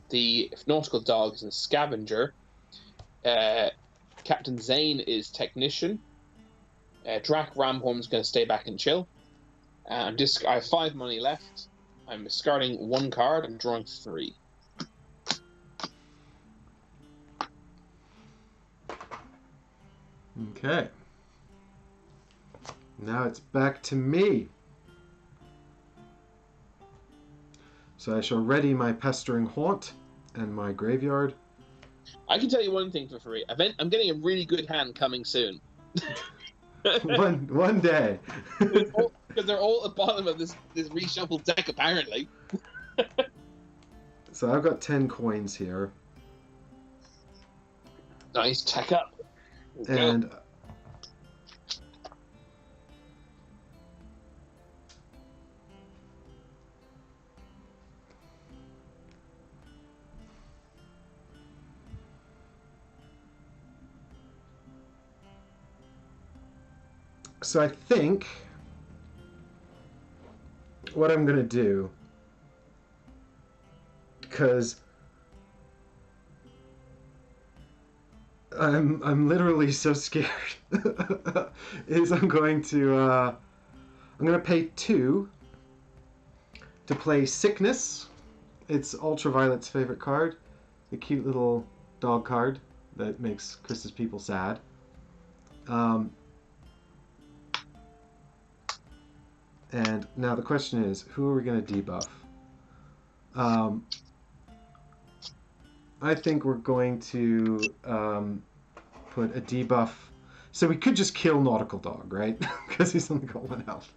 The Nautical Dog is a scavenger. Captain Zane is technician. Drac Ramhorn's going to stay back and chill. I have 5 money left. I'm discarding 1 card. I'm drawing 3. Okay. Now it's back to me. So I shall ready my Pestering Haunt and my Graveyard. I can tell you one thing for free. I'm getting a really good hand coming soon. one day. Because they're all at the bottom of this reshuffled deck, apparently. So I've got 10 coins here. Nice, tech up. And so I think what I'm gonna do, because I'm literally so scared, is I'm gonna pay 2 to play Sickness. It's Ultraviolet's favorite card, the cute little dog card that makes Chris's people sad. And now the question is, who are we going to debuff? I think we're going to put a debuff. So we could just kill Nautical Dog, right? Because he's only got 1 health.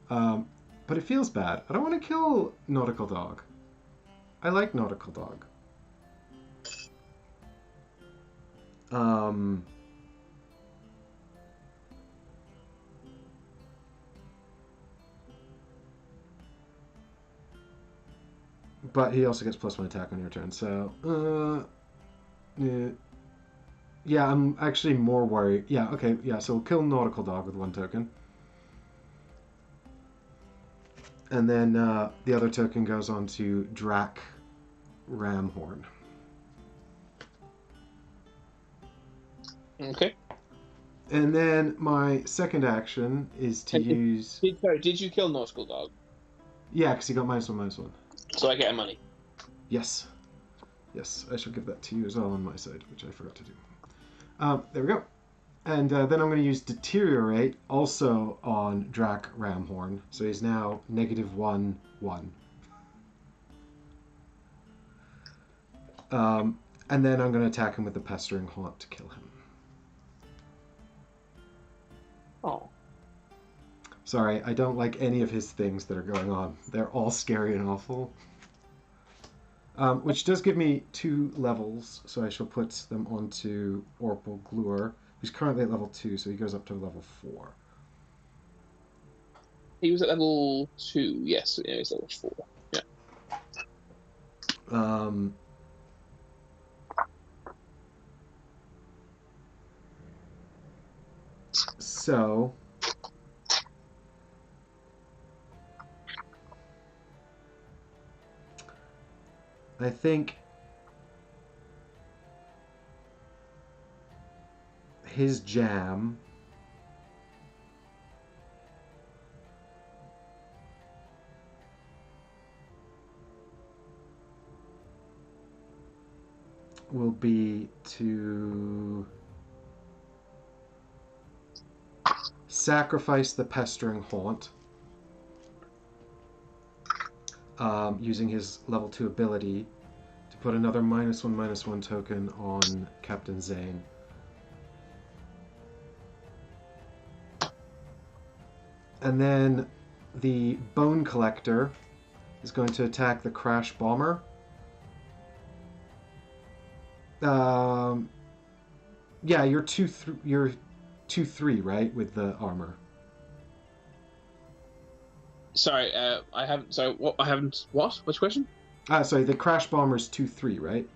But it feels bad. I don't want to kill Nautical Dog. I like Nautical Dog. But he also gets +1 attack on your turn, so yeah, I'm actually more worried. Yeah, okay, yeah, so we'll kill Nautical Dog with 1 token. And then the other token goes on to Drac Ramhorn. Okay. And then my second action is to use... Did you kill Nautical Dog? Yeah, because he got -1/-1. So I get a money. Yes. Yes, I shall give that to you as well on my side, which I forgot to do. There we go. And then I'm going to use Deteriorate also on Drac Ramhorn. So he's now -1/1. And then I'm going to attack him with the Pestering Haunt to kill him. Oh. Sorry, I don't like any of his things that are going on. They're all scary and awful. Which does give me 2 levels, so I shall put them onto Orpal Glur, who's currently at level 2, so he goes up to level 4. He was at level 2, yes, yeah, he's level 4. Yeah. So I think his jam will be to sacrifice the Pestering Haunt using his level 2 ability to put another -1/-1 token on Captain Zane. And then the Bone Collector is going to attack the Crash Bomber. Yeah, you're 2-3, right, with the armor. Sorry, I haven't. Sorry, what? I haven't. What? Which question? Sorry, the Crash Bomber's 2-3, right?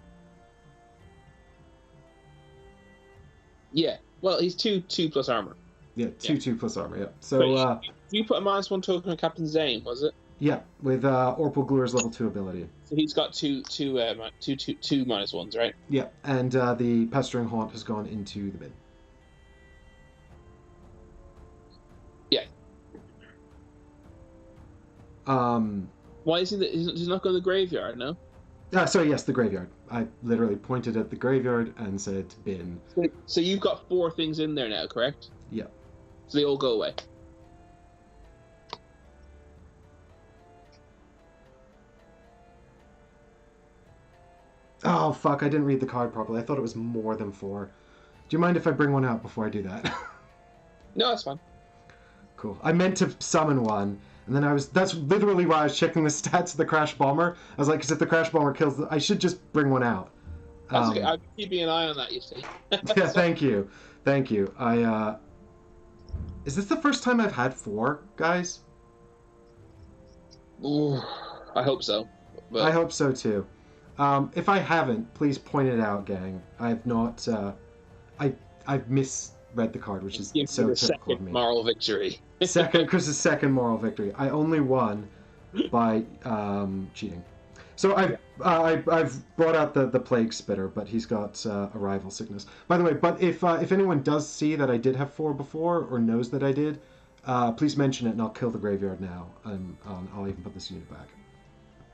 Yeah. Well, he's 2 plus armor. Yeah, 2 plus armor. Yeah. So you put a -1 token on Captain Zane, was it? yeah, with Orpal Gluer's level 2 ability. So he's got two -1s, right? Yeah, and the Pestering Haunt has gone into the bin. Yeah. Why isn't it? He's not going to the graveyard, no? Sorry, yes, the graveyard. I literally pointed at the graveyard and said bin. So you've got 4 things in there now, correct? Yeah. So they all go away. Oh, fuck, I didn't read the card properly. I thought it was more than 4. Do you mind if I bring one out before I do that? No, that's fine. Cool. I meant to summon one, and then that's literally why I was checking the stats of the Crash Bomber. I was like, because if the Crash Bomber kills, I should just bring one out. That's okay. I'm keeping an eye on that, you see. Yeah, thank you. Thank you. Is this the first time I've had 4, guys? Ooh, I hope so. But... I hope so, too. If I haven't, please point it out, gang. I've not, I've misread the card, which is so typical of me. Moral victory. Chris's second moral victory. I only won by cheating. So I've brought out the Plague Spitter, but he's got Arrival Sickness. By the way, but if anyone does see that I did have 4 before, or knows that I did, please mention it and I'll kill the graveyard now, and I'll even put this unit back.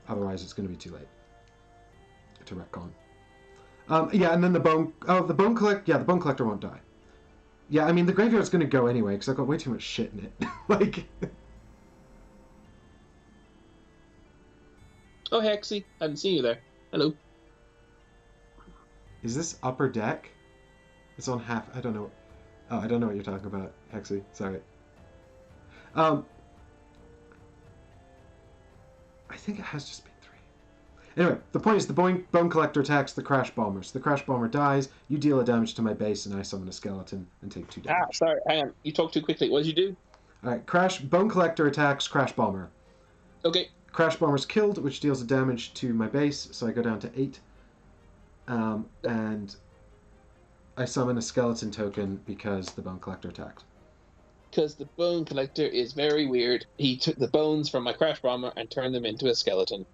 Otherwise, it's going to be too late to retcon. Yeah, and then the Bone Collector. Yeah, the Bone Collector won't die. Yeah, I mean the graveyard's going to go anyway because I've got way too much shit in it. Like. Oh, Hexy, I haven't seen you there. Hello. Is this upper deck? It's on half. I don't know. Oh, I don't know what you're talking about, Hexy. Sorry. I think it has just been 3. Anyway, the point is the Bone Collector attacks the Crash Bomber. So the Crash Bomber dies, you deal a damage to my base, and I summon a skeleton and take 2 damage. Sorry, hang on. You talked too quickly. What did you do? Alright, Bone Collector attacks Crash Bomber. Okay. Crash Bomber's killed, which deals a damage to my base, so I go down to 8. And I summon a skeleton token because the Bone Collector attacked. Because the Bone Collector is very weird. He took the bones from my Crash Bomber and turned them into a skeleton.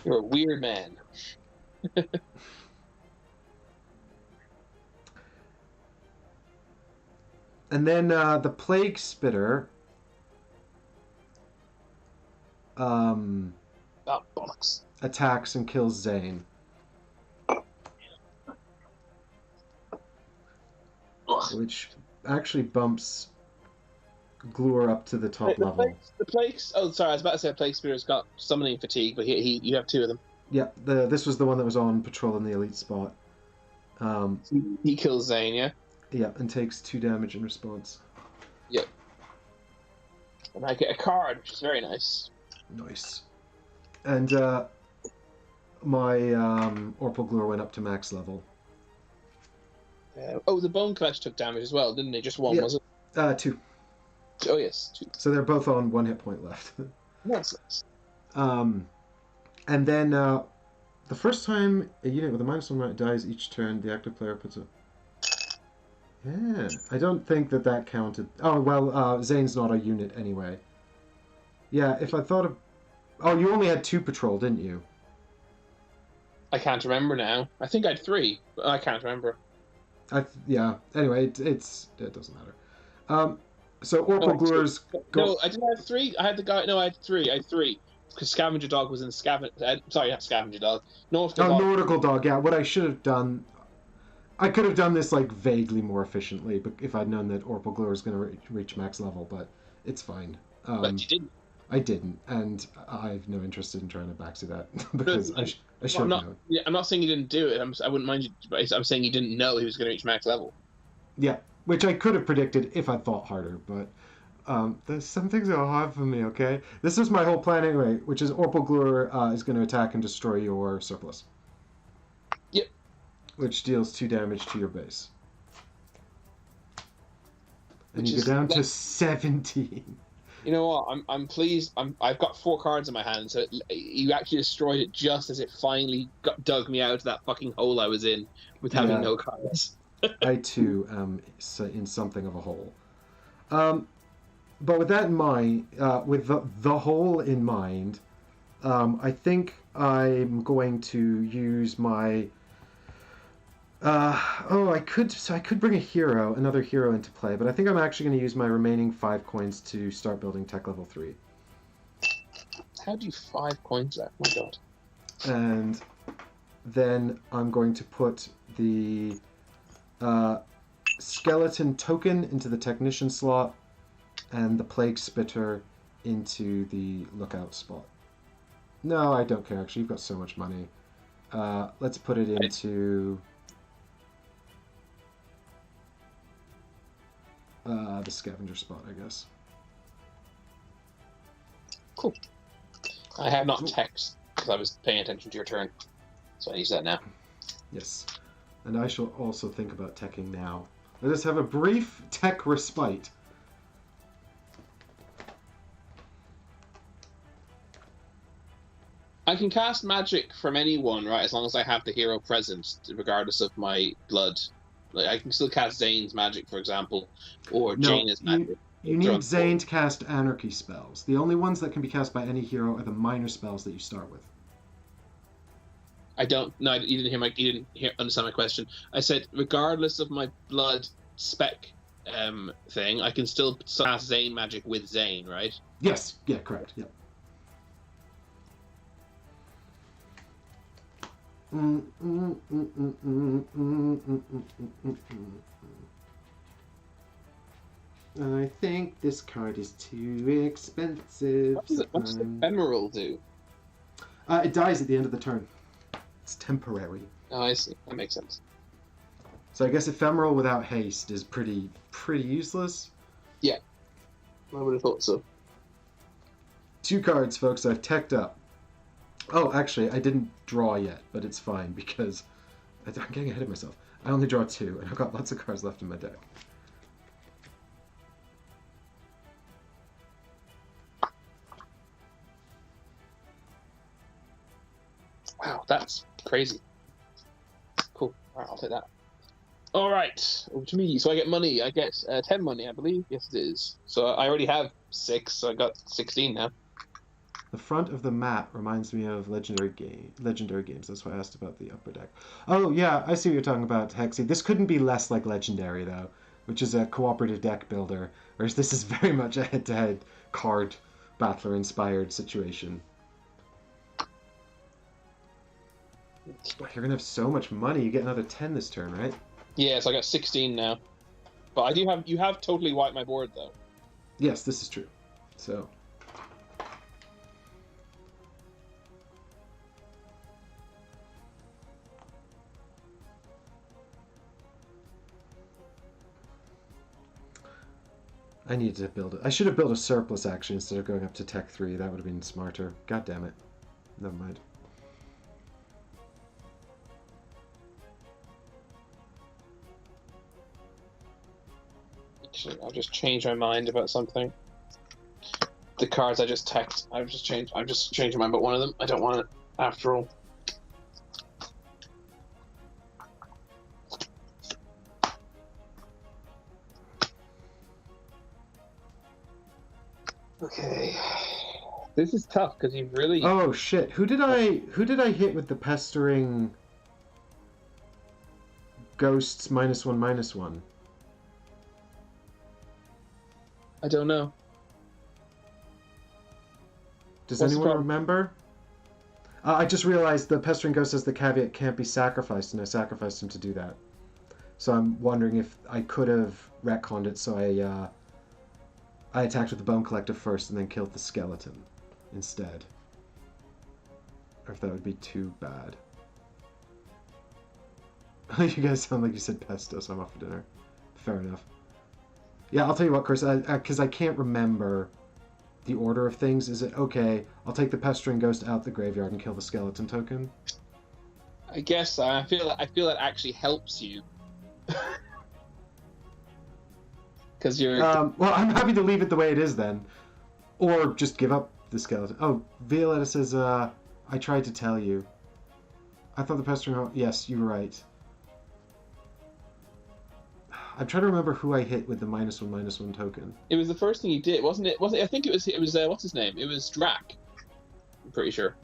You're a weird man. And then the Plague Spitter... bollocks. Attacks and kills Zane. Which actually bumps Gluer up to the top level. The Plagues... Oh, sorry, I was about to say the Plague Spirit's got summoning fatigue, but you have 2 of them. Yeah, this was the one that was on patrol in the elite spot. He kills Zane, yeah? Yeah, and takes 2 damage in response. Yep. And I get a card, which is very nice. Nice. And my Orpal Gluer went up to max level. The Bone Collector took damage as well, didn't they? Just 1, was it? 2. Oh, yes, 2. So they're both on 1 hit point left. Nice. And then the first time a unit with a -1 amount dies each turn, the active player puts a... Yeah, I don't think that counted. Oh, well, Zane's not a unit anyway. Yeah, if I thought of... Oh, you only had 2 patrol, didn't you? I can't remember now. I think I had 3, but I can't remember. Yeah, anyway, it doesn't matter. So Orpal Gluer's... No, I didn't have 3. I had the guy... No, I had 3. Because Scavenger Dog was in sorry, not Scavenger Dog. Nautical Dog. Nautical Dog, yeah. What I should have done... I could have done this, like, vaguely more efficiently but if I'd known that Orpal Gluer was going to reach max level, but it's fine. But you didn't. I didn't, and I have no interest in trying to backseat that because I should have known. Yeah, I'm not saying you didn't do it. I wouldn't mind you, but I'm saying you didn't know he was going to reach max level. Yeah, which I could have predicted if I thought harder, but There's some things that are hard for me, okay? This is my whole plan anyway, which is Orpal Glur is going to attack and destroy your surplus. Yep. Which deals 2 damage to your base. And Which you is go down like, to 17. You know what? I'm pleased. I've got 4 cards in my hand, so you actually destroyed it just as it finally dug me out of that fucking hole I was in with having no cards. I too am in something of a hole. But with that in mind, with the hole in mind, I think I'm going to use my. I could bring another hero into play, but I think I'm actually going to use my remaining 5 coins to start building tech level 3. How do you 5 coins that? Oh my god. And then I'm going to put the skeleton token into the technician slot and the plague spitter into the lookout spot. No, I don't care actually. You've got so much money. Let's put it into the scavenger spot, I guess. Cool. I have not text because I was paying attention to your turn, so I use that now. Yes, and I shall also think about teching now. Let us have a brief tech respite. I can cast magic from anyone, right? As long as I have the hero present, regardless of my blood. Like I can still cast Zane's magic, for example, or Jaina's magic. You need Zane to cast anarchy spells. The only ones that can be cast by any hero are the minor spells that you start with. I don't. No, you didn't understand my question. I said, regardless of my blood spec thing, I can still cast Zane magic with Zane, right? Yes. Yeah. Correct. Yeah. I think this card is too expensive. What's the ephemeral do? It dies at the end of the turn. It's temporary. Oh, I see. That makes sense. So I guess ephemeral without haste is pretty useless. Yeah, I would have thought so. 2 cards, folks. I've teched up. Oh, actually, I didn't draw yet, but it's fine because I'm getting ahead of myself. I only draw 2, and I've got lots of cards left in my deck. Wow, that's crazy. Cool. All right, I'll take that. All right, over to me. So I get money. I get 10 money, I believe. Yes, it is. So I already have 6, so I got 16 now. The front of the map reminds me of legendary games. That's why I asked about the upper deck. Oh, yeah, I see what you're talking about, Hexy. This couldn't be less like Legendary, though, which is a cooperative deck builder, whereas this is very much a head-to-head card battler-inspired situation. You're going to have so much money. You get another 10 this turn, right? Yeah, so I got 16 now. But you have totally wiped my board, though. Yes, this is true. So... I needed to build it. I should have built a surplus, actually, instead of going up to Tech 3. That would have been smarter. God damn it. Never mind. Actually, I'll just change my mind about something. The cards I just teched, I've just changed my mind about one of them. I don't want it, after all. Okay, this is tough because you've really. Oh shit! Who did I hit with the pestering ghosts -1/-1? I don't know. Does anyone remember? I just realized the pestering ghost has the caveat can't be sacrificed, and I sacrificed him to do that. So I'm wondering if I could have retconned it. So I attacked with the Bone Collector first and then killed the skeleton instead. Or if that would be too bad. You guys sound like you said pesto, so I'm off for dinner. Fair enough. Yeah, I'll tell you what, Chris, because I can't remember the order of things. Is it okay? I'll take the pestering ghost out the graveyard and kill the skeleton token. I guess I feel that actually helps you because you're. Well, I'm happy to leave it the way it is then, or just give up the skeleton. Oh, Violetta says, I tried to tell you. I thought the pestering. Yes, you were right. I'm trying to remember who I hit with the -1/-1 token. It was the first thing you did, wasn't it? Wasn't it? I think it was. It was. What's his name? It was Drac. I'm pretty sure.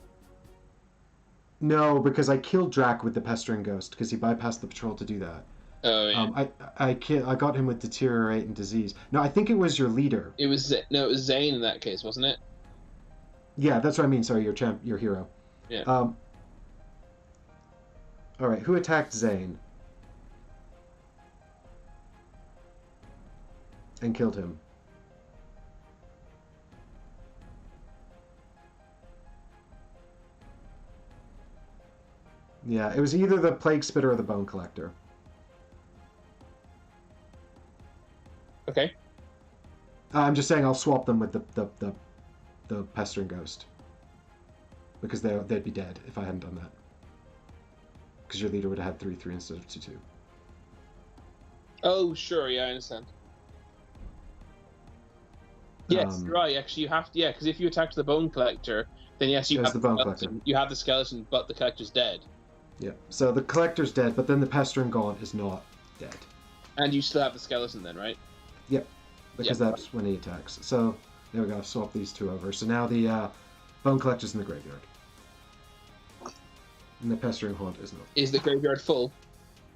No, because I killed Drac with the pestering ghost because he bypassed the patrol to do that. Oh yeah. I got him with deteriorate and disease. No, I think it was your leader. It was no, it was Zane in that case, wasn't it? Yeah, that's what I mean. Sorry, your hero. Yeah. All right, who attacked Zane and killed him? Yeah, it was either the Plague Spitter or the Bone Collector. Okay. I'm just saying I'll swap them with the Pestering Ghost. Because they'd be dead if I hadn't done that. Because your leader would have had 3/3 instead of 2/2. Oh sure, yeah, I understand. Yes, you're right. Actually, you have to. Yeah, because if you attack the Bone Collector, then yes, you have the Bone Collector. You have the skeleton, but the collector's dead. Yeah. So the Collector's dead, but then the Pestering Gaunt is not dead. And you still have the skeleton then, right? Yep. Because that's when he attacks. So there we go. I've swapped these two over. So now the Bone Collector's in the graveyard. And the Pestering Haunt is not. Is the graveyard full?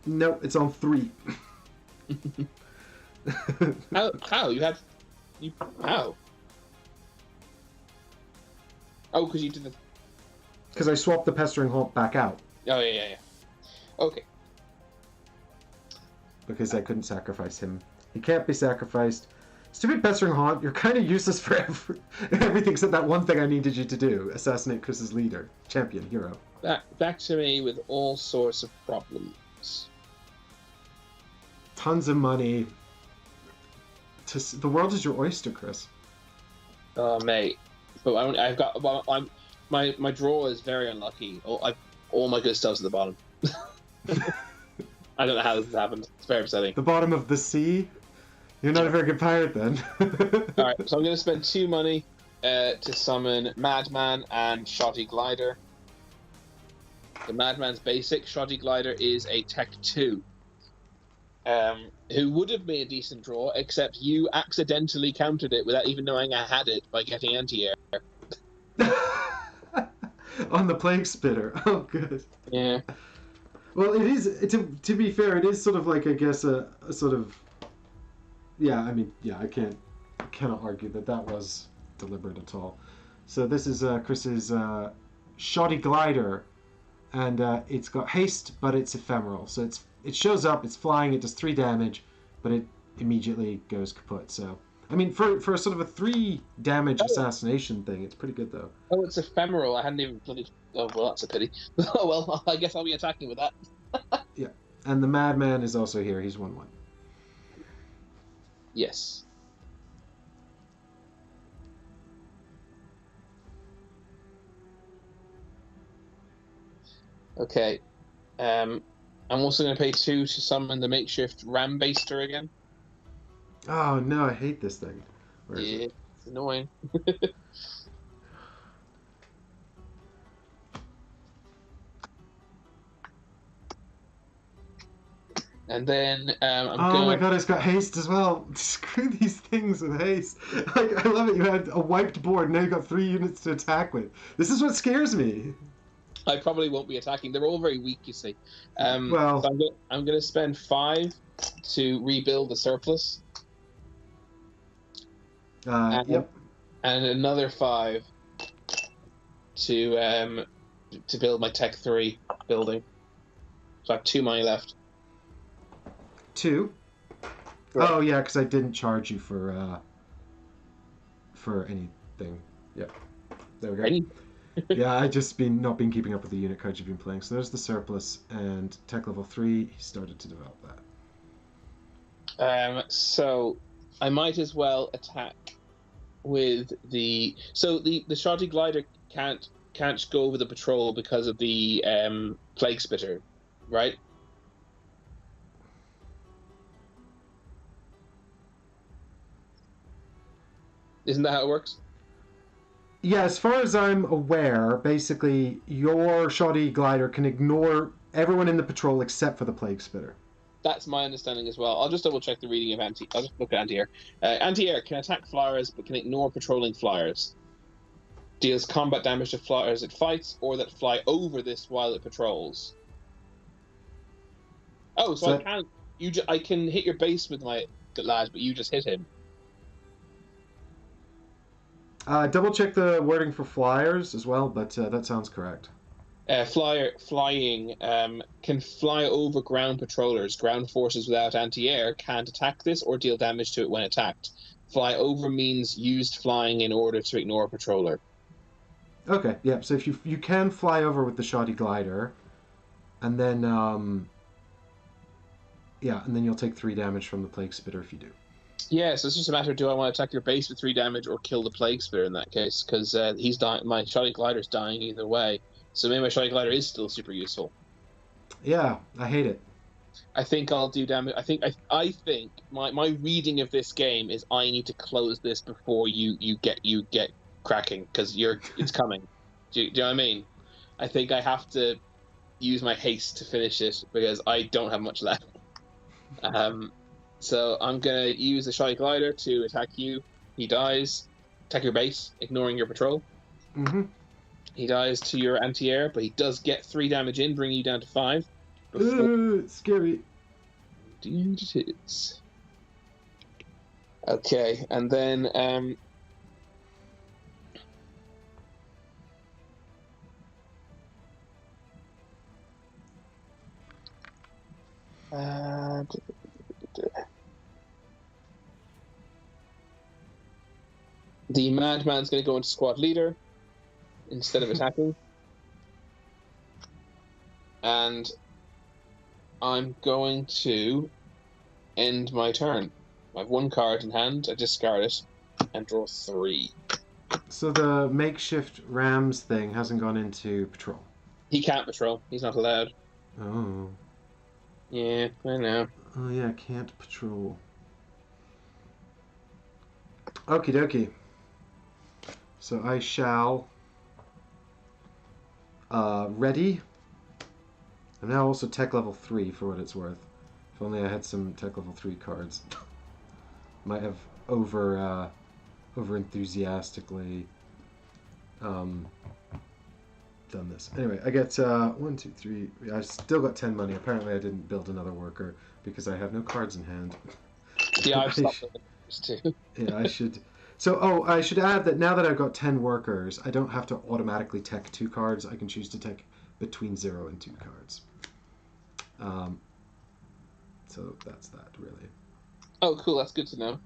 Nope, it's on 3. How? How? Oh, because you did the... Because I swapped the Pestering Haunt back out. Oh, yeah. Okay. Because I couldn't sacrifice him. He can't be sacrificed. Stupid Pestering Haunt, you're kind of useless for everything except that one thing I needed you to do. Assassinate Chris's leader. Champion, hero. Back to me with all sorts of problems. Tons of money. The world is your oyster, Chris. Oh, mate. But I've got... Well, my drawer is very unlucky. All my good stuff's at the bottom. I don't know how this has happened. It's very upsetting. The bottom of the sea? You're not a very good pirate, then. Alright, so I'm going to spend 2 money to summon Madman and Shoddy Glider. The Madman's basic. Shoddy Glider is a Tech 2. Who would have been a decent draw, except you accidentally countered it without even knowing I had it by getting anti-air. On the Plague Spitter. Oh, good. Yeah. Well, it is, to be fair, it is sort of like, I guess, a sort of... Yeah, I mean, yeah, I cannot argue that was deliberate at all. So this is Chris's Shoddy Glider, and it's got haste, but it's ephemeral. So it shows up, it's flying, it does 3 damage, but it immediately goes kaput. So, I mean, for sort of a 3 damage assassination thing, it's pretty good, though. Oh, it's ephemeral. I hadn't even bloody... Oh, well, that's a pity. Oh, well, I guess I'll be attacking with that. Yeah, and the Madman is also here. He's 1/1. Yes. Okay. I'm also going to pay 2 to summon the makeshift Ram Baster again. Oh, no, I hate this thing. Where is it? It's annoying. And then my god, it's got haste as well. Screw these things with haste. Like, I love it. You had a wiped board, now you've got 3 units to attack with. This is what scares me. I probably won't be attacking. They're all very weak, you see. Well, so I'm going to spend 5 to rebuild the surplus. Yep. And another 5 to build my Tech 3 building. So I have 2 money left. 2? Right. Oh, yeah, because I didn't charge you for anything. Yep. There we go. Yeah, I just not been keeping up with the unit cards you've been playing. So there's the surplus, and Tech level 3, he started to develop that. So I might as well attack with the the shoddy glider can't go over the patrol because of the plague spitter, right? Isn't that how it works? Yeah, as far as I'm aware, basically your shoddy glider can ignore everyone in the patrol except for the plague spitter. That's my understanding as well. I'll just double check the reading of anti. I'll just look at anti-air. Anti-air can attack flyers, but can ignore patrolling flyers. Deals combat damage to flyers it fights, or that fly over this while it patrols. Oh, so I can't. I can hit your base with my lad, but you just hit him. Double check the wording for flyers as well, but that sounds correct. Flying can fly over ground patrollers. Ground forces without anti-air can't attack this or deal damage to it when attacked. Fly over means used flying in order to ignore a patroller. Okay, yeah. So if you can fly over with the shoddy glider, and then yeah, and then you'll take 3 damage from the plague spitter if you do. Yeah, so it's just a matter of do I want to attack your base with 3 damage or kill the plague spitter in that case, because he's dying. My shoddy glider's dying either way. So maybe my shoddy glider is still super useful. Yeah, I hate it. I think I'll do damage. I think my reading of this game is I need to close this before you get cracking, because it's coming. Do you know what I mean? I think I have to use my haste to finish it because I don't have much left. So I'm gonna use the shoddy glider to attack you. He dies. Attack your base, ignoring your patrol. Mm-hmm. He dies to your anti-air, but he does get 3 damage in, bringing you down to 5. It's scary. Indeed it is. Okay, and then the madman's going to go into squad leader instead of attacking. And I'm going to end my turn. I have 1 card in hand, I discard it, and draw 3. So the makeshift Rams thing hasn't gone into patrol. He can't patrol. He's not allowed. Oh. Yeah, I know. Oh yeah, can't patrol. Okie dokie. So I shall ready. I'm now also tech level 3 for what it's worth. If only I had some tech level 3 cards. Might have over enthusiastically done this. Anyway, I get 1, 2, 3. I still got 10 money. Apparently I didn't build another worker because I have no cards in hand. Yeah, I've stopped with those too. Yeah, I should. So, I should add that now that I've got 10 workers, I don't have to automatically tech 2 cards. I can choose to tech between 0 and 2 cards. So that's that, really. Oh, cool. That's good to know.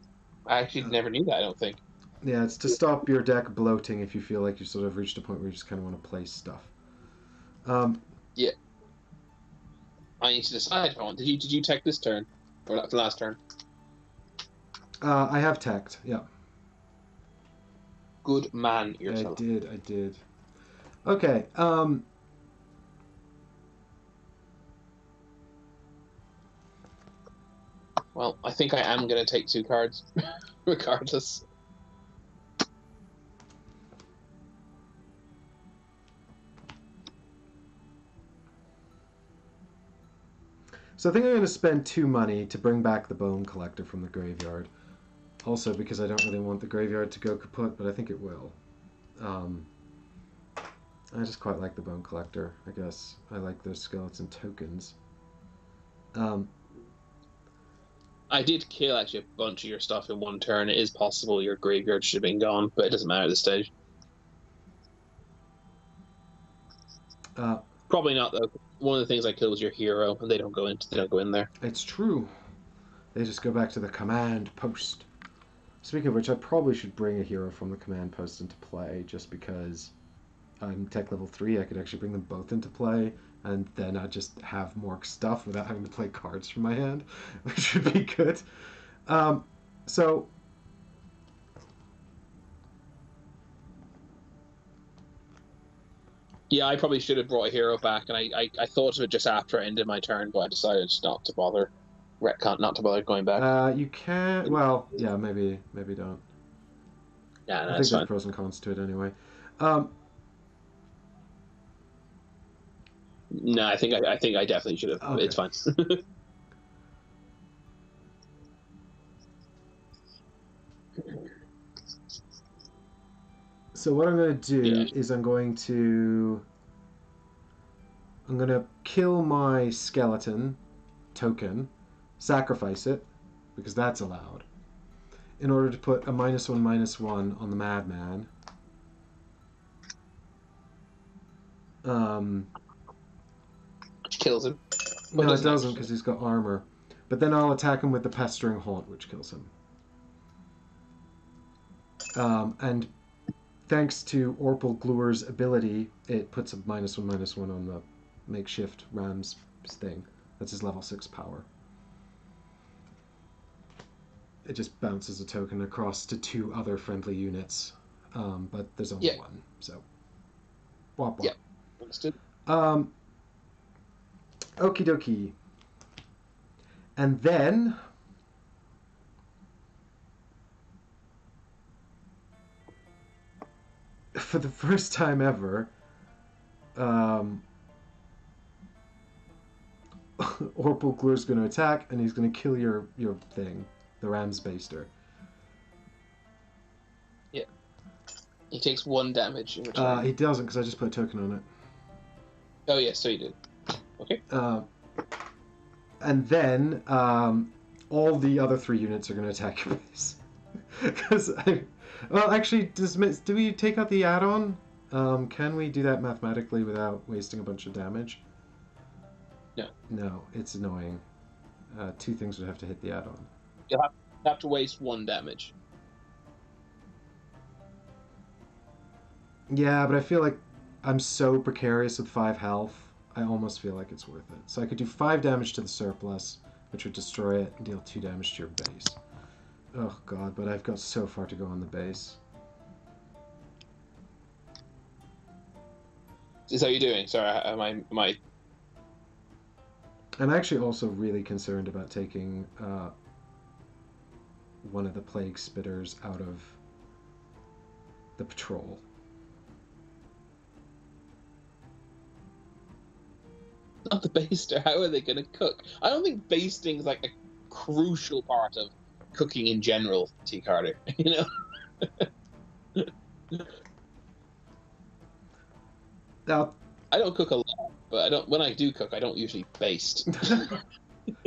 I actually never knew that, I don't think. Yeah, it's to stop your deck bloating if you feel like you've sort of reached a point where you just kind of want to play stuff. Yeah. I need to decide if I want. Did you tech this turn? Or the last turn? I have teched, yeah. Good man yourself. I did. Okay, Well, I think I am going to take 2 cards, regardless. so I think I'm going to spend 2 money to bring back the Bone Collector from the graveyard. Also because I don't really want the graveyard to go kaput, but I think it will. I just quite like the Bone Collector, I guess. I like those skeleton tokens. I did kill actually a bunch of your stuff in 1 turn. It is possible your graveyard should have been gone, but it doesn't matter at this stage. Probably not though. One of the things I killed was your hero, and they don't go in there. It's true. They just go back to the command post. Speaking of which, I probably should bring a hero from the command post into play, just because I'm tech level 3. I could actually bring them both into play, and then I just have more stuff without having to play cards from my hand, which would be good. So Yeah, I probably should have brought a hero back, and I thought of it just after I ended my turn, but I decided not to bother retcon, not to bother going back. you can't. Well, yeah, maybe don't. Yeah, no, I it's think there's fine. pros and cons to it anyway. Um, No, I think I definitely should have. okay. It's fine. So what I'm going to do Yeah. is I'm going to kill my skeleton token, sacrifice it, because that's allowed, in order to put a -1/-1 on the madman. Which kills him. No, it doesn't, because he's got armor. But then I'll attack him with the pestering haunt, which kills him. And thanks to Orpal Gluer's ability, it puts a -1/-1 on the makeshift ram's thing. That's his level 6 power. It just bounces a token across to 2 other friendly units. But there's only one, so wop wop. Yeah, understood. Okie dokie. And then for the first time ever, Orpal Gluer's going to attack, and he's going to kill your thing, the Ram's Baster. Yeah. He takes 1 damage in return. He doesn't, because I just put a token on it. Oh, yeah, so you did. Okay. And then all the other 3 units are going to attack your base. Because well, actually, do we take out the add-on? Can we do that mathematically without wasting a bunch of damage? No. No, it's annoying. 2 things would have to hit the add-on. You'll have to waste 1 damage. Yeah, but I feel like I'm so precarious with 5 health, I almost feel like it's worth it. So I could do 5 damage to the surplus, which would destroy it, and deal 2 damage to your base. Oh god, but I've got so far to go on the base. Is that what you're doing? Sorry, am I... I'm actually also really concerned about taking one of the plague spitters out of the patrol. Not the baster. How are they going to cook? I don't think basting is like a crucial part of cooking in general, T. Carter. You know? Now, I don't cook a lot, but I don't. When I do cook, I don't usually baste.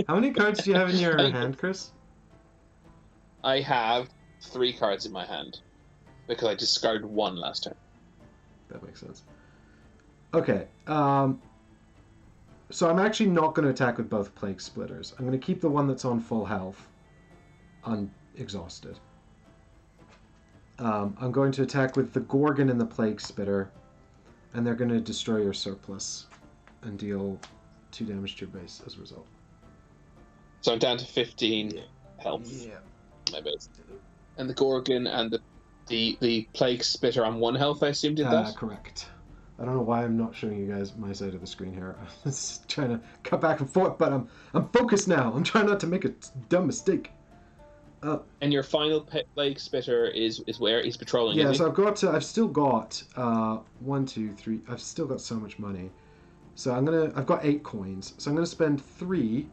how many cards do you have in your hand, Chris? I have 3 cards in my hand because I discarded 1 last turn. That makes sense. Okay. So I'm actually not going to attack with both Plague Splitters. I'm going to keep the one that's on full health unexhausted. I'm going to attack with the Gorgon and the Plague Spitter, and they're going to destroy your surplus and deal 2 damage to your base as a result. So I'm down to 15 health. Yeah. My base. And the Gorgon and the Plague Spitter on 1 health, I assume, did that? Correct. I don't know why I'm not showing you guys my side of the screen here. I'm just trying to cut back and forth, but I'm focused now. I'm trying not to make a dumb mistake. And your final Plague Spitter is where he's patrolling. Yeah, so I've still got 1, 2, 3. I've still got so much money. So I've got 8 coins. So I'm gonna spend 3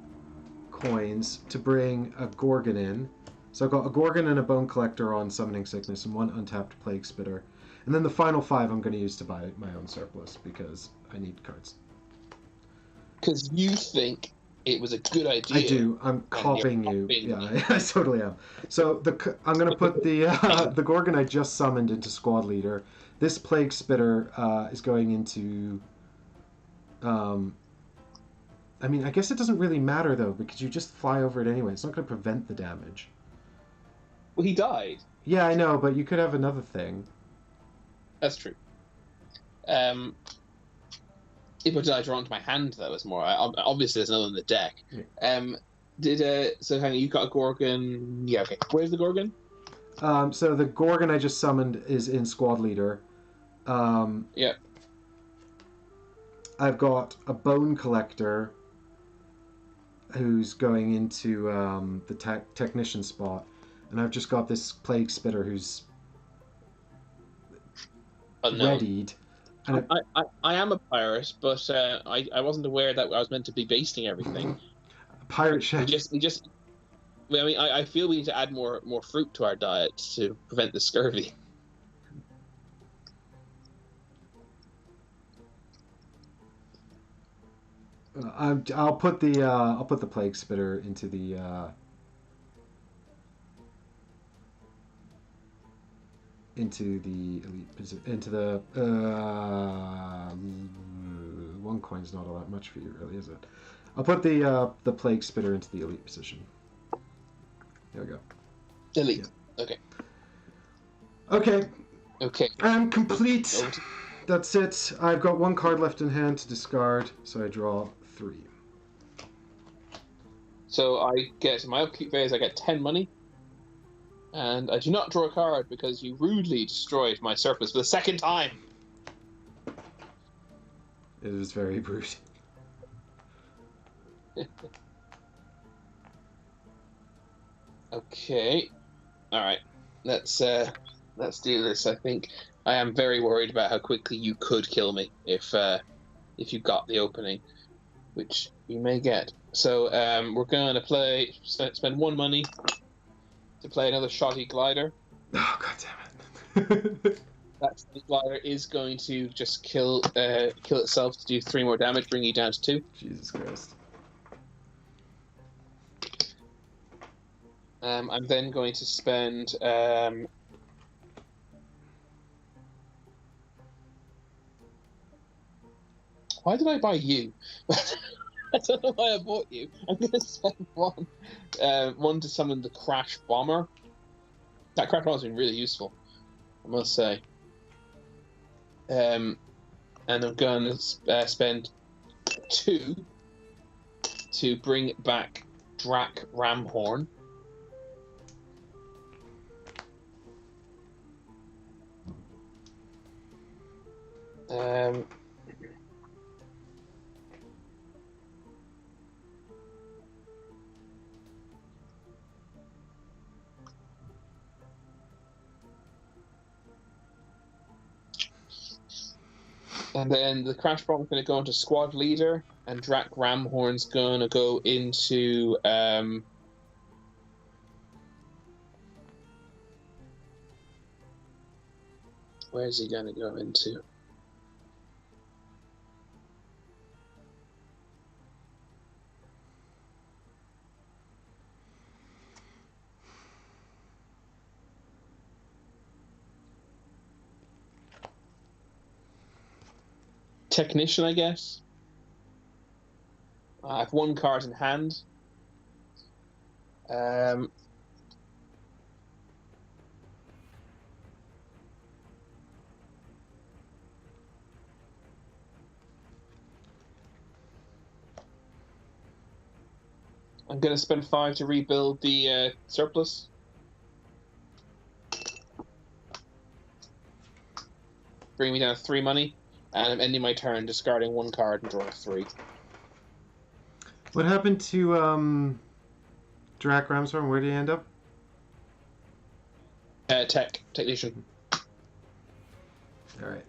coins to bring a Gorgon in. So I've got a Gorgon and a Bone Collector on Summoning Sickness and 1 untapped Plague Spitter. And then the final 5 I'm going to use to buy my own surplus because I need cards. Because you think it was a good idea. I do. I'm copying you. Yeah, I totally am. So I'm going to put the Gorgon I just summoned into Squad Leader. This Plague Spitter is going into... I mean, I guess it doesn't really matter, though, because you just fly over it anyway. It's not going to prevent the damage. Well, he died. Yeah, I know, but you could have another thing. That's true. If I did I draw into my hand, though, is more. Obviously, there's another in the deck. Yeah. So hang on, you got a Gorgon. Yeah, okay. Where's the Gorgon? So the Gorgon I just summoned is in Squad Leader. Yeah. I've got a Bone Collector who's going into the Technician spot. And I've just got this Plague Spitter who's readied. And I am a pirate, but I wasn't aware that I was meant to be basting everything. Pirate chef. I mean, I feel we need to add more fruit to our diet to prevent the scurvy. I'll put the Plague Spitter into the elite into the one coin's not all that much for you, really, is it? I'll put the Plague Spitter into the elite position. There we go. Elite. Yeah. Okay. I'm complete. That's it. I've got one card left in hand to discard, so I draw 3. So I get in my upkeep phase. I get 10 money, and I do not draw a card because you rudely destroyed my surplus for the second time. It is very rude. Okay. All right. Let's do this. I think I am very worried about how quickly you could kill me if you got the opening, which you may get. So we're going to spend 1 money to play another shoddy glider. Oh, god damn it. That glider is going to just kill itself to do 3 more damage, bring you down to 2. Jesus Christ. I'm then going to spend why did I buy you? I don't know why I bought you. I'm going to spend one to summon the Crash Bomber. That Crash Bomber's been really useful, I must say. And I'm going to spend 2 to bring back Drac Ramhorn. And then the Crash Bomb's going to go into Squad Leader, and Drac Ramhorn's going to go into where's he going to go into? Technician, I guess. I have 1 card in hand. I'm going to spend 5 to rebuild the surplus. Bring me down to 3 money. And I'm ending my turn discarding 1 card and drawing 3. What happened to Drac Ramhorn? Where did he end up? Technician. Alright.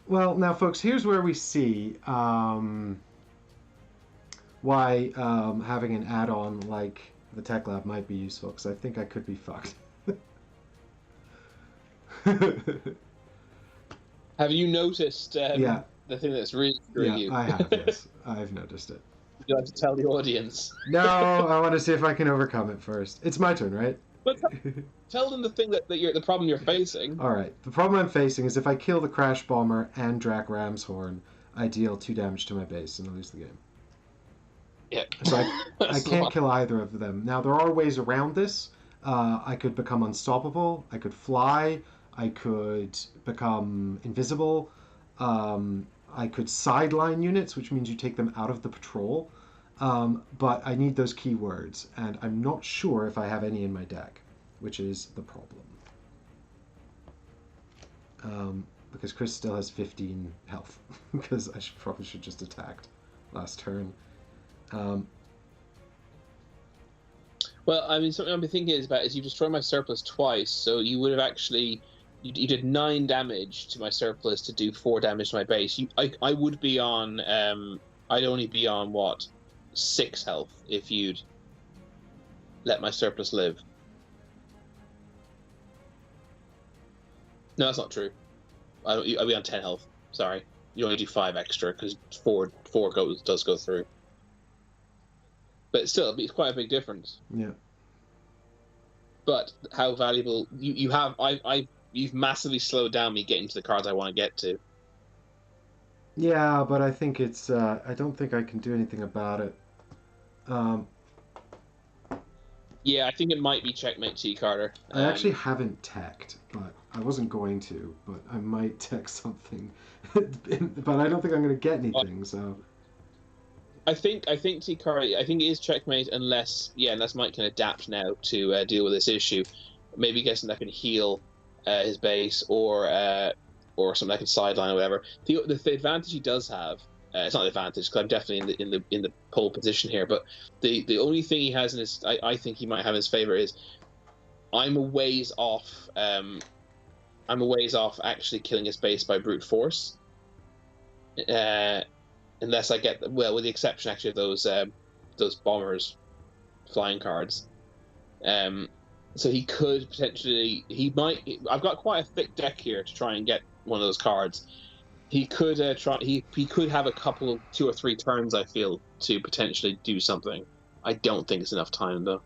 Well, now, folks, here's where we see why having an add-on like the Tech Lab might be useful, because I think I could be fucked. Have you noticed the thing that's really screwing you? Yeah, I have, yes. I've noticed it. Would you like to tell the audience? No, I want to see if I can overcome it first. It's my turn, right? But tell them the thing the problem you're facing. All right. The problem I'm facing is if I kill the Crash Bomber and Drac Ramhorn, I deal 2 damage to my base and I lose the game. Yeah. So I can't kill either of them. Now, there are ways around this. I could become unstoppable. I could fly. I could become invisible. I could sideline units, which means you take them out of the patrol. But I need those keywords, and I'm not sure if I have any in my deck, which is the problem. Because Chris still has 15 health, because I probably should just attacked last turn. Well, I mean, something I've been thinking is you destroy my surplus twice, so you would have actually you did 9 damage to my surplus to do 4 damage to my base. I would be on I'd only be on what 6 health if you'd let my surplus live. No, that's not true. I'll be on 10 health. Sorry, you only do 5 extra because 4 does go through. But still, it's quite a big difference. Yeah. But how valuable you have? You've massively slowed down me getting to the cards I want to get to. Yeah, but I think it's. I don't think I can do anything about it. Yeah, I think it might be checkmate T, Carter. I actually haven't teched, but I wasn't going to. But I might tech something. But I don't think I'm going to get anything. So. I think T Carter. I think it is checkmate unless Mike can adapt now to deal with this issue. Maybe get something that can heal his base or something that can sideline or whatever. The advantage he does have. It's not an advantage because I'm definitely in the pole position here. But the only thing he has in his I think he might have in his favor is I'm a ways off. I'm a ways off actually killing his base by brute force. Unless I get with the exception actually of those bombers flying cards. So he could potentially I've got quite a thick deck here to try and get one of those cards. He could he could have a couple 2 or 3 turns, I feel, to potentially do something. I don't think it's enough time though.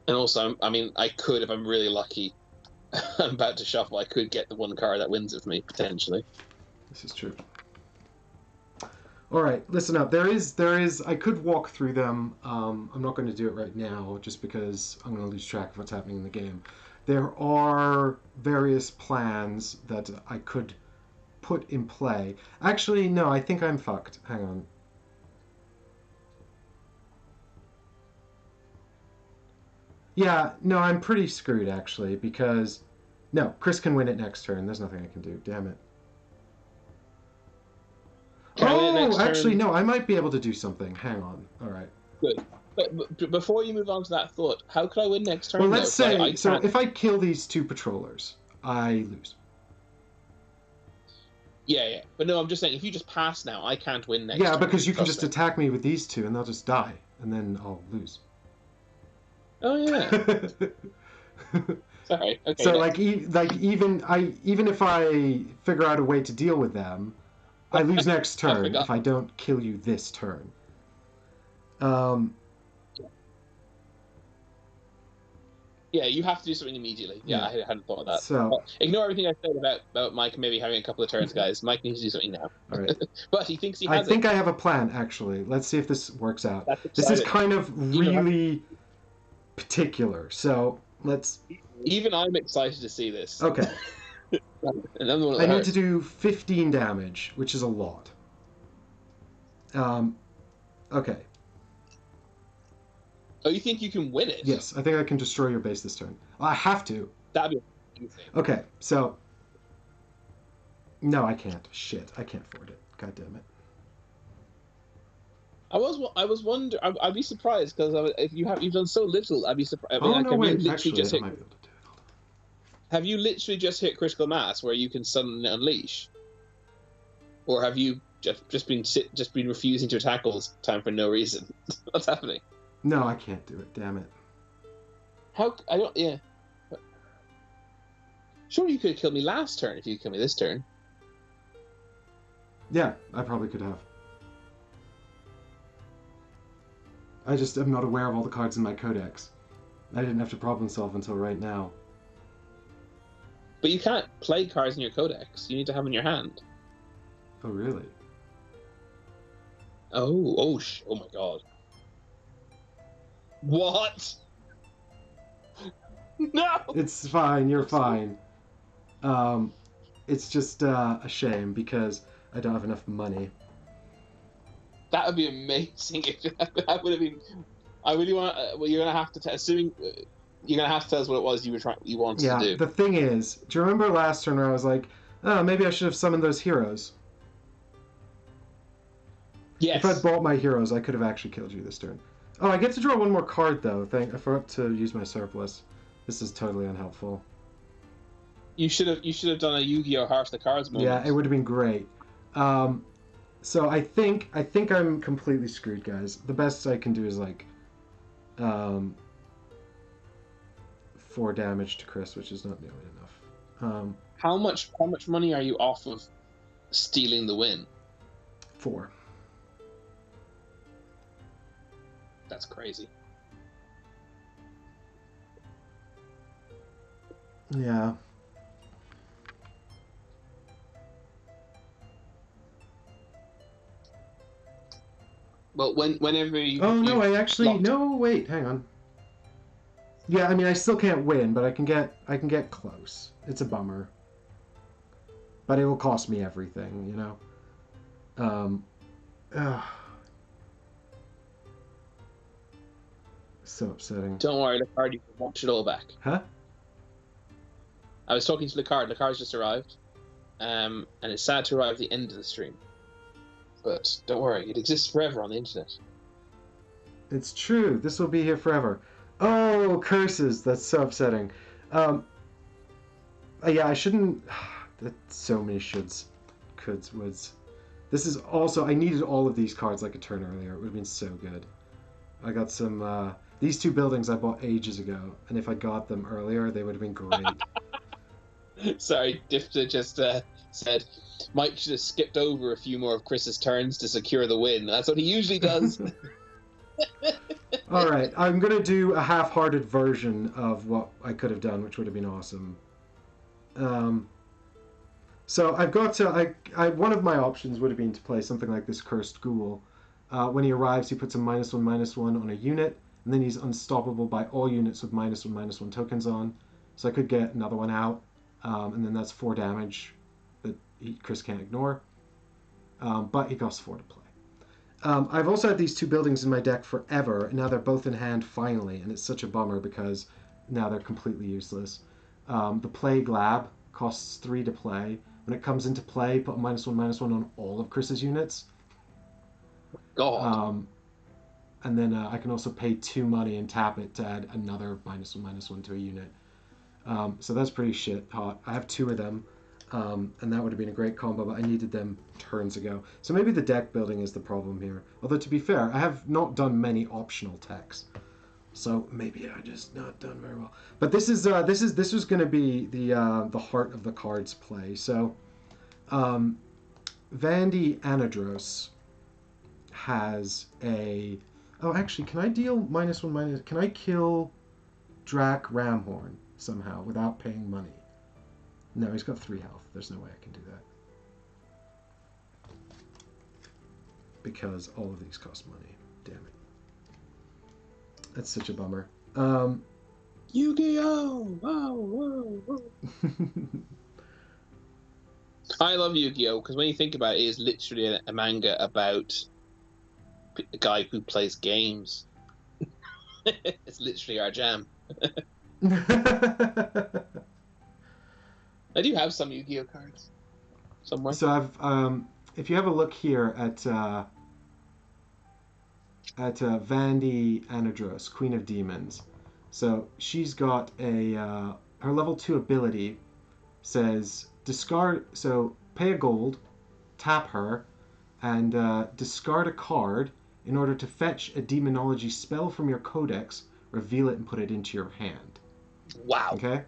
And also, I mean, I could, if I'm really lucky, I'm about to shuffle, I could get the one card that wins it for me, potentially. This is true. All right, listen up. There is. I could walk through them. I'm not going to do it right now, just because I'm going to lose track of what's happening in the game. There are various plans that I could put in play. Actually, no, I think I'm fucked. Hang on. Yeah, no, I'm pretty screwed, actually, because... No, Chris can win it next turn. There's nothing I can do. Damn it. Oh, actually, no, I might be able to do something. Hang on. All right. Good. But before you move on to that thought, how could I win next turn? Well, let's say... So if I kill these 2 patrollers, I lose. Yeah. But no, I'm just saying, if you just pass now, I can't win next turn. Yeah, because you can just attack me with these 2, and they'll just die, and then I'll lose. Oh yeah. Sorry. Okay. So even if I figure out a way to deal with them, I lose next turn if I don't kill you this turn. Yeah, you have to do something immediately. Yeah, I hadn't thought of that. So ignore everything I said about Mike maybe having a couple of turns, guys. Mike needs to do something now. All right. But he thinks he has I think I have a plan, actually. Let's see if this works out. This is kind of really particular, so let's... Even I'm excited to see this. Okay. And I'm the one I need to do 15 damage, which is a lot. Okay. Oh, you think you can win it? Yes, I think I can destroy your base this turn. I have to. That'd be amazing. Okay, so... No, I can't. Shit, I can't afford it. God damn it. I was wondering. I'd be surprised because if you've done so little, I'd be surprised. I mean, no, wait. Actually, I might be able to do it. Have you literally just hit critical mass where you can suddenly unleash, or have you just been refusing to attack all this time for no reason? What's happening? No, I can't do it. Damn it. How I don't. Yeah. Sure, you could have killed me last turn if you killed me this turn. Yeah, I probably could have. I just am not aware of all the cards in my Codex. I didn't have to problem solve until right now. But you can't play cards in your Codex. You need to have them in your hand. Oh, really? Oh my god. What? No! It's fine, you're fine. It's just a shame because I don't have enough money. That would be amazing if that would have been. I really want. Well, you're gonna have to. Assuming you're gonna have to tell us what it was you wanted to Yeah, do. the thing is, do you remember last turn where I was like, oh, maybe I should have summoned those heroes? If I'd Yes, bought my heroes, I could have actually killed you this turn. Oh, I get to draw one more card, though. I forgot to use my surplus. This is totally unhelpful. you should have. You should have done a Yu-Gi-Oh! Hearts the Cards Yeah, moment. it would have been great. So I think I'm completely screwed, guys. The best I can do is like um, 4 damage to Chris, which is not nearly enough. How much money are you off of stealing the win? 4. That's crazy. Yeah. Well, whenever you. Oh no, I actually locked. no. Wait, hang on. Yeah, I mean I still can't win, but I can get close. It's a bummer, but it will cost me everything, you know. Ugh. So upsetting. Don't worry, the card. You can watch it all back. Huh? I was talking to the card. The card's just arrived, and it's sad to arrive at the end of the stream. But don't worry, it exists forever on the internet. It's true. This will be here forever. Oh, curses! That's so upsetting. Yeah, I shouldn't. That's so many shoulds, coulds, woulds. This is also. I needed all of these cards like a turn earlier. It would have been so good. I got some. These 2 buildings I bought ages ago, and if I got them earlier, they would have been great. Sorry, Difta just said Mike should have skipped over a few more of Chris's turns to secure the win. That's what he usually does. All right, I'm gonna do a half-hearted version of what I could have done, which would have been awesome. So I've got to. One of my options would have been to play something like this Cursed Ghoul. When he arrives, he puts a -1/-1 on a unit, and then he's unstoppable by all units with -1/-1 tokens on. So I could get another one out, and then that's 4 damage that Chris can't ignore. But he costs 4 to play. I've also had these 2 buildings in my deck forever, and now they're both in hand finally, and it's such a bummer because now they're completely useless. The Plague Lab costs 3 to play. When it comes into play, put a -1/-1 on all of Chris's units. God. And then I can also pay 2 money and tap it to add another -1/-1 to a unit. So that's pretty shit hot. I have 2 of them, and that would have been a great combo, but I needed them turns ago. So maybe the deck building is the problem here. Although to be fair, I have not done many optional techs, so maybe I just not done very well. But this was going to be the heart of the cards play. So Vandy Anadros has a. Oh, actually, can I deal -1/-? Can I kill Drac Ramhorn somehow without paying money? No, he's got 3 health. There's no way I can do that. Because all of these cost money. Damn it. That's such a bummer. Yu-Gi-Oh! Whoa. I love Yu-Gi-Oh! Because when you think about it, it is literally a manga about a guy who plays games. It's literally our jam. I do have some Yu-Gi-Oh cards somewhere. So I've, if you have a look here at Vandy Anadros, Queen of Demons. So she's got a her level 2 ability says discard. So pay a gold, tap her, and discard a card in order to fetch a demonology spell from your Codex, reveal it, and put it into your hand. Wow. Okay.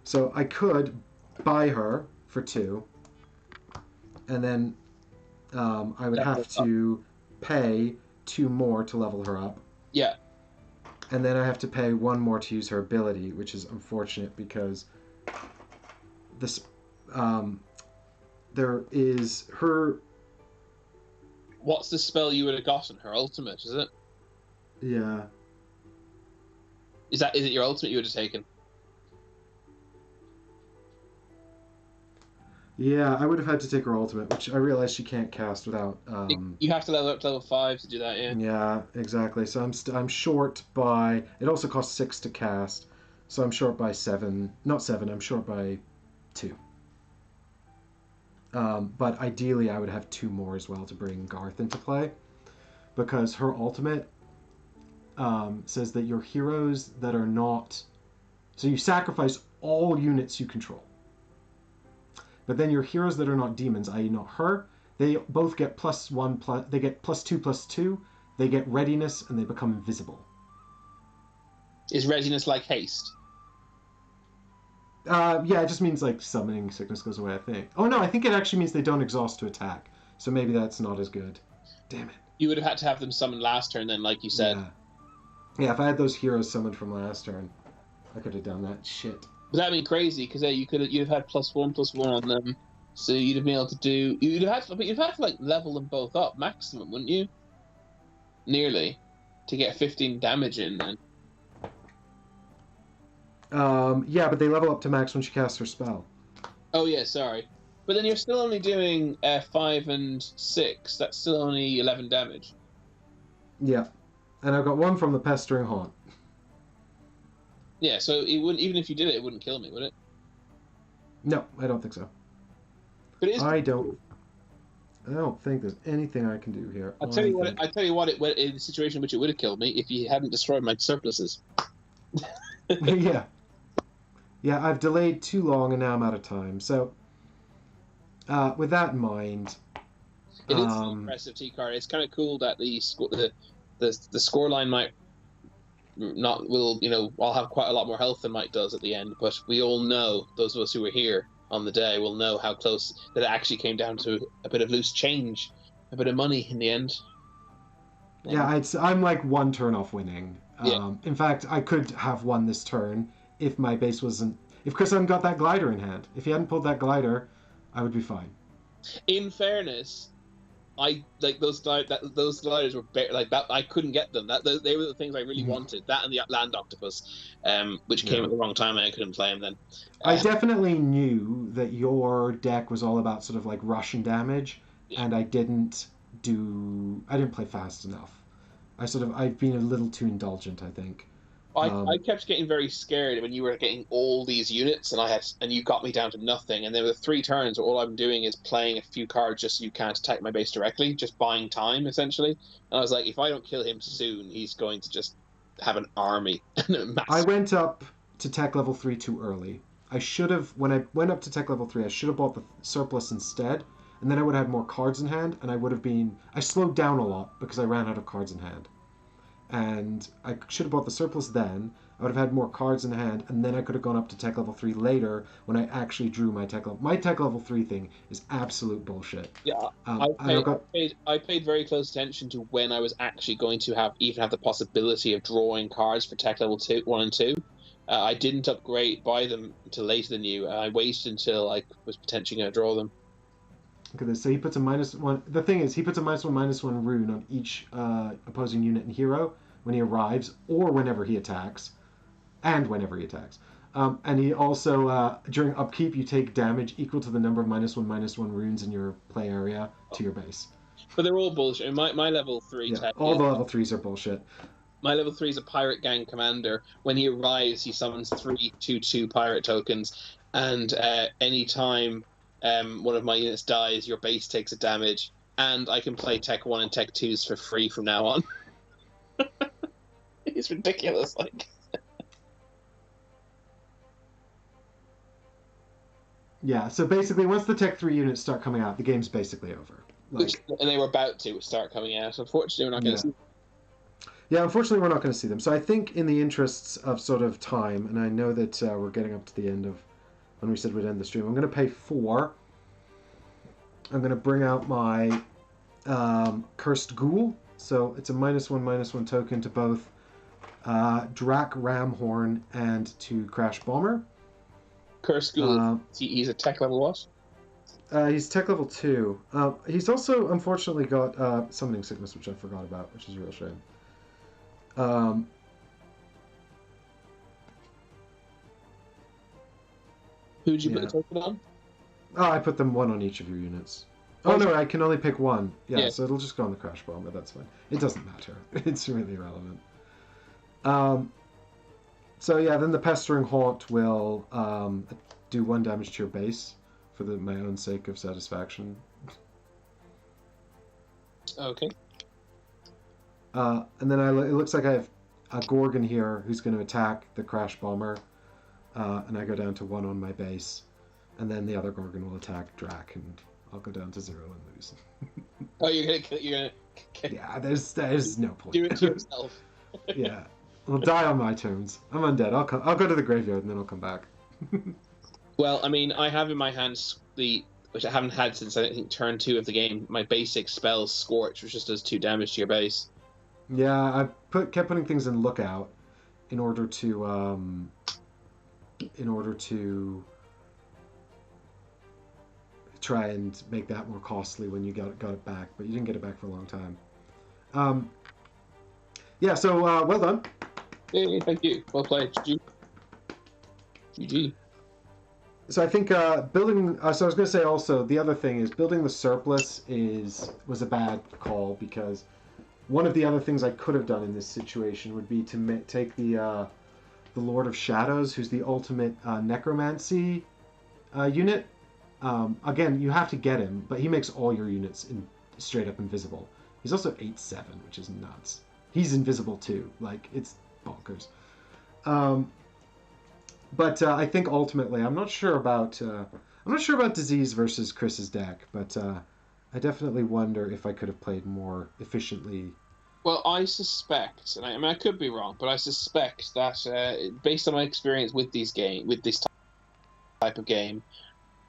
So I could buy her for 2, and then I would have to pay 2 more to level her up. Yeah. And then I have to pay 1 more to use her ability, which is unfortunate because this there is her. What's the spell you would have gotten? Her ultimate, is it? Yeah. Is it your ultimate you would have taken? Yeah, I would have had to take her ultimate, which I realize she can't cast without. You have to level up to level 5 to do that, yeah. Yeah, exactly. So I'm short by. It also costs 6 to cast, so I'm short by 7. Not 7. I'm short by 2. But ideally, I would have 2 more as well to bring Garth into play, because her ultimate says that your heroes that are not. So you sacrifice all units you control. But then your heroes that are not demons, i.e., not her, they both get +1 plus. They get +2/+2. They get readiness and they become invisible. Is readiness like haste? Yeah, it just means like summoning sickness goes away, I think. Oh no, I think it actually means they don't exhaust to attack. So maybe that's not as good. Damn it. You would have had to have them summoned last turn then, like you said. Yeah. Yeah, if I had those heroes summoned from last turn, I could have done that shit. But that'd be crazy because you'd have had +1/+1 on them, so you'd have been able to do. You'd have to like level them both up maximum, wouldn't you? Nearly, to get 15 damage in then. Yeah, but they level up to max when she casts her spell. Oh yeah, sorry. But then you're still only doing 5 and 6. That's still only 11 damage. Yeah. And I've got one from the Pestering Haunt. Yeah, so it wouldn't. Even if you did it, it wouldn't kill me, would it? No, I don't think so. But it is. I don't think there's anything I can do here. I tell you what. In the situation in which it would have killed me if you hadn't destroyed my surpluses. Yeah. Yeah, I've delayed too long and now I'm out of time. So, with that in mind, it is an impressive T card. It's kind of cool that the scoreline might not will I'll have quite a lot more health than Mike does at the end, but we all know, those of us who were here on the day will know how close that it actually came down to a bit of loose change, a bit of money in the end. Yeah, I'm like one turn off winning. Yeah. In fact, I could have won this turn if my base wasn't. If Chris hadn't got that glider in hand. If he hadn't pulled that glider, I would be fine. In fairness, I like those gliders were like that. I couldn't get them. They were the things I really wanted. That and the land octopus, which came at the wrong time and I couldn't play them then. I definitely knew that your deck was all about sort of like Russian damage, and I didn't play fast enough. I've been a little too indulgent, I think. I kept getting very scared when you were getting all these units, and you got me down to nothing. And there were 3 turns where all I'm doing is playing a few cards just so you can't attack my base directly, just buying time essentially. And I was like, if I don't kill him soon, he's going to just have an army. I went up to tech level 3 too early. I should have, when I went up to tech level 3, I should have bought the surplus instead, and then I would have had more cards in hand, and I slowed down a lot because I ran out of cards in hand. And I should have bought the surplus then. I would have had more cards in hand, and then I could have gone up to tech level 3 later when I actually drew my tech level. My tech level 3 thing is absolute bullshit. Yeah, I paid very close attention to when I was actually going to even have the possibility of drawing cards for tech level 1 and 2. I didn't buy them until later than you. I waited until I was potentially going to draw them. Look at this. So he puts a -1. The thing is, he puts a -1/-1 rune on each opposing unit and hero when he arrives or whenever he attacks. And whenever he attacks. And he also, during upkeep, you take damage equal to the number of -1/-1 runes in your play area to your base. But they're all bullshit. My level 3 tech. All the level 3s are bullshit. My level 3 is a pirate gang commander. When he arrives, he summons 3 2/2 pirate tokens. And anytime one of my units dies, your base takes a damage, and I can play Tech 1 and Tech 2s for free from now on. It's ridiculous, like. Yeah, so basically, once the Tech 3 units start coming out, the game's basically over. And they were about to start coming out. Unfortunately, we're not going to see them. Yeah, unfortunately, we're not going to see them. So I think in the interests of sort of time, and I know that we're getting up to the end of when we said we'd end the stream, I'm going to pay 4. I'm going to bring out my Cursed Ghoul. So it's a -1/-1 token to both Drac Ramhorn and to Crash Bomber. Cursed Ghoul, he's a tech level what? He's tech level 2. He's also, unfortunately, got Summoning Sickness, which I forgot about, which is a real shame. Who'd you put the token on? Oh, I put them one on each of your units. Oh Oh, no, I can only pick one. Yeah, Yeah. so it'll just go on the crash bomber. That's fine. It doesn't matter. It's really irrelevant. Um, so yeah, then the pestering haunt will do 1 damage to your base for my own sake of satisfaction. Okay. And then it looks like I have a Gorgon here who's going to attack the crash bomber, and I go down to 1 on my base, and then the other Gorgon will attack Drac, and I'll go down to 0 and lose. Oh, you're gonna kill. You're gonna. Yeah, there's no point. Do it to yourself. Yeah, I'll die on my terms. I'm undead. I'll go to the graveyard and then I'll come back. Well, I mean, I have in my hands which I haven't had since I think turn 2 of the game. My basic spell Scorch, which just does 2 damage to your base. Yeah, I kept putting things in lookout in order to try and make that more costly when you got it back, but you didn't get it back for a long time. Yeah, so well done. Hey, thank you. Well played. GG. So I think building. So I was going to say also the other thing is building the surplus was a bad call, because one of the other things I could have done in this situation would be to take the Lord of Shadows, who's the ultimate necromancy unit. Again, you have to get him, but he makes all your units straight up invisible. He's also 8/7, which is nuts. He's invisible too. Like, it's bonkers. But I think ultimately, I'm not sure about Disease versus Chris's deck, but I definitely wonder if I could have played more efficiently. Well, I suspect, and I mean I could be wrong, but I suspect that based on my experience with this type of game,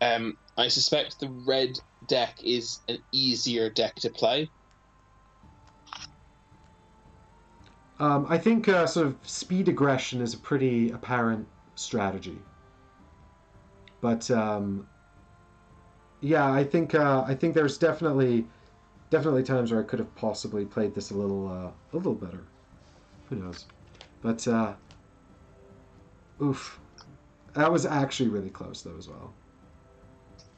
I suspect the red deck is an easier deck to play. I think sort of speed aggression is a pretty apparent strategy, but yeah, I think there's definitely times where I could have possibly played this a little better. Who knows? But oof, that was actually really close though as well.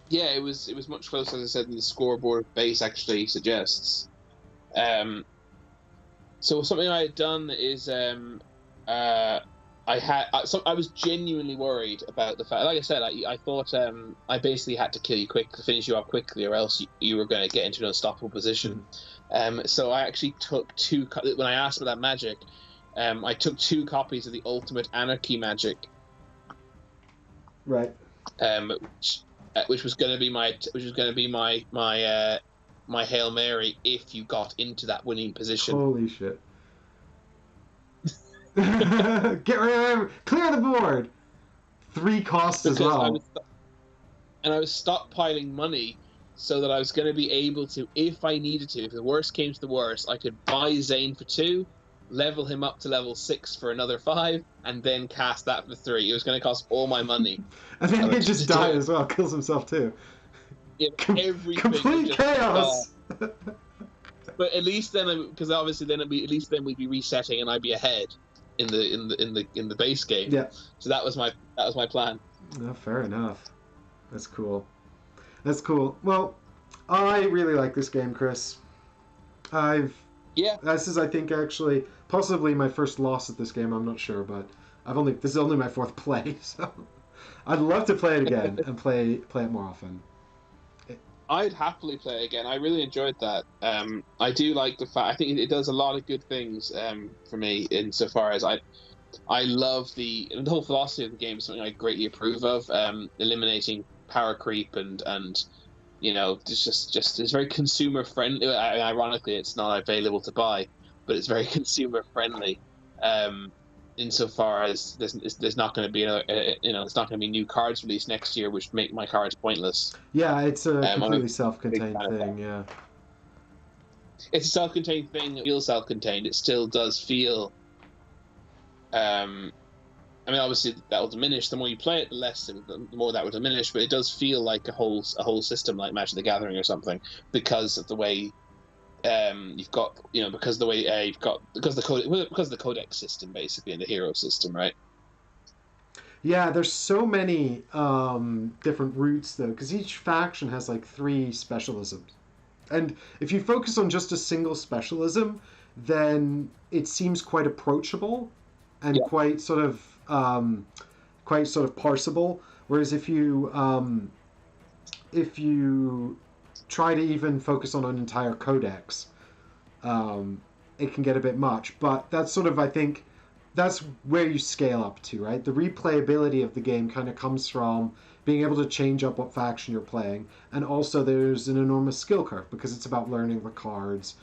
Yeah, it was much closer, as I said, than the scoreboard base actually suggests. So something I had done is I was genuinely worried about the fact. Like I said, I thought I basically had to kill you finish you off quickly, or else you were going to get into an unstoppable position. So I actually took when I asked about that magic, I took 2 copies of the Ultimate Anarchy magic. Right. Which was going to be my Hail Mary if you got into that winning position. Holy shit. Get rid of clear the board. 3 costs as well. I was stockpiling money so that I was going to be able to, if I needed to, if the worst came to the worst, I could buy Zane for 2, level him up to level 6 for another 5, and then cast that for 3. It was going to cost all my money. And then he just died as well, kills himself too. Yeah, complete chaos. But at least then, because obviously then we'd be resetting and I'd be ahead in the base game. Yeah. So that was my plan. Oh, fair enough. That's cool. Well, I really like this game, Chris. This is, I think, actually possibly my first loss at this game. I'm not sure, but this is only my 4th play, so I'd love to play it again and play it more often. I'd happily play it again. I really enjoyed that. I do like the fact. I think it does a lot of good things for me, insofar as I love the whole philosophy of the game is something I greatly approve of. Eliminating power creep and it's very consumer friendly. Ironically, it's not available to buy, but it's very consumer friendly. Insofar as there's not going to be it's not going to be new cards released next year, which make my cards pointless. Yeah, it's a completely self-contained thing. Yeah, it's a self-contained thing. It feels self-contained. It still does feel. I mean, obviously that will diminish. The more you play it, the more that will diminish. But it does feel like a whole system, like Magic the Gathering or something, because of the way. You've got because the Codex system basically and the hero system, right? Yeah, there's so many different routes though, because each faction has like three specialisms. And if you focus on just a single specialism, then it seems quite approachable and Yeah. quite sort of parsable. Whereas if you try to even focus on an entire codex, um, it can get a bit much. But that's sort of, I think, that's where you scale up to, right? The replayability of the game kind of comes from being able to change up what faction you're playing, and also there's an enormous skill curve because it's about learning the cards.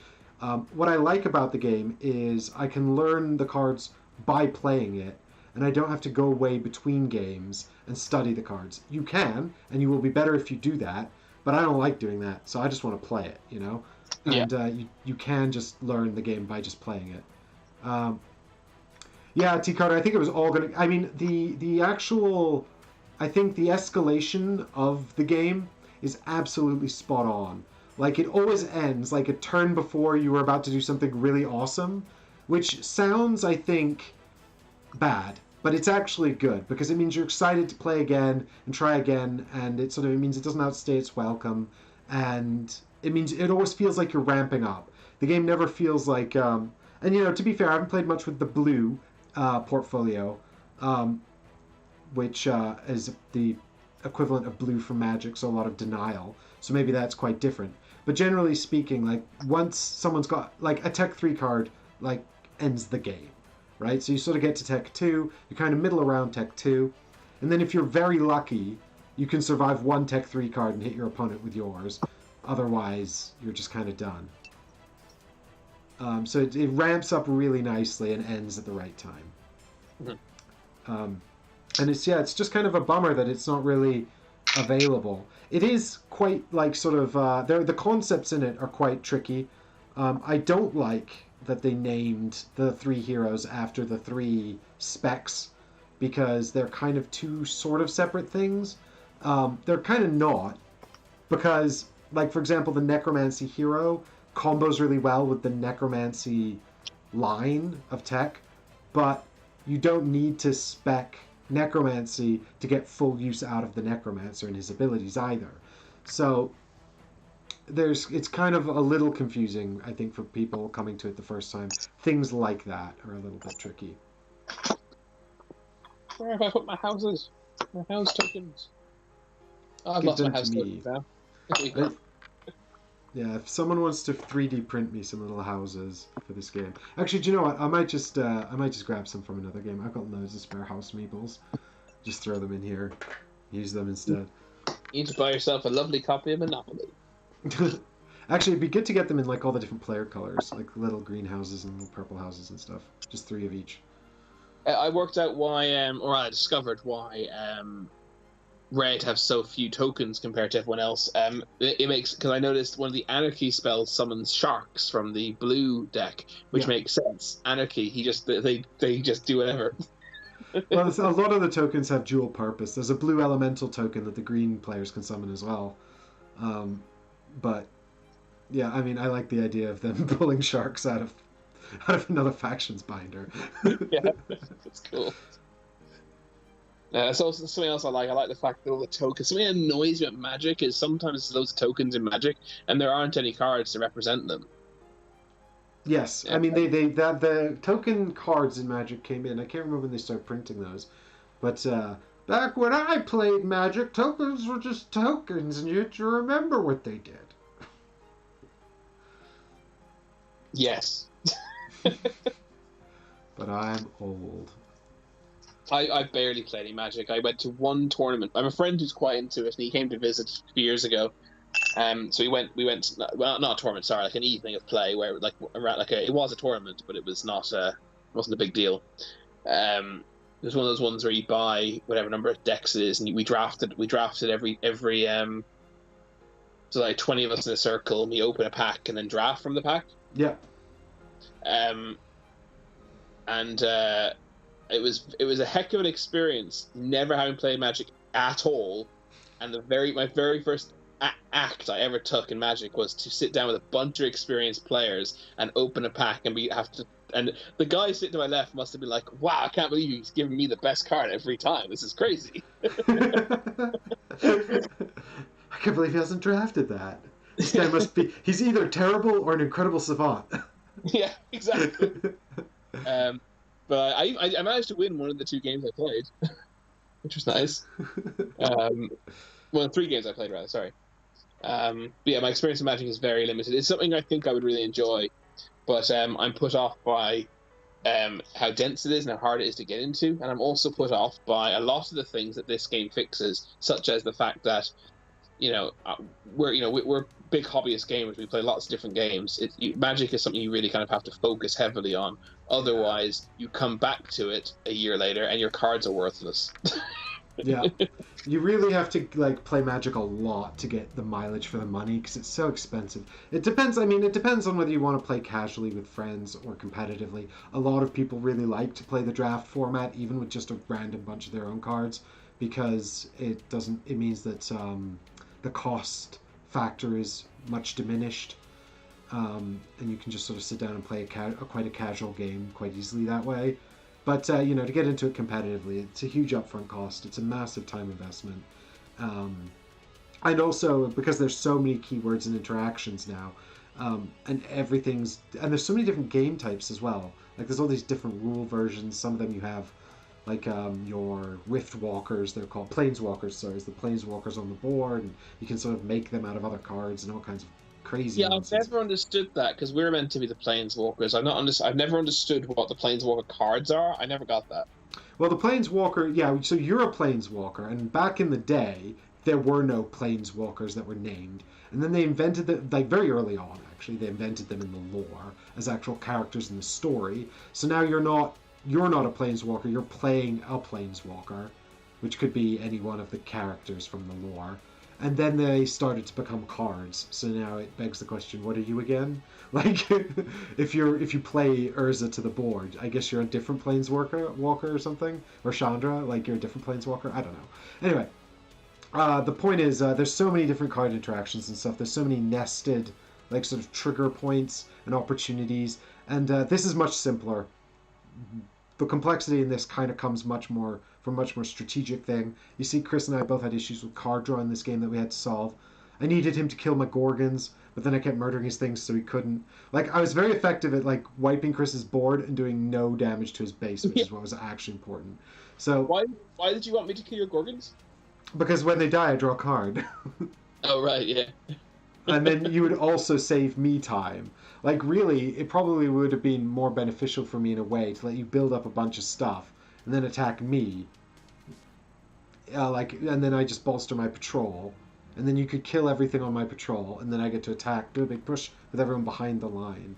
What I like about the game is I can learn the cards by playing it, and I don't have to go away between games and study the cards. You can, and you will be better if you do that, but I don't like doing that, so I just want to play it, you know? Yeah. And you can just learn the game by just playing it. Um, yeah, T Carter, I think it was all gonna. I mean, the actual, I think the escalation of the game is absolutely spot on. Like it always ends like a turn before you were about to do something really awesome, which sounds, I think, bad, but it's actually good because it means you're excited to play again and try again, and it means it doesn't outstay its welcome, and it means it always feels like you're ramping up. The game never feels like, and to be fair, I haven't played much with the blue portfolio, um, which is the equivalent of blue from Magic, so a lot of denial. So maybe that's quite different. But generally speaking, like once someone's got like a Tech 3 card, like ends the game, right? So you sort of get to Tech 2, you're kind of middle around Tech 2, and then if you're very lucky, you can survive one Tech 3 card and hit your opponent with yours. Otherwise, you're just kind of done. So it ramps up really nicely and ends at the right time. And it's just kind of a bummer that it's not really available. It is quite like sort of the concepts in it are quite tricky. I don't like that they named the three heroes after the three specs because they're kind of two sort of separate things. They're kind of not because, like for example, the necromancy hero combos really well with the necromancy line of tech, but you don't need to spec necromancy to get full use out of the necromancer and his abilities either. So it's kind of a little confusing, I think, for people coming to it the first time. Things like that are a little bit tricky. Where have I put my houses? My house tokens. Oh, I've Give lost my them house to me. tokens now. Yeah, if someone wants to 3D print me some little houses for this game. Actually, do you know what? I might just grab some from another game. I've got loads of spare house meeples. Just throw them in here. Use them instead. You need to buy yourself a lovely copy of Monopoly. Actually, it'd be good to get them in like all the different player colors, like little green houses and little purple houses and stuff. Just 3 of each. I worked out why, or I discovered why Red have so few tokens compared to everyone else. It makes because I noticed one of the Anarchy spells summons sharks from the blue deck, which makes sense. Anarchy, they just do whatever. Well, a lot of the tokens have dual purpose. There's a blue elemental token that the green players can summon as well. But yeah, I mean, I like the idea of them pulling sharks out of another faction's binder. Yeah, that's cool. So something else I like. I like the fact that all the tokens. Something that annoys me about Magic is sometimes there's loads of tokens in Magic, and there aren't any cards to represent them. Yes, I mean the token cards in Magic came in. I can't remember when they started printing those, but back when I played Magic, tokens were just tokens, and you had to remember what they did. Yes. But I'm old. I barely play any Magic. I went to one tournament. I have a friend who's quite into it, and he came to visit a few years ago. So we went. Well, not a tournament. Sorry, like an evening of play where it was a tournament, but it was not. Wasn't a big deal. It was one of those ones where you buy whatever number of decks it is, and we drafted every. So like 20 of us in a circle, and we open a pack and then draft from the pack. Yeah. It was a heck of an experience, never having played Magic at all, and my very first act I ever took in Magic was to sit down with a bunch of experienced players and open a pack and And the guy sitting to my left must have been like, "Wow, I can't believe he's giving me the best card every time. This is crazy." I can't believe he hasn't drafted that. This guy must be—he's either terrible or an incredible savant. Yeah, exactly. But I managed to win one of the 2 games I played, which was nice. Well, 3 games I played, rather. Sorry. But yeah, my experience of Magic is very limited. It's something I think I would really enjoy, but I'm put off by how dense it is and how hard it is to get into, and I'm also put off by a lot of the things that this game fixes, such as the fact that we're big hobbyist gamers. We play lots of different games. Magic is something you really kind of have to focus heavily on. Otherwise, you come back to it a year later and your cards are worthless. Yeah, you really have to play Magic a lot to get the mileage for the money because it's so expensive. It depends. I mean, it depends on whether you want to play casually with friends or competitively. A lot of people really like to play the draft format, even with just a random bunch of their own cards, because it means that the cost factor is much diminished, and you can just sort of sit down and play quite a casual game quite easily that way. But, to get into it competitively, it's a huge upfront cost. It's a massive time investment. And also, because there's so many keywords and interactions now, and there's so many different game types as well. Like, there's all these different rule versions. Some of them you have, like, your Rift Walkers, they're called Planeswalkers, sorry, the Planeswalkers on the board, and you can sort of make them out of other cards and all kinds of crazy nonsense. I've never understood that because we're meant to be the Planeswalkers. I've never understood what the Planeswalker cards are. I never got that. Well, the Planeswalker, so you're a Planeswalker, and back in the day, there were no Planeswalkers that were named. And then they invented them, like very early on, actually, they invented them in the lore as actual characters in the story. So now you're not a Planeswalker, you're playing a Planeswalker, which could be any one of the characters from the lore. And then they started to become cards. So now it begs the question, what are you again? Like, if you play Urza to the board, I guess you're a different Planeswalker or something? Or Chandra, like you're a different Planeswalker? I don't know. Anyway, the point is, there's so many different card interactions and stuff. There's so many nested, like, sort of trigger points and opportunities. And this is much simpler. The complexity in this kind of comes from much more strategic thing. You see, Chris and I both had issues with card draw in this game that we had to solve. I needed him to kill my Gorgons, but then I kept murdering his things so he couldn't. Like, I was very effective at, like, wiping Chris's board and doing no damage to his base, which is what was actually important. So why did you want me to kill your Gorgons? Because when they die, I draw a card. Oh, right, yeah. And then you would also save me time. Like, really, it probably would have been more beneficial for me in a way to let you build up a bunch of stuff and then attack me. And then I just bolster my patrol. And then you could kill everything on my patrol, and then I get to attack, do a big push with everyone behind the line.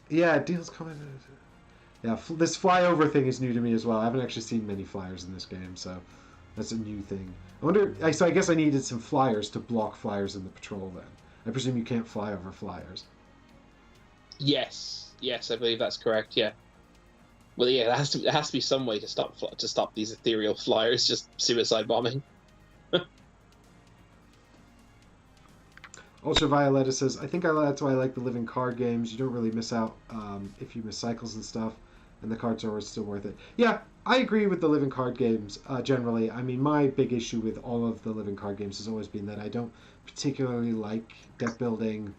Yeah, deals coming. Yeah, this flyover thing is new to me as well. I haven't actually seen many flyers in this game, so that's a new thing. So I guess I needed some flyers to block flyers in the patrol then. I presume you can't fly over flyers. Yes, I believe that's correct, yeah. Well, yeah, there has to be some way to stop these ethereal flyers just suicide bombing. Ultravioletta says, I think that's why I like the living card games. You don't really miss out if you miss cycles and stuff, and the cards are still worth it. Yeah, I agree with the living card games generally. I mean, my big issue with all of the living card games has always been that I don't particularly like deck building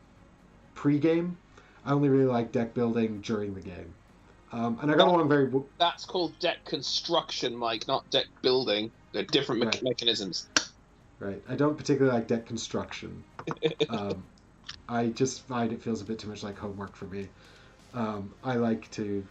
pre-game. I only really like deck building during the game. And I got along very well. That's called deck construction, Mike, not deck building. They're different mechanisms. Right. I don't particularly like deck construction. I just find it feels a bit too much like homework for me. I like to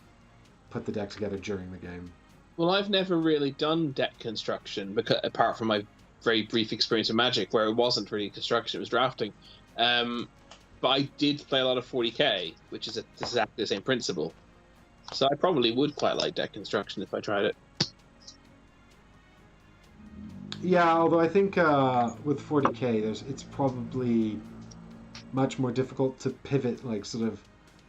put the deck together during the game. Well, I've never really done deck construction, apart from my very brief experience of Magic, where it wasn't really construction, it was drafting. But I did play a lot of 40k, which is exactly the same principle. So I probably would quite like deck construction if I tried it. Yeah, although I think with 40k, it's probably much more difficult to pivot, like sort of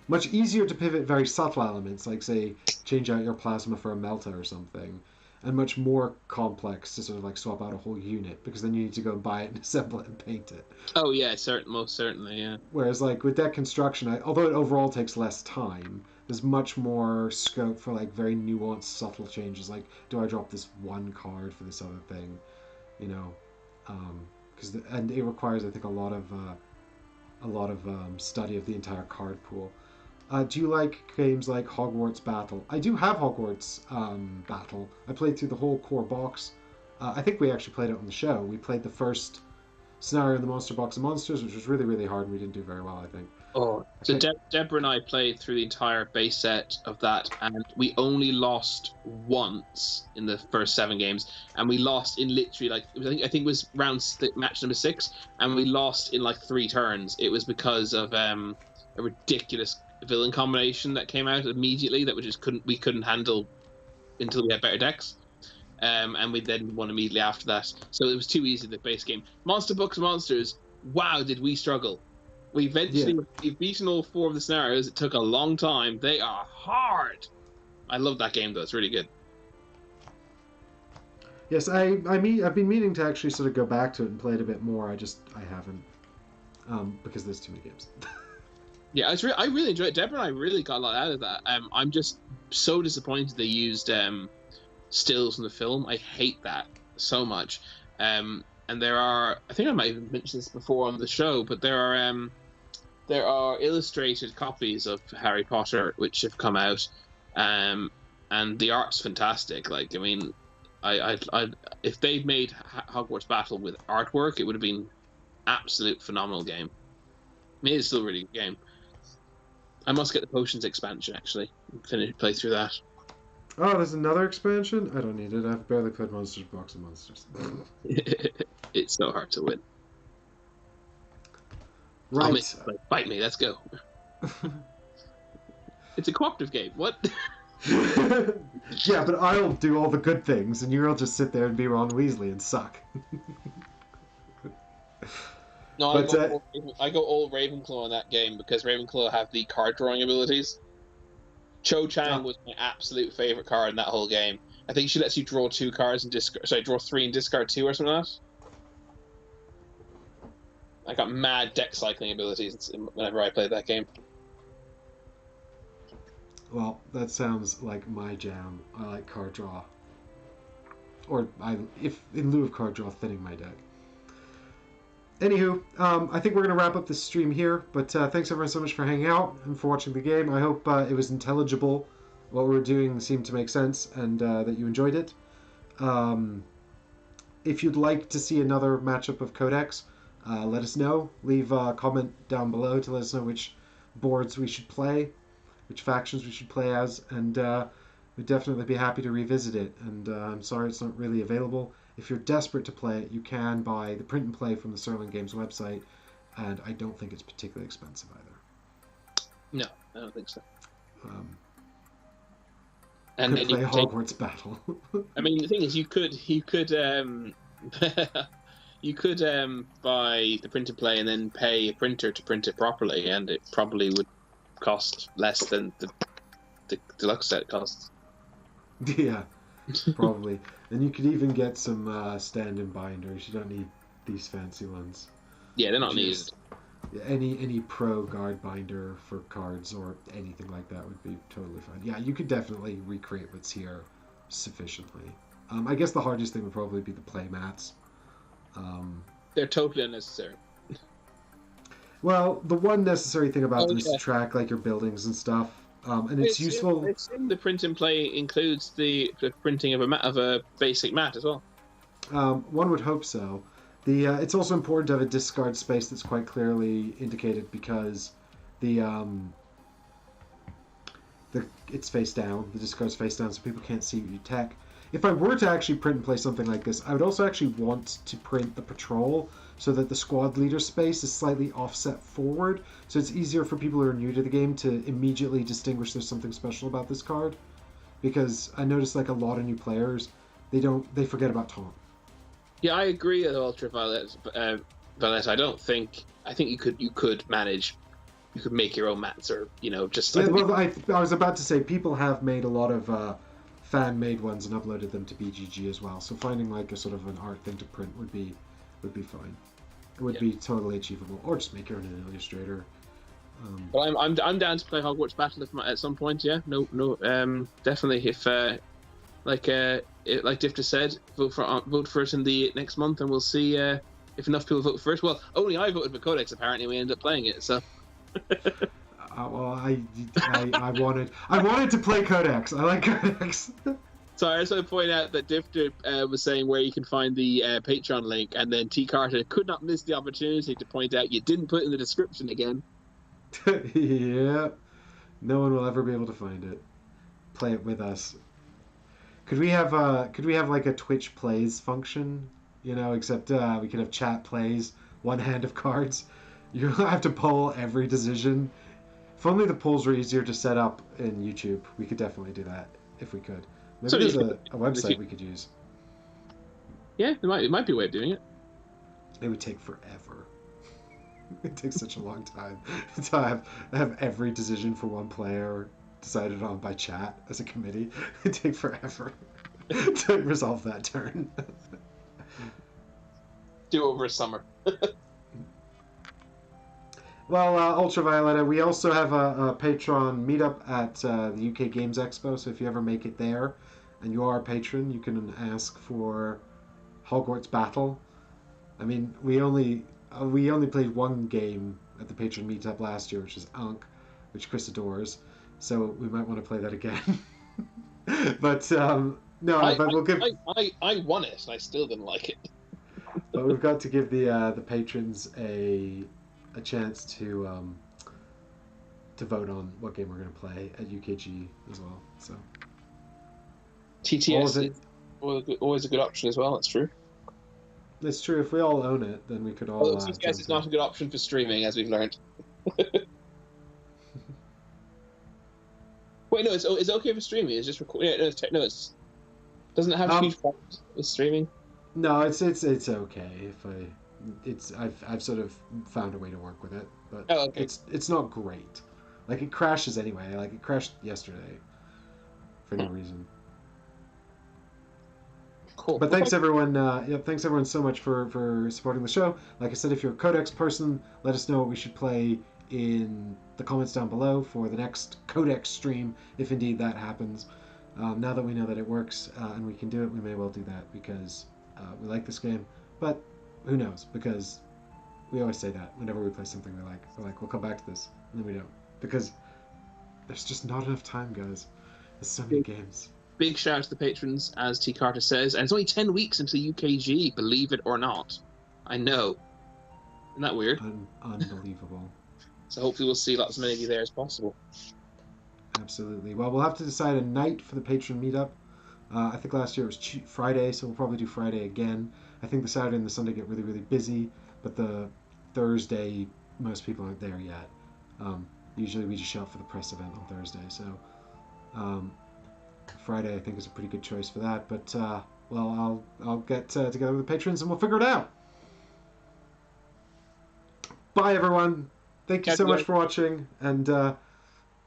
much easier to pivot very subtle elements, like say change out your plasma for a melta or something. and much more complex to sort of like swap out a whole unit, because then you need to go and buy it and assemble it and paint it. Oh yeah, most certainly, yeah. Whereas like with deck construction, although it overall takes less time, there's much more scope for like very nuanced, subtle changes. Like, do I drop this one card for this other thing? You know, and it requires, I think, a lot of study of the entire card pool. Do you like games like Hogwarts Battle? I do have Hogwarts Battle. I played through the whole core box. I think we actually played it on the show. We played the first scenario in the Monster Box of Monsters, which was really, really hard, and we didn't do very well, I think. Oh, so Deborah and I played through the entire base set of that, and we only lost once in the first 7 games, and we lost in literally like I think it was match number 6, and we lost in like 3 turns. It was because of a ridiculous villain combination that came out immediately that we couldn't handle until we had better decks. And we then won immediately after that. So it was too easy, the base game. Monster Books Monsters, wow, did we struggle. We've beaten all 4 of the scenarios. It took a long time. They are hard. I love that game, though. It's really good. Yes, I've been meaning to actually sort of go back to it and play it a bit more. I haven't, because there's too many games. Yeah, I really enjoyed it. Deborah and I really got a lot out of that. I'm just so disappointed they used stills from the film. I hate that so much. And there are, I think I might have mentioned this before on the show, but there are illustrated copies of Harry Potter which have come out, and the art's fantastic. Like, I mean, I if they'd made Hogwarts Battle with artwork, it would have been absolute phenomenal game. I mean, it's still a really good game. I must get the Potions expansion, actually. Play through that. Oh, there's another expansion? I don't need it. I've barely played Monsters Box of Monsters. It's so hard to win. Right. Bite me, let's go. It's a cooperative game. What? Yeah, but I'll do all the good things, and you'll just sit there and be Ron Weasley and suck. No, I go all Ravenclaw in that game because Ravenclaw have the card drawing abilities. Cho Chang was my absolute favorite card in that whole game. I think she lets you draw 2 cards and draw 3 and discard 2 or something like that. I got mad deck cycling abilities whenever I played that game. Well, that sounds like my jam. I like card draw. Or, if in lieu of card draw, thinning my deck. Anywho, I think we're going to wrap up this stream here, but thanks everyone so much for hanging out and for watching the game. I hope it was intelligible. What we were doing seemed to make sense, and that you enjoyed it. If you'd like to see another matchup of Codex, let us know. Leave a comment down below to let us know which boards we should play, which factions we should play as, and we'd definitely be happy to revisit it. And I'm sorry it's not really available. If you're desperate to play it, you can buy the print and play from the Sterling Games website, and I don't think it's particularly expensive either. No, I don't think so. And then play Hogwarts Battle. I mean, the thing is, you could you could buy the print and play and then pay a printer to print it properly, and it probably would cost less than the deluxe set costs. Yeah. Probably. And you could even get some stand-in binders. You don't need these fancy ones. Yeah, they're not needed. Yeah, any pro guard binder for cards or anything like that would be totally fine. Yeah, you could definitely recreate what's here sufficiently. I guess the hardest thing would probably be the play mats. They're totally unnecessary. Well, the one necessary thing about them is to track like your buildings and stuff. And it's useful. The print and play includes the printing of a basic mat as well. One would hope so. It's also important to have a discard space that's quite clearly indicated because it's face down. The discard's face down, so people can't see what you tech. If I were to actually print and play something like this, I would also actually want to print the patrol so that the squad leader space is slightly offset forward, so it's easier for people who are new to the game to immediately distinguish there's something special about this card. Because I noticed like a lot of new players, they forget about taunt. Yeah, I agree with Ultraviolet. Violet, I think you could manage. You could make your own mats, or just. Yeah, well, I was about to say people have made a lot of fan-made ones and uploaded them to BGG as well. So finding like a sort of an art thing to print would be fine. It would be totally achievable, or just make your own Illustrator. But I'm down to play Hogwarts Battle at some point. Yeah, no, definitely. If like Diff just said, vote for it in the next month, and we'll see if enough people vote for it. Well, only I voted for Codex. Apparently, we ended up playing it. So. Well, I wanted to play Codex. I like Codex. So I also point out that Difter was saying where you can find the Patreon link, and then T. Carter could not miss the opportunity to point out you didn't put it in the description again. Yeah, no one will ever be able to find it. Play it with us. Could we have like a Twitch plays function? You know, except we could have chat plays, one hand of cards. You have to poll every decision. If only the polls were easier to set up in YouTube, we could definitely do that if we could. Maybe there's a website we could use. Yeah, it might be a way of doing it. It would take forever. It takes such a long time to have every decision for one player decided on by chat as a committee. It'd take forever to resolve that turn. Do over a summer. Well, Ultraviolet, we also have a Patreon meetup at the UK Games Expo, so if you ever make it there and you are a patron, you can ask for Hogwarts Battle. I mean, we only played one game at the patron meetup last year, which is Ankh, which Chris adores, so we might want to play that again. But we'll give. I won it, and I still didn't like it. But we've got to give the patrons a chance to vote on what game we're going to play at UKG as well. So TTS is always a good option as well. That's true. It's true. If we all own it, then we could all. TTS is not a good option for streaming, as we've learned. Wait, no, it's okay for streaming. It's just doesn't it have huge problems with streaming? No, it's okay if I've sort of found a way to work with it, but it's not great. Like it crashes anyway. Like it crashed yesterday for no reason. Cool. But thanks everyone. Thanks everyone so much for supporting the show. Like I said, if you're a Codex person, let us know what we should play in the comments down below for the next Codex stream, if indeed that happens. Now that we know that it works and we can do it, we may well do that because we like this game. But who knows? Because we always say that whenever we play something we like. We're like, we'll come back to this, and then we don't. Because there's just not enough time, guys. There's so many games. Big shout out to the patrons, as T. Carter says. And it's only 10 weeks until UKG, believe it or not. I know. Isn't that weird? Unbelievable. So hopefully we'll see lots as many of you there as possible. Absolutely. Well, we'll have to decide a night for the patron meetup. I think last year it was Friday, so we'll probably do Friday again. I think the Saturday and the Sunday get really, really busy, but the Thursday, most people aren't there yet. Usually we just show up for the press event on Thursday, so Friday I think is a pretty good choice for that. But, I'll get together with the patrons and we'll figure it out. Bye, everyone. Thank you so much for watching, and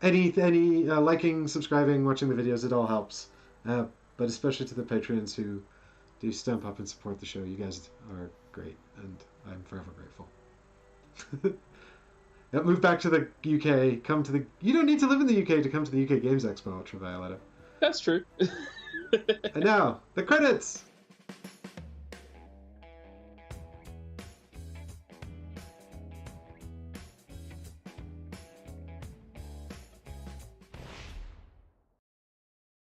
any liking, subscribing, watching the videos, it all helps. But especially to the patrons who do stamp up and support the show. You guys are great, and I'm forever grateful. Move back to the UK. You don't need to live in the UK to come to the UK Games Expo, Ultraviolet. That's true. And now, the credits!